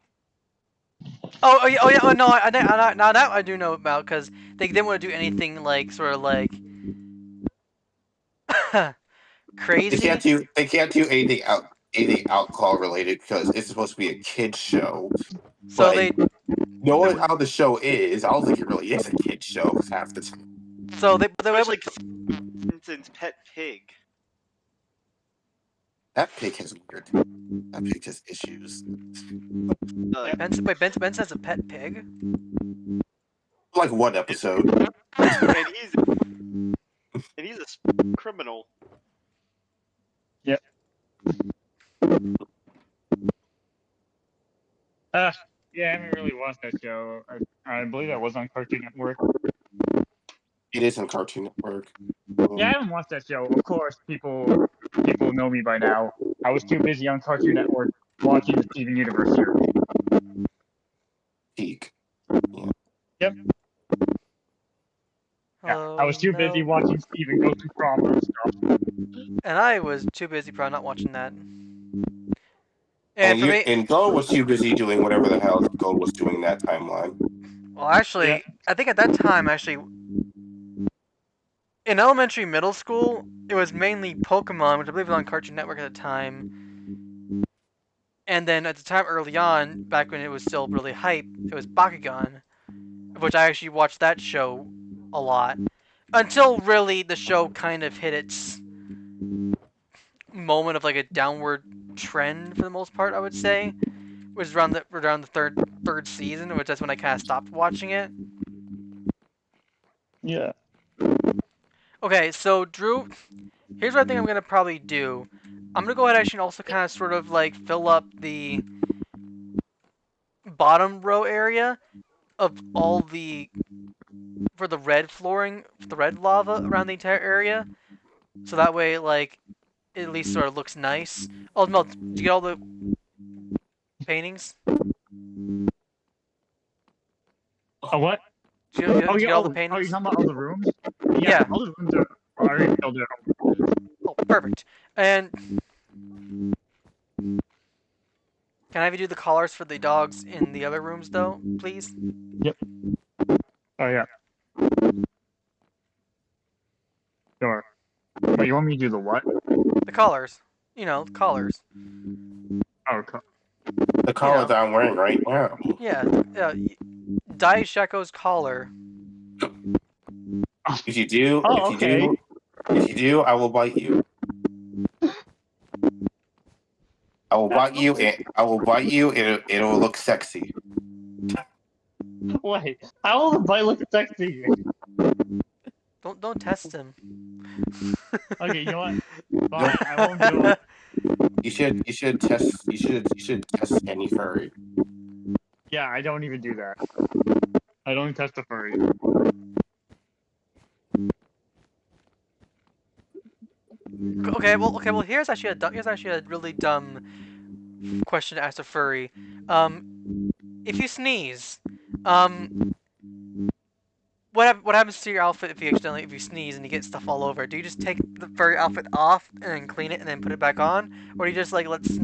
Oh yeah. Oh no. Now that I do know about because they didn't want to do anything like sort of like crazy. They can't do anything alcohol related because it's supposed to be a kids show. So But knowing how the show is, I don't think it really is a kids show half the time. So they were able Especially Benson's pet pig. That pig has issues. Benson has a pet pig. Like one episode. and he's a criminal. Yep. Yeah, I haven't really watched that show. I believe that was on Cartoon Network. It is on Cartoon Network. Yeah, I haven't watched that show. Of course, people know me by now. I was too busy on Cartoon Network watching the Steven Universe series. Peak. Yep. Yeah, I was too busy Mel. watching Steven go through prom and stuff. And I was too busy probably not watching that. And for me, Gold was too busy doing whatever the hell Gold was doing that timeline. well, actually, Yeah. I think at that time, actually, in elementary, middle school, it was mainly Pokemon, which I believe was on Cartoon Network at the time. And then at the time early on, back when it was still really hype, it was Bakugan, which I actually watched that show a lot. Until really the show kind of hit its moment of like a downward trend for the most part, I would say. Which was around the third season, which that's when I kind of stopped watching it. Yeah. Okay, so Drew, here's what I think I'm gonna probably do. I'm gonna go ahead actually and also kind of sort of like fill up the bottom row area of all the for the red flooring, the red lava around the entire area, so that way like it at least sort of looks nice. Oh, Mel, did you get all the paintings? What? Did you get all the Oh, paintings? you talking about all the rooms? Yeah. All the rooms are already filled out. Oh, perfect. And can I have you do the collars for the dogs in the other rooms, though, please? Yep. Oh, yeah. Sure. But you want me to do the what? The collars. You know, collars. Oh, The collar know. that I'm wearing right now. Yeah, Dai Shaco's collar. If you do, Oh, okay. if you do, I will bite you. I will bite you, and it'll look sexy. Wait, how will the bite look sexy? Don't test him. Okay, you know what? Fine, I won't do it. You should test any furry. Yeah, I don't even do that. I don't test the furry. Okay, well, here's actually a really dumb question to ask a furry. If you sneeze, what happens to your outfit if you sneeze and you get stuff all over? Do you just take the furry outfit off and then clean it and then put it back on, or do you just like let's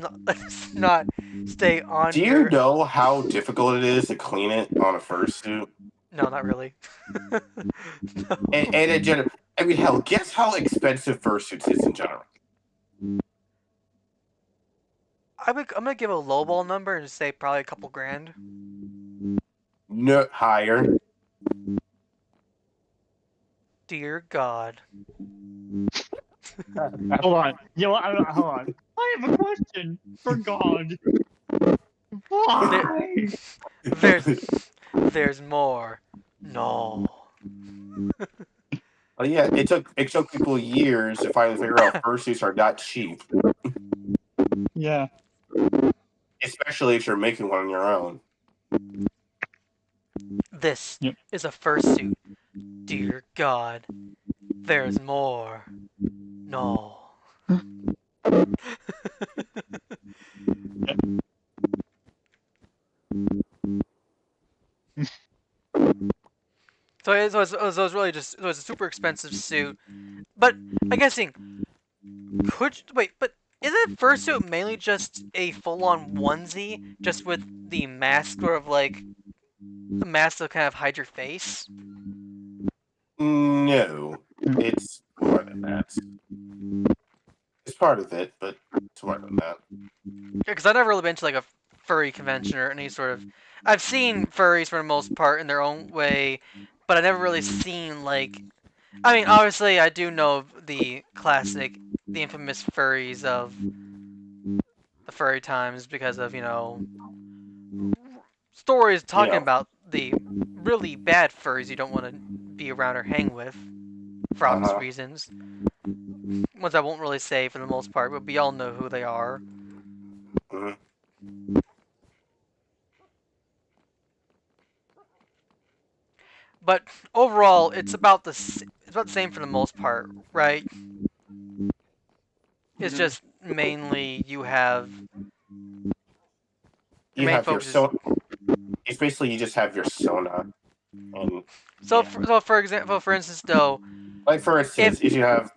not stay on? Do you know how difficult it is to clean it on a fursuit? No, not really. No. And in general, I mean, hell, guess how expensive fursuits is in general. I'm gonna give a lowball number and just say probably a couple grand. No, higher. Dear God. Hold on. Hold on. I have a question for God. Why? There's more. No. Oh yeah, it took people years to finally figure out fursuits are not cheap. Yeah. Especially if you're making one on your own. This is a fursuit. Dear God. There's more. No. So it was really just, it was a super expensive suit. But I'm guessing, but isn't fursuit mainly just a full-on onesie, just with the mask, sort of like the mask to kind of hide your face? No, it's more than that. It's part of it, but it's more than that. Yeah, because I've never really been to like a furry convention or any sort of. I've seen furries for the most part in their own way, but I've never really seen like. I mean, obviously, I do know the classic, the infamous furries of the furry times because of, stories talking about the really bad furries you don't want to be around or hang with for obvious reasons. Ones I won't really say for the most part, but we all know who they are. But overall, it's about the same for the most part, right? It's Mhm. just mainly you have your You main have your focus is. It's basically you just have your Sona, and So, yeah. for example, for instance, though, Like for if instance, if you have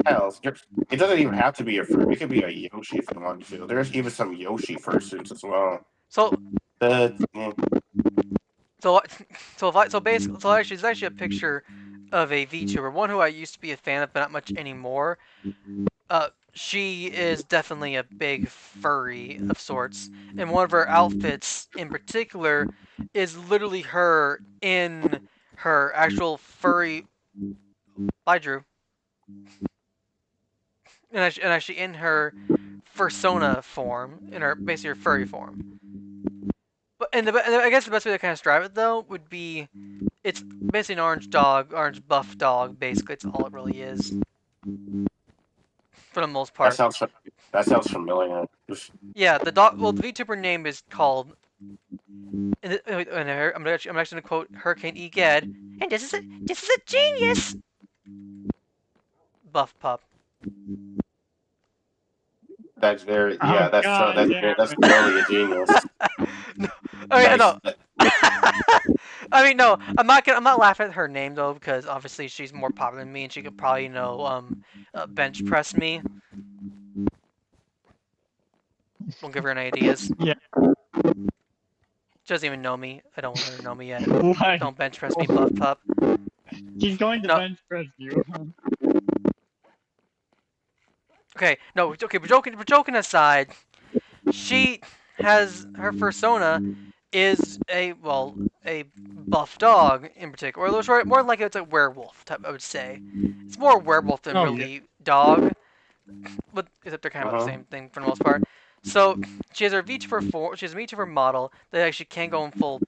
Hells, it doesn't even have to be a fruit. It could be a Yoshi if you want to. There's even some Yoshi fursuits as well. so But yeah. so actually, it's actually a picture of a VTuber, one who I used to be a fan of, but not much anymore. She is definitely a big furry of sorts, and one of her outfits in particular is literally her in her actual furry. Bye, Drew. And actually in her fursona form, in her basically her furry form. But and I guess the best way to kind of describe it though would be it's basically an orange dog, orange buff dog. Basically, it's all it really is for the most that part. sounds that sounds familiar. Yeah, the dog. Well, the VTuber name is called. I'm actually gonna quote Hurricane Egad, and this is a genius. Buff pup. That's very Oh yeah. god damn That's it. totally a genius. No, I mean, Nice. no. I mean, no. I'm not laughing at her name though, because obviously she's more popular than me, and she could probably bench press me. Won't give her any ideas. Yeah. She doesn't even know me. I don't want her to know me yet. What? Don't bench press me, buff pup. He's going to No. bench press you. Okay, no, okay. But joking aside, she has her persona is a buff dog in particular, or more like it's a werewolf type. I would say it's more werewolf than Oh, yeah. really dog, but except they're kind of about the Uh-huh. same thing for the most part. So she has her VTuber form. She has a VTuber model that actually can go in full,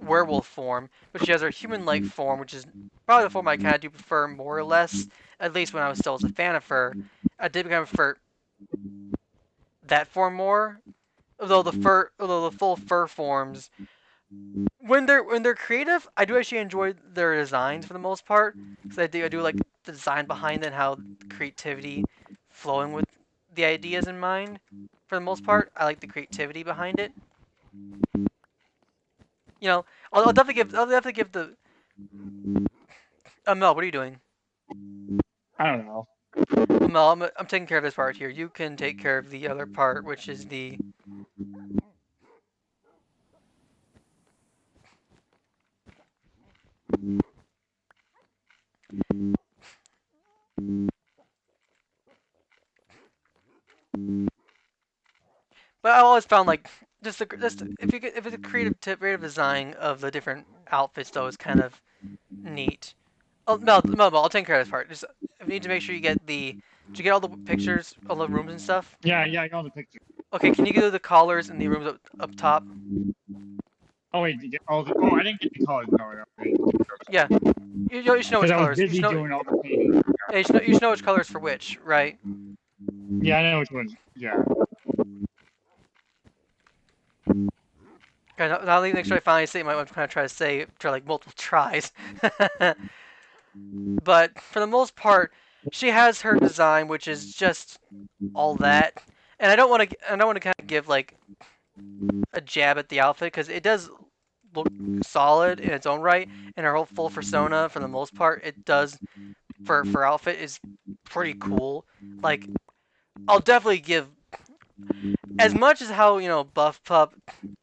werewolf form, but she has her human-like form, which is probably the form I kind of do prefer more or less. At least when I was still as a fan of her, I did kind of prefer that form more. Although the full fur forms, when they're creative, I do actually enjoy their designs for the most part. Because I do like the design behind it, and how creativity flowing with the ideas in mind. For the most part, I like the creativity behind it. I'll definitely give the. Mel, what are you doing? I don't know. Mel, I'm taking care of this part here. You can take care of the other part, which is the. But I always found like just if it's a creative design of the different outfits though is kind of neat. Oh, Mel, I'll take care of this part. Just you need to make sure you get the. Did you get all the pictures, all the rooms and stuff? Yeah, I got the picture. Okay, can you do the collars in the rooms up top? Oh wait, I didn't get the colors. No. Yeah, you should know Because which I was colors. busy doing all the painting. Yeah, you should know which colors for which, right? Yeah, I know which ones. Yeah. Okay, now let me make sure I finally say what I'm kind of trying to say after like multiple tries. But for the most part, she has her design, which is just all that. And I don't want to kind of give like a jab at the outfit because it does look solid in its own right, and her whole full persona for the most part, it does for outfit is pretty cool. Like I'll definitely give as much as how Buff Pup,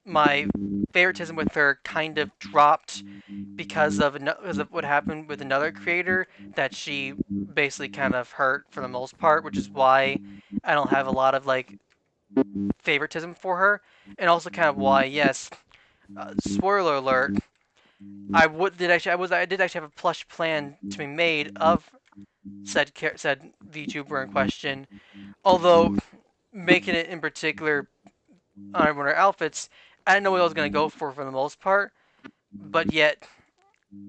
my favoritism with her kind of dropped because of what happened with another creator that she basically kind of hurt for the most part, which is why I don't have a lot of like favoritism for her, and also kind of why yes, spoiler alert, I did actually have a plush plan to be made of said VTuber in question, although making it in particular on one of her outfits, I didn't know what I was gonna go for the most part, but yet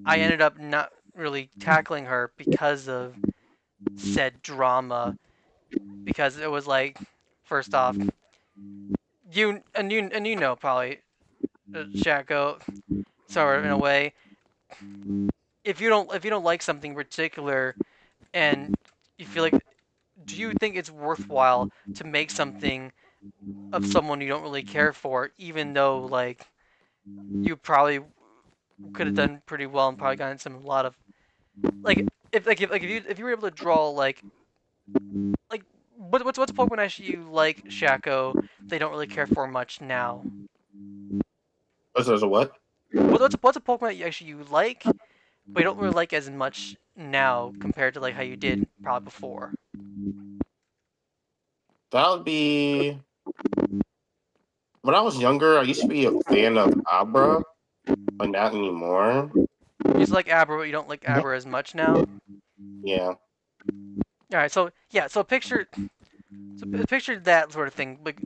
I ended up not really tackling her because of said drama, because it was like, first off, you know probably, Shaco, sort of in a way, if you don't like something in particular, and you feel like, do you think it's worthwhile to make something of someone you don't really care for, even though like you probably could have done pretty well and probably gotten a lot of like if you were able to draw like what's a Pokemon actually you like, Shaco, they don't really care for much now? What's a what? What's a Pokemon that you like, but you don't really like as much now compared to like how you did probably before? That would be. When I was younger, I used to be a fan of Abra, but not anymore. You just like Abra, but you don't like Abra as much now? Yeah. Alright, so yeah, so picture that sort of thing. Like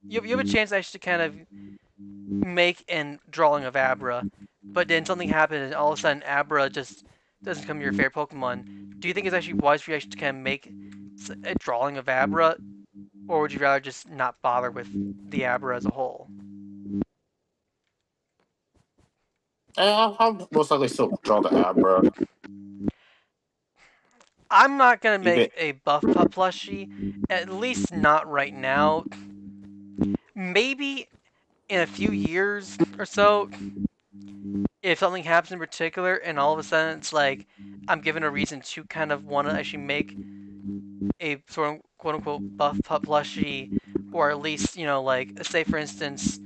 you have a chance actually to kind of make a drawing of Abra, but then something happens and all of a sudden Abra just doesn't become your favorite Pokemon. Do you think it's actually wise for you actually to kind of make a drawing of Abra, or would you rather just not bother with the Abra as a whole? I'll most likely still draw the Abra. I'm not gonna make Even- a Buff Pup plushie, at least not right now. Maybe in a few years or so, if something happens in particular and all of a sudden it's like I'm given a reason to kind of want to actually make a sort of quote-unquote Buff Pup plushie, or at least, you know, like, say for instance,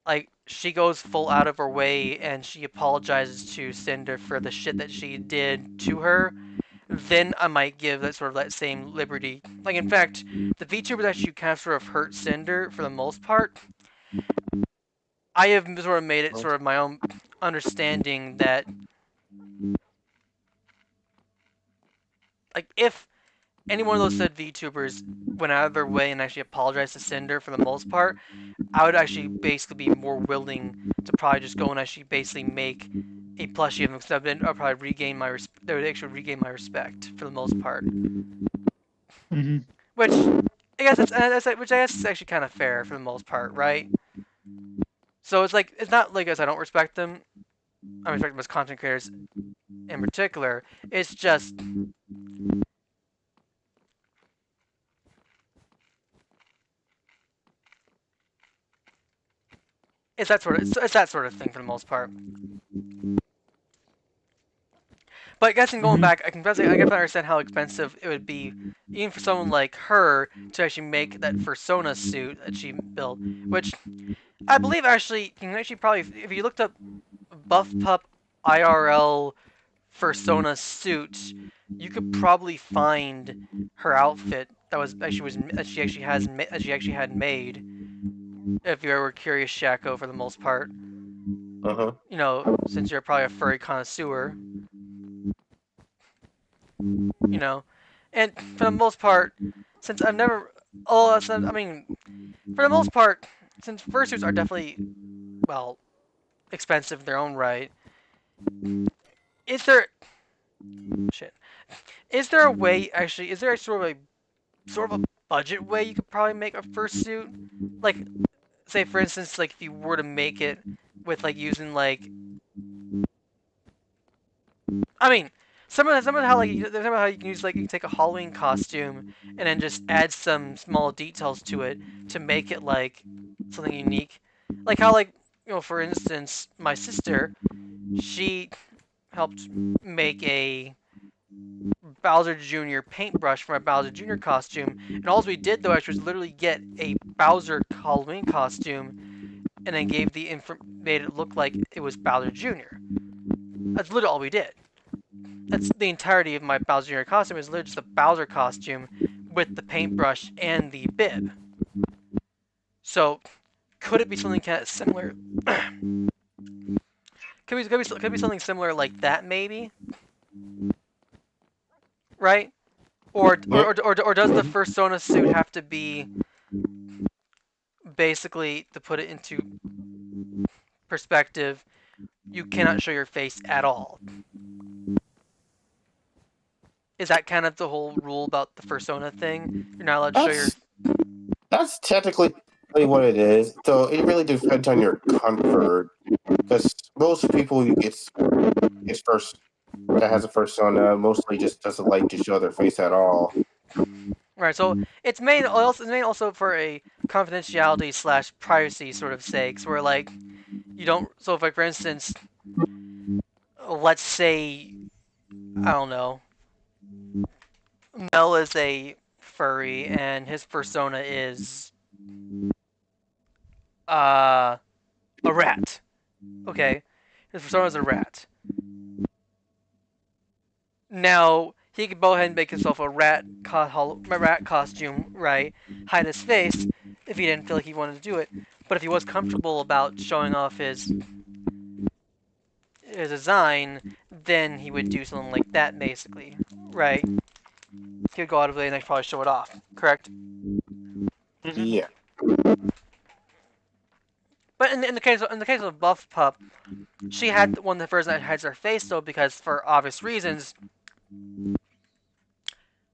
like, she goes full out of her way and she apologizes to Cinder for the shit that she did to her, then I might give that sort of that same liberty. Like, in fact, the VTubers actually kind of sort of hurt Cinder for the most part. I have sort of made it sort of my own understanding that, like, if any one of those said VTubers went out of their way and actually apologized to Cinder for the most part, I would actually basically be more willing to probably just go and actually basically make a plushie of them, because then I'll probably regain my they would actually regain my respect for the most part. Mhm. Which I guess which I guess is actually kind of fair for the most part, right? So it's like, it's not like as I don't respect them. I respect them as content creators in particular. It's just it's that sort of thing for the most part. But I guess in going back, I can understand how expensive it would be, even for someone like her, to actually make that Fursona suit that she built. Which I believe actually, you can actually probably, if you looked up Buff Pup IRL Fursona suit, you could probably find her outfit that she actually had made. If you were curious, Shaco, for the most part. Uh-huh. You know, since you're probably a furry connoisseur. You know, and for the most part, since I've never, for the most part, since fursuits are definitely, well, expensive in their own right, is there a way, actually, is there a sort of a budget way you could probably make a fursuit? Like, say for instance, like if you were to make it with like using like, some of how you can use, like, you can take a Halloween costume and then just add some small details to it to make it like something unique. Like how, like, you know, for instance, my sister, she helped make a Bowser Jr. paintbrush for my Bowser Jr. costume, and all we did though actually was literally get a Bowser Halloween costume and then made it look like it was Bowser Jr. That's literally all we did. That's the entirety of my Bowser Jr. costume, is literally just a Bowser costume with the paintbrush and the bib. So, could it be something kind of similar? could be something similar like that, maybe? Right? Or does the Fursona suit have to be, basically, to put it into perspective, you cannot show your face at all? Is that kind of the whole rule about the Fursona thing? You're not allowed to show your... That's technically what it is. So it really depends on your comfort. Because most people, it's his first that has a persona mostly just doesn't like to show their face at all. Right. So it's made also for a confidentiality slash privacy sort of sakes, where like you don't. So if like for instance, let's say I don't know, Mel is a furry and his persona is a rat. Okay, his persona is a rat. Now he could go ahead and make himself a rat costume, right? Hide his face if he didn't feel like he wanted to do it. But if he was comfortable about showing off his design, then he would do something like that, basically, right? He would go out of the way and probably show it off, correct? Yeah. But in the case of Buff Pup, she had one of the first that hides her face though, because for obvious reasons,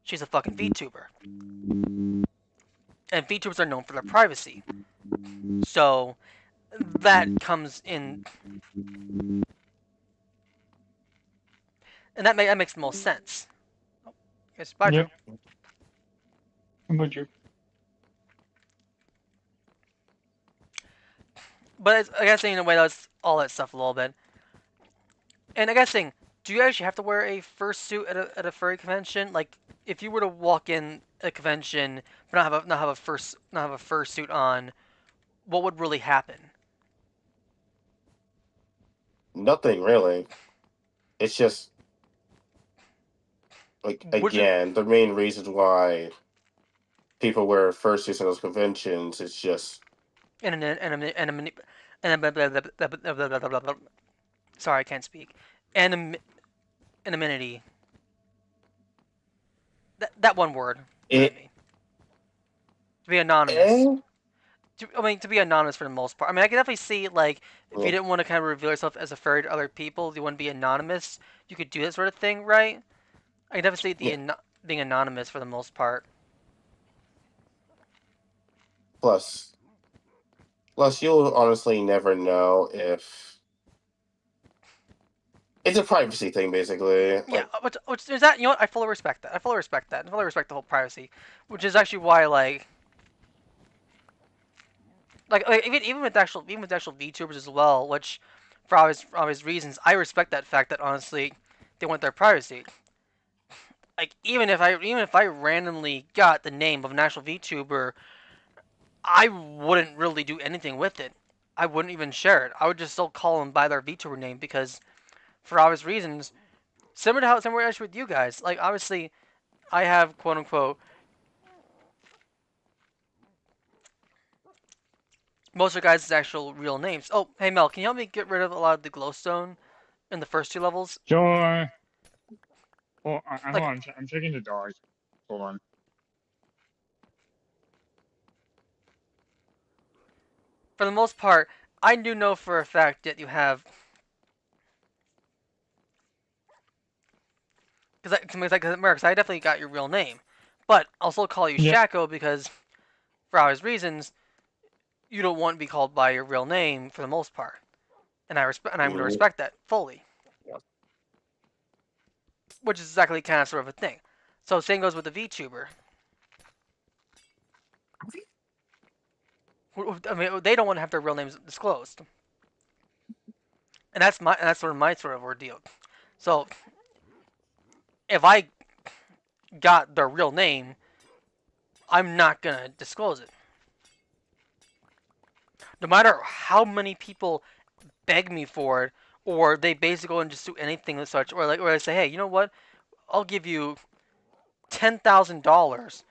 she's a fucking VTuber, and VTubers are known for their privacy. So that comes in, and that makes the most sense. Yes, bye, Drew. I'm with you. But I guess in a way that's all that stuff a little bit. And I guess do you actually have to wear a fursuit at a furry convention? Like, if you were to walk in a convention but not have a fursuit on, what would really happen? Nothing really. It's just like again, the main reason why people wear fursuits at those conventions is just sorry, I can't speak. Anonymity. That one word. To be anonymous. To be anonymous for the most part. I mean, I can definitely see, like, if you didn't want to kind of reveal yourself as a furry to other people, you want to be anonymous, you could do that sort of thing, right? I can definitely see being anonymous for the most part. Plus, you'll honestly never know if it's a privacy thing, basically. Yeah, which is that, you know what? I fully respect that. I fully respect that. I fully respect the whole privacy, which is actually why, like even with actual VTubers as well, which for obvious reasons, I respect that fact that honestly they want their privacy. Like even if I randomly got the name of an actual VTuber, I wouldn't really do anything with it. I wouldn't even share it. I would just still call them by their VTuber name because, for obvious reasons, similar actually with you guys. Like obviously, I have quote unquote most of the guys' actual real names. Oh, hey Mel, can you help me get rid of a lot of the glowstone in the first 2 levels? Sure. Well, hold on. I'm checking the dogs. Hold on. For the most part, I do know for a fact that you have, because I definitely got your real name, but I'll still call you Shaco because, for obvious reasons, you don't want to be called by your real name for the most part, and I'm going to respect that fully. Which is exactly kind of sort of a thing. So same goes with the VTuber. I mean, they don't want to have their real names disclosed, and that's sort of my sort of ordeal. So if I got their real name, I'm not gonna disclose it. No matter how many people beg me for it, or they basically go and just do anything as such, or they say, hey, you know what? I'll give you $10,000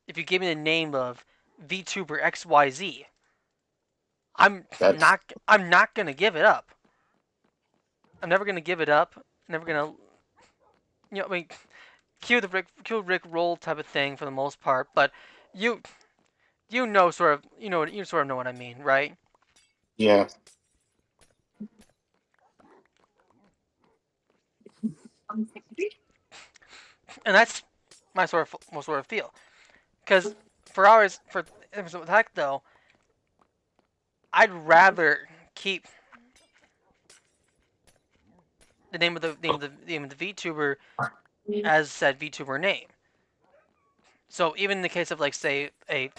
if you give me the name of VTuber XYZ. I'm not gonna give it up. I'm never gonna give it up. Never gonna, I mean, cue Rick roll type of thing for the most part. But you know sort of you sort of know what I mean, right? Yeah. And that's my sort of feel. Because for hours for heck though, I'd rather keep the name of the VTuber as said VTuber name. So even in the case of like say a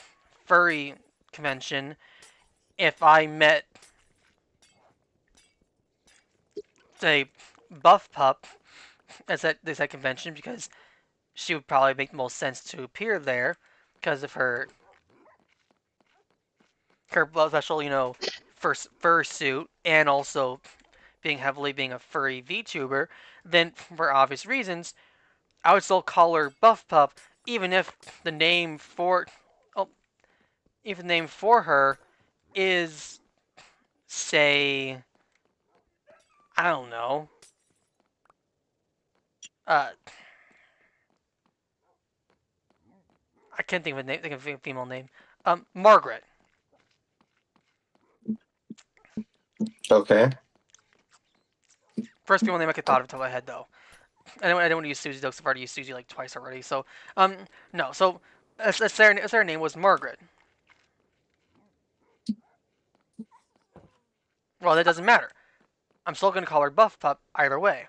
furry convention, if I met say Buff Pup at that convention, because she would probably make the most sense to appear there because of her special, fursuit, and also being a furry VTuber, then for obvious reasons, I would still call her Buff Pup, even if the name for her is, say, I don't know, I can't think of a name, think of a female name, Margaret. Okay. First female name I could thought of top of my head though. I don't want to use Susie though, because I've already used Susie like twice already. So, no. So, let's say her name was Margaret. Well, that doesn't matter. I'm still gonna call her Buff Pup either way.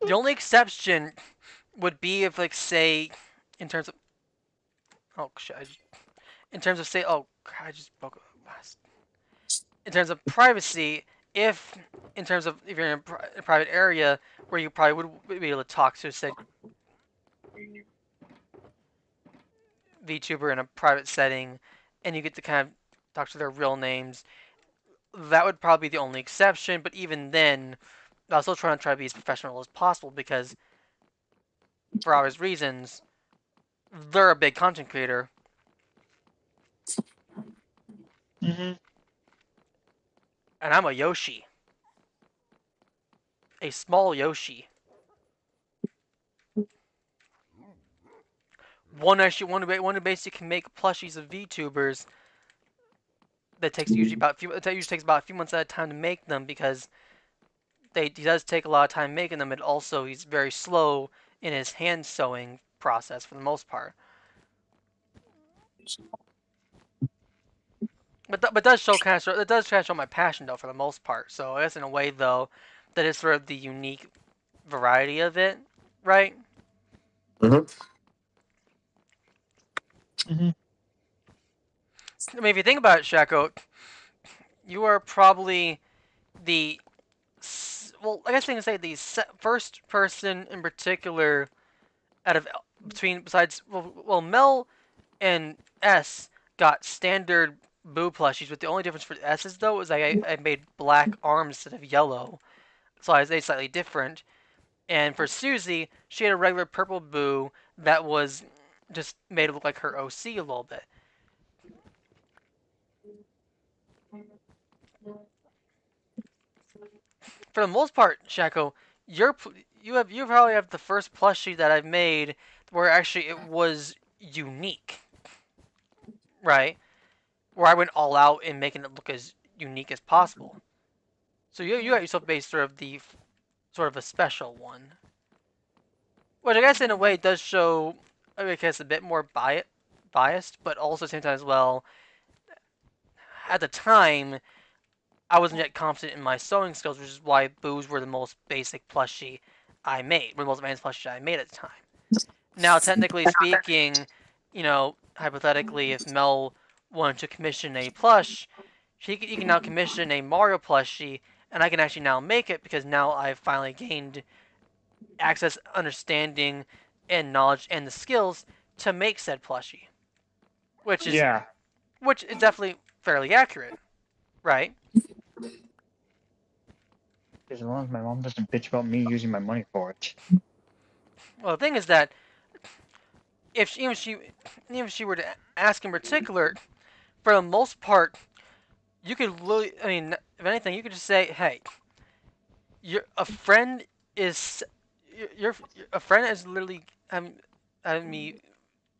The only exception would be if, like, say, in terms of, oh shit, in terms of say, oh, I just broke in terms of privacy, if in terms of if you're in a private area where you probably would be able to talk to say VTuber in a private setting, and you get to kind of talk to their real names, that would probably be the only exception. But even then, I was still trying to be as professional as possible because, for obvious reasons, they're a big content creator. Mm-hmm. And I'm a Yoshi. A small Yoshi. One who basically can make plushies of VTubers that usually takes about a few months at a time to make them, because he does take a lot of time making them, and also he's very slow in his hand sewing process for the most part. But it does kind of show my passion though for the most part. So I guess in a way though, that is sort of the unique variety of it, right? Mm-hmm. Mm-hmm. I mean, if you think about it, Shaco, you are probably the I guess I can say the first person in particular out of besides Mel and S got standard Boo plushies, but the only difference for S's though is I made black arms instead of yellow, so I was slightly different. And for Susie, she had a regular purple Boo that was just made to look like her OC a little bit. For the most part, Shaco, you probably have the first plushie that I've made where actually it was unique, right? Where I went all out in making it look as unique as possible. So you got yourself based sort of a special one, which I guess in a way does show, I guess, a bit more biased, but also at the same time as well. At the time, I wasn't yet confident in my sewing skills, which is why Boos were the most basic plushie I made, were the most advanced plushie I made at the time. Now, technically speaking, hypothetically, if Mel wanted to commission a plush, he can now commission a Mario plushie, and I can actually now make it because now I've finally gained access, understanding, and knowledge and the skills to make said plushie, which is definitely fairly accurate, right? As long as my mom doesn't bitch about me using my money for it. Well, the thing is that if she were to ask in particular, for the most part, you could literally, I mean, if anything, you could just say, hey, a friend is literally having me.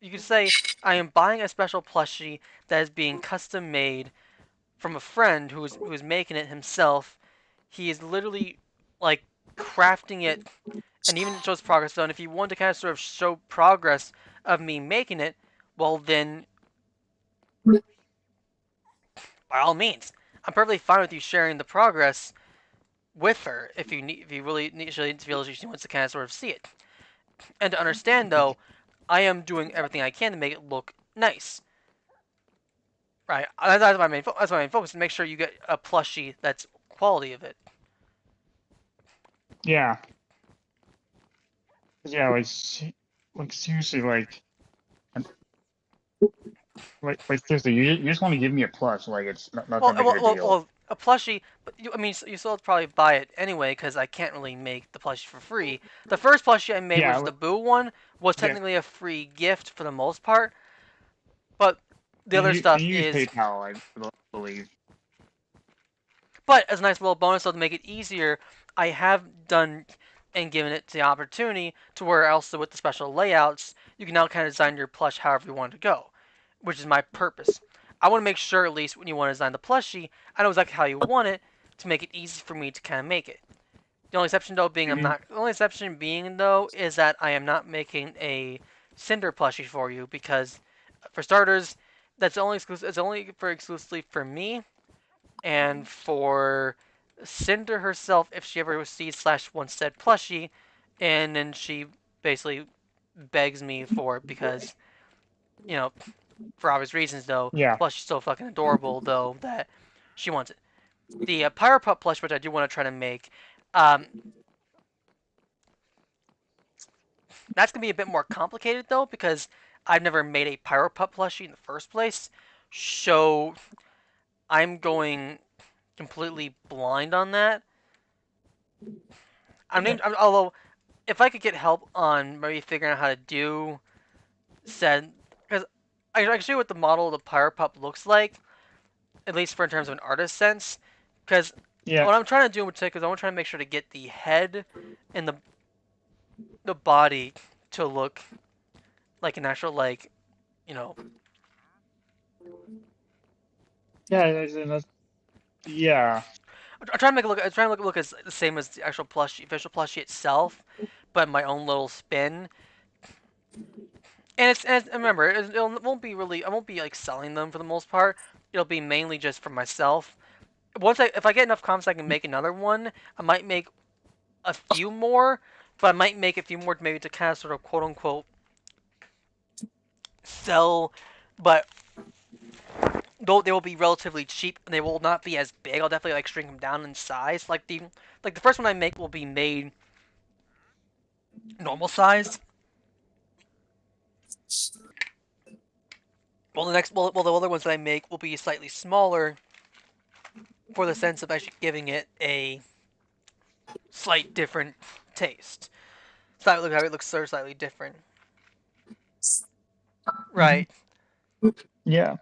You could say, I am buying a special plushie that is being custom made from a friend who is making it himself. He is literally like crafting it, and even shows progress. So, and if you want to kind of sort of show progress of me making it, well then by all means, I'm perfectly fine with you sharing the progress with her if you need, if you really need, she feels she wants to kind of sort of see it. And to understand though, I am doing everything I can to make it look nice. Right, that's my main focus, to make sure you get a plushie that's quality of it. Yeah. Yeah, like seriously, like seriously, you just want to give me a plush, like it's not that big of a deal. Well, a plushie, but I mean, you still have to probably buy it anyway because I can't really make the plushie for free. The first plushie I made, Yeah, was the Boo one, was yeah. technically a free gift for the most part, but the other You stuff use is. PayPal, I believe. But as a nice little bonus, though, to make it easier, I have done and given it the opportunity to where also with the special layouts, you can now kind of design your plush however you want to go, which is my purpose. I want to make sure, at least when you want to design the plushie, I know exactly how you want it to make it easy for me to kind of make it. The only exception though being Mhm. the only exception being though is that I am not making a Cinder plushie for you because, for starters, that's only exclusive. It's only for exclusively for me and for Cinder herself if she ever sees slash wants said plushie, and then she basically begs me for it because, you know, for obvious reasons though. Yeah. Plus she's so fucking adorable though that she wants it. The PyroPup plush, which I do want to try to make, um, that's gonna be a bit more complicated though because I've never made a PyroPup plushie in the first place, so I'm going completely blind on that. Although if I could get help on maybe figuring out how to do said, because I can show you what the model of the PyroPup looks like, at least for in terms of an artist sense. Because Yeah. what I'm trying to do in particular is I'm trying to make sure to get the head and the body to look like an actual, like, you know. Yeah, yeah. I'm trying to make it look. I'm trying to look as the same as the actual plushie, official plushie itself, but my own little spin. And remember, it won't be really. I won't be like selling them for the most part. It'll be mainly just for myself. If I get enough comments, I can make another one. I might make a few more, but I might make a few more maybe to kind of sort of quote unquote sell. But though they will be relatively cheap, and they will not be as big. I'll definitely like shrink them down in size. Like the first one I make will be made normal size. Well, the other ones that I make will be slightly smaller for the sense of actually giving it a slight different taste. So look how it looks so slightly different. Right. Yeah.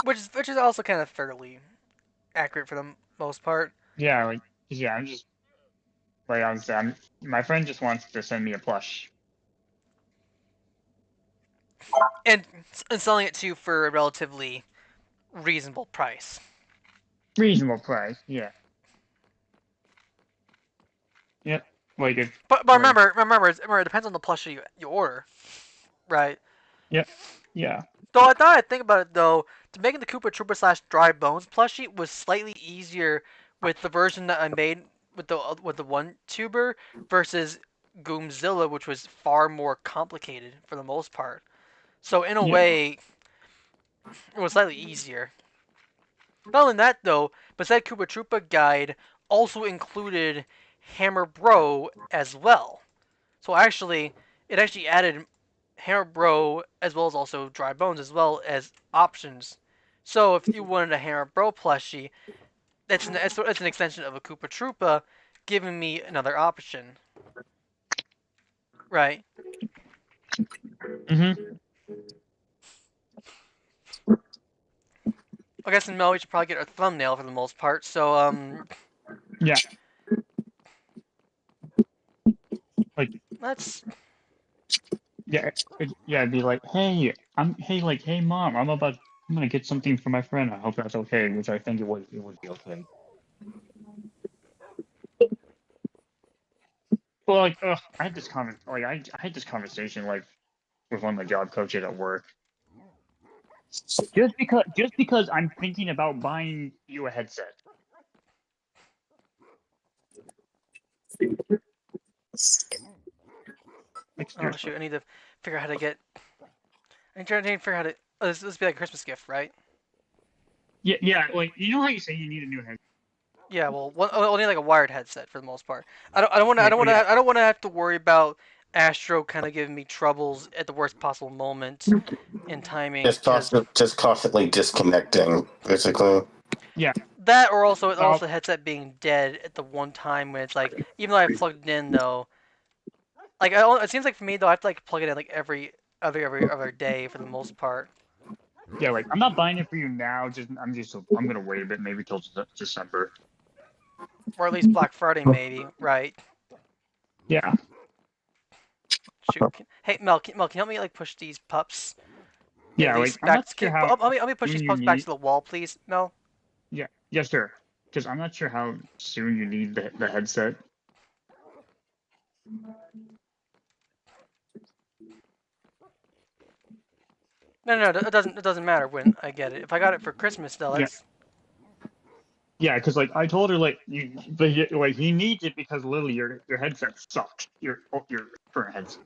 Which is also kind of fairly accurate for the most part. Yeah, I'm just like my friend just wants to send me a plush. And selling it to you for a relatively reasonable price. Reasonable price, yeah. Yep. Like if But like remember, it depends on the plushie you order, right? Yep. Yeah. Though I thought I'd think about it though, to making the Koopa Troopa slash Dry Bones plushie was slightly easier with the version that I made with the one tuber versus Goomzilla, which was far more complicated for the most part. So in a Yeah. way, it was slightly easier. Not only that though, but that Koopa Troopa guide also included Hammer Bro as well. So it actually added Hammer Bro as well as also Dry Bones as well as options. So if you wanted a Hammer Bro plushie, that's an extension of a Koopa Troopa, giving me another option. Right. Mhm. I guess in Mel we should probably get a thumbnail for the most part. So Yeah. Like let's. yeah, it'd be like, hey mom, I'm gonna get something for my friend. I hope that's okay, which I think it would be okay. Well, like, ugh, I had this conversation like with one of my job coaches at work. Just because I'm thinking about buying you a headset. Like, Oh shoot! I need to figure out how to get. I'm trying to figure out how to. Oh, this would be like a Christmas gift, right? Yeah. Like, you know how you say you need a new headset? Yeah. Well, I'll need like a wired headset for the most part. I don't want to. Yeah, I don't want to have to worry about Astro kind of giving me troubles at the worst possible moment in timing. Just constantly disconnecting, basically. Yeah. That or also the headset being dead at the one time when it's like, even though I plugged it in though, like it seems like for me though I have to like plug it in like every other day for the most part. Yeah, like I'm not buying it for you now. I'm gonna wait a bit, maybe till December. Or at least Black Friday maybe, right? Yeah. Shoot. Hey Mel, can you help me like push these pups? Yeah, At like least I'm back. not sure how Let me push soon these you pups back need. to the wall, please, Mel. Yeah, yes, sir. Because I'm not sure how soon you need the headset. No, it doesn't matter when I get it. If I got it for Christmas though, that's. Yeah, because like I told her, like he needs it because literally your headset sucks. Your current headset.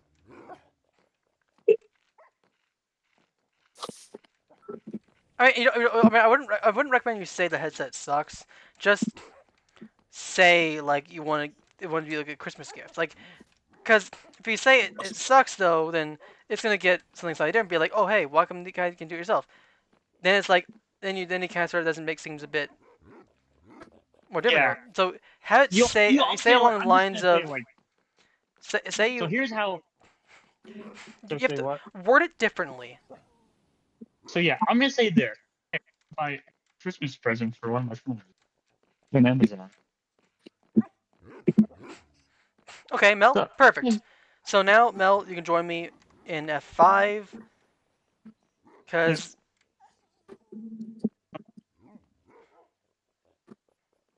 I mean, I wouldn't recommend you say the headset sucks. Just say like you want to be like a Christmas gift, like, because if you say it sucks though, then it's gonna get something slightly different. Be like, oh hey, why come you guys can do it yourself? Then it's like then you kind of sort of doesn't make things a bit more difficult. Yeah. So have it say along the lines of like. say you. So here's how. So You have say to what? word it differently. So yeah, I'm gonna say there. My Christmas present for one of my friends. An Amazon. Okay, Mel, So, perfect. So now, Mel, you can join me in F5, because.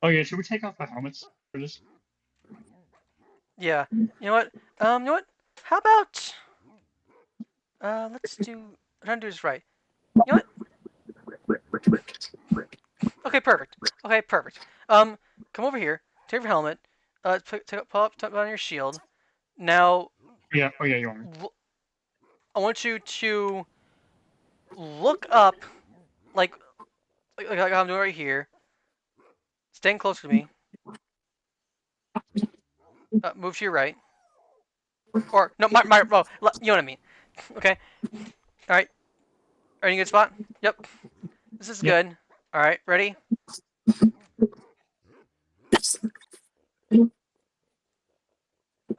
Oh yeah, should we take off the helmets for this? Yeah. You know what? You know what? How about let's do. I'm trying to do this right. You know what? Okay, perfect. Okay, perfect. Come over here. Take your helmet. Pull on your shield. Now, Yeah. Oh yeah, you want me? I want you to look up, like I'm doing right here. Stand close to me. Move to your right. Or no, oh, you know what I mean. Okay. All right. Are you in a good spot? Yep. This is Yep. good. All right. Ready? All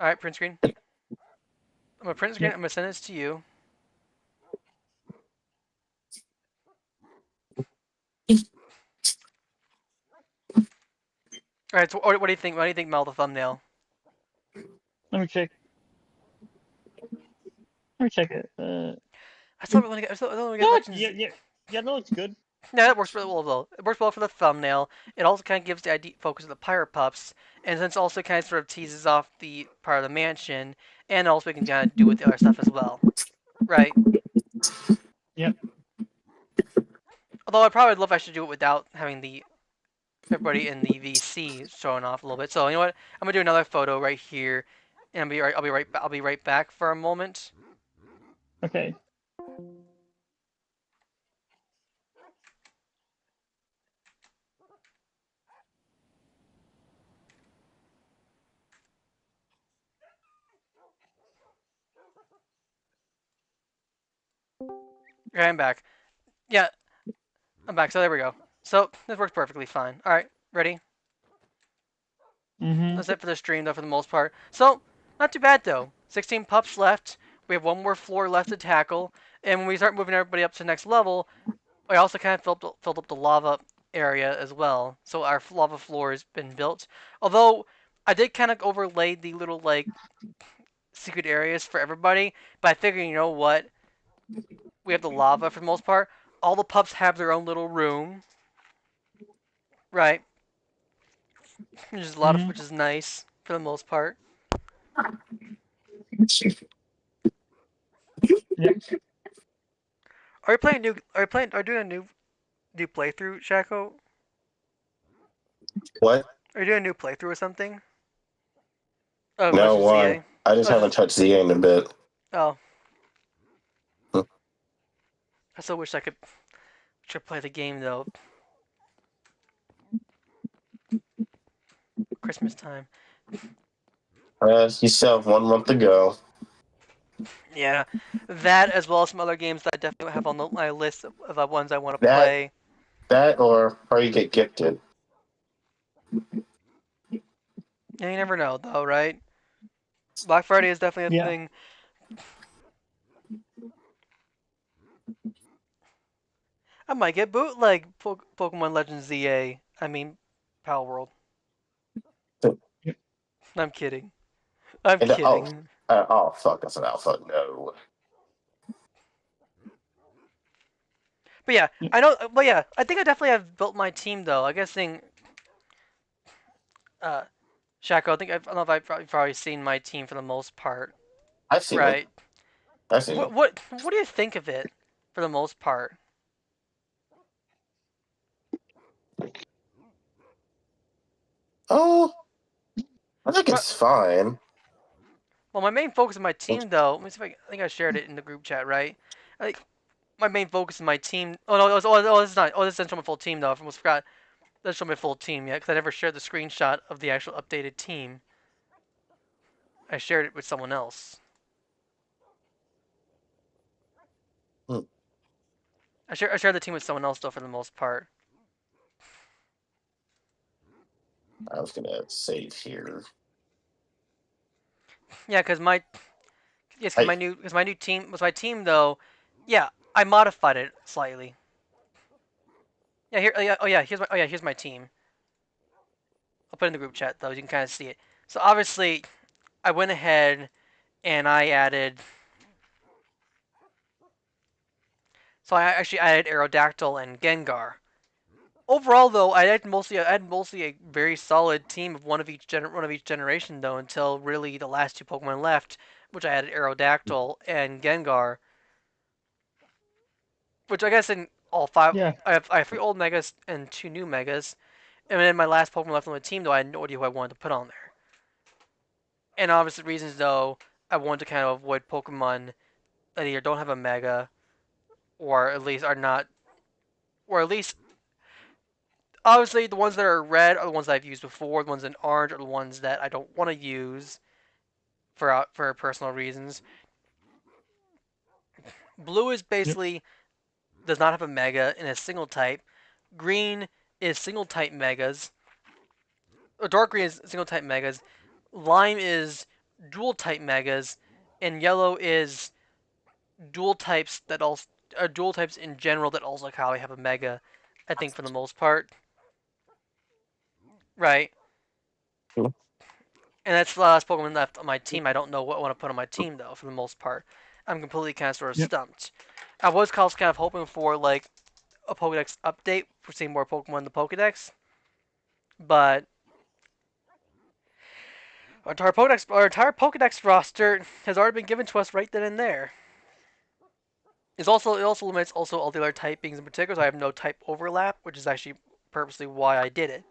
right. Print screen. I'm gonna print screen. Yep. I'm gonna send this to you. All right. So what do you think? What do you think, Mel? The thumbnail. Let me check. Let me check it. I still want to get. I still want to get No, Legends. yeah. No, it's good. Yeah, that works really well though. It works well for the thumbnail. It also kind of gives the idea focus of the Pyro Pups, and since also kind of sort of teases off the part of the mansion, and also we can kind of do with the other stuff as well, right? Yep. Although I probably would love if I should do it without having the everybody in the VC showing off a little bit. So you know what? I'm gonna do another photo right here, and I'll be right back for a moment. Okay. Okay, I'm back. Yeah, I'm back. So there we go. So this works perfectly fine. All right, ready? Mm-hmm. That's it for the stream, though, for the most part. So, not too bad, though. 16 pups left. We have one more floor left to tackle. And when we start moving everybody up to the next level, we also kind of filled up the lava area as well. So our lava floor has been built. Although, I did kind of overlay the little, like, secret areas for everybody. But I figured, you know what? We have the lava for the most part. All the pups have their own little room. Right. Which is nice for the most part. Are you playing new? Are you doing a new playthrough, Shaco? What? Are you doing a new playthrough or something? Oh, No, Legend why? ZA. I just Oh, haven't touched ZA in a bit. oh. Hmm. I still wish I could play the game though. Christmas time. You still have 1 month to go. Yeah, that as well as some other games that I definitely have on my list of the ones I want to That, play. or probably get gifted. Yeah, you never know though, right? Black Friday is definitely a thing. I might get bootleg Pokemon Legends ZA. I mean, Pal World. I'm kidding. I'm And kidding. fuck, that's an alpha. No. But yeah, I know. But yeah, I think I definitely have built my team though. I guessing, Shaco. I don't know if I've probably seen my team for the most part. I've seen it. Right. I've seen it. What do you think of it for the most part? Oh, I think it's fine. Well, my main focus of my team though. Let me see if I think I shared it in the group chat, right? Like my main focus of my team. Oh no, this is not. Oh, this isn't my full team though. I almost forgot. That's not my full team yet because I never shared the screenshot of the actual updated team. I shared it with someone else. Hmm. I shared the team with someone else though for the most part. I was gonna save here. Yeah, because my I new team was my team though. Yeah, I modified it slightly. Yeah, here. Here's my team. I'll put it in the group chat though. You can kind of see it. So obviously, I went ahead and I added. So I actually added Aerodactyl and Gengar. Overall, though, I had mostly a very solid team of one of each generation though until really the last two Pokemon left, which I added Aerodactyl and Gengar. Which I guess in all five, I have 3 old Megas and 2 new Megas, and then my last Pokemon left on the team though I had no idea who I wanted to put on there. And obvious reasons though, I wanted to kind of avoid Pokemon that either don't have a Mega, or at least are not, or at least obviously the ones that are red are the ones that I've used before. The ones in orange are the ones that I don't want to use for personal reasons. Blue is basically does not have a Mega and is single type. Green is single type Megas. Or dark green is single type Megas. Lime is dual type Megas, and yellow is dual types that also dual types in general that also probably have a Mega. I think for the most part, right? And that's the last Pokemon left on my team. I don't know what I want to put on my team though. For the most part, I'm completely kind of sort of stumped. I was kind of hoping for like a Pokedex update for seeing more Pokemon in the Pokedex, but our entire Pokedex roster has already been given to us right then and there. It also limits also all the other typings in particular, so I have no type overlap, which is actually purposely why I did it.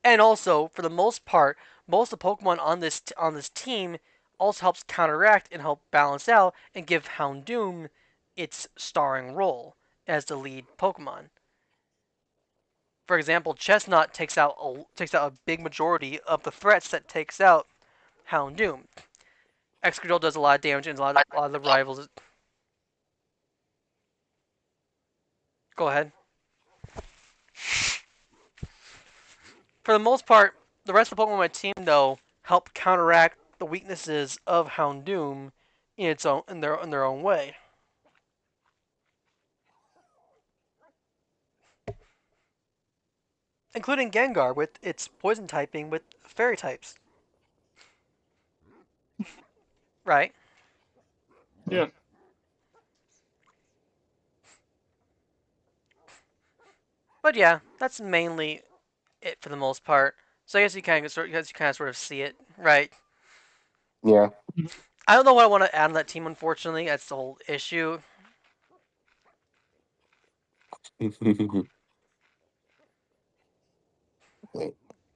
And also, for the most part, most of the Pokemon on this team also helps counteract and help balance out and give Houndoom its starring role as the lead Pokemon. For example, Chestnut takes out a big majority of the threats that takes out Houndoom. Excadrill does a lot of damage and a lot of the rivals. Go ahead. For the most part, the rest of the Pokemon on my team though help counteract the weaknesses of Houndoom in their own way. Including Gengar with its poison typing with fairy types. Right? Yeah. But yeah, that's mainly it for the most part. So I guess you kind of sort of see it, right? Yeah. I don't know what I want to add on that team. Unfortunately, that's the whole issue.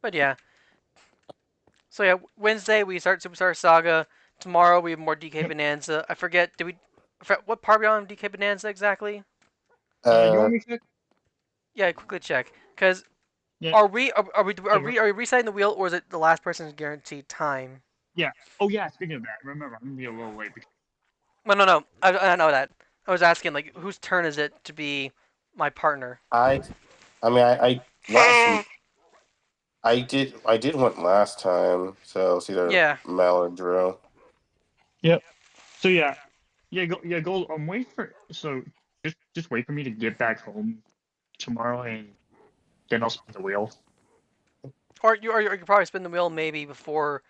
But yeah. So yeah, Wednesday we start Superstar Saga. Tomorrow we have more DK Yep. Bonanza. I forget. What part are we on DK Bonanza exactly? You want me to check? Yeah, quickly check. Cause Yeah. are we Over. resetting the wheel, or is it the last person's guaranteed time? Yeah. Oh yeah. Speaking of that, remember I'm gonna be a little late. No. I know that. I was asking like whose turn is it to be my partner? I mean, I last I did one last time, so it's either Yeah. Mel or Drew. Yep. So yeah, go. Wait for so just wait for me to get back home tomorrow, and then I'll spin the wheel. Or you could probably spin the wheel maybe before,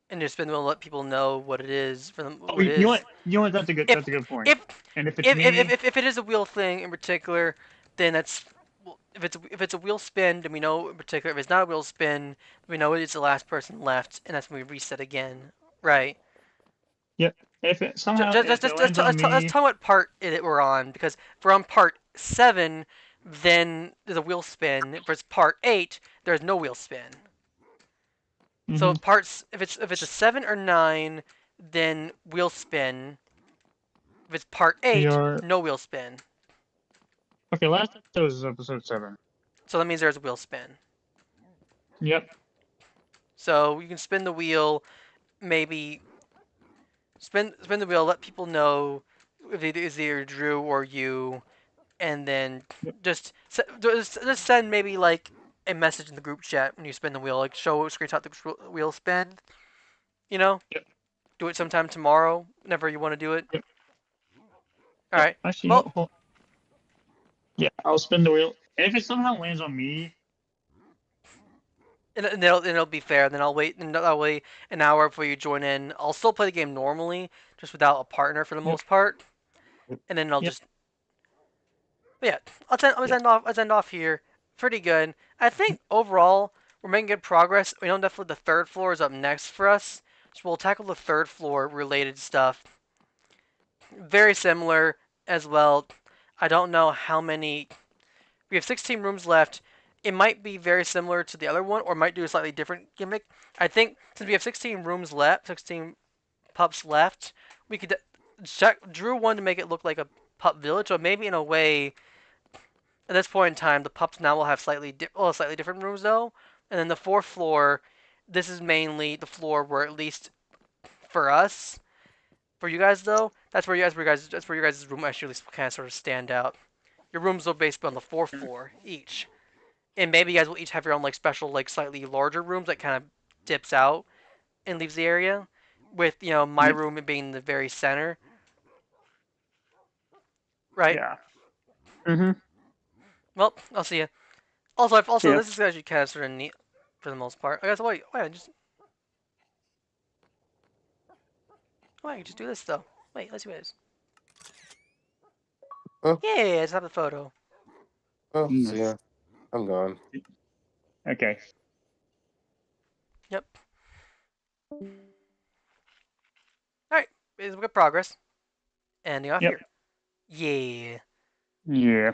and just spin the wheel and let people know what it is for them. Oh, What it you know what? is. You know what? That's a good. If That's a good point. if And if it's me, if it is a wheel thing in particular, then that's well, if it's a wheel spin, then we know in particular. If it's not a wheel spin, we know it's the last person left, and that's when we reset again. Right. yep. If it somehow if it lands on Let's me, tell what part we're on, because if we're on part 7, then there's a wheel spin. If it's part 8, there's no wheel spin. So mm-hmm. if it's a 7 or 9, then wheel spin. If it's part We 8, are no wheel spin. okay. Last episode was episode 7. So that means there's a wheel spin. Yep. So you can spin the wheel, maybe spin the wheel, let people know if it is either Drew or you, and then Yep. just send maybe like a message in the group chat when you spin the wheel, like screenshot the wheel spin. You know, Yep. do it sometime tomorrow, whenever you want to do it. Yep. All right. Actually, Well, yeah, I'll spin the wheel, and if it somehow lands on me, and it'll be fair. Then I'll wait, and that way an hour before you join in. I'll still play the game normally, just without a partner for the yep, most part, and then I'll yep, just yeah. yep, Let's end off here. Pretty good. I think overall we're making good progress. We know definitely the third floor is up next for us, so we'll tackle the third floor related stuff. Very similar as well. I don't know how many. We have 16 rooms left. It might be very similar to the other one, or might do a slightly different gimmick. I think since we have 16 rooms left, 16 pups left, we could Drew wanted to make it look like a pup village, so maybe in a way, at this point in time, the pups now will have slightly different rooms though. And then the fourth floor, this is mainly the floor where at least for us, for you guys though, that's where your guys' room actually kind of sort of stand out. Your rooms are basically on the fourth floor each, and maybe you guys will each have your own like special like slightly larger rooms that kind of dips out and leaves the area. With my yep, room being the very center, right? yeah. Mm-hmm. Well, I'll see you. Also, Yeah. this is actually kind of sort of neat for the most part. I guess wait, I can just do this though. Wait, let's see what it is. Oh, Yeah, it's not the photo. oh, Mm. so yeah, I'm gone. Okay. Yep. All right, it's good progress. Ending off Yep. here. Yeah. Yeah.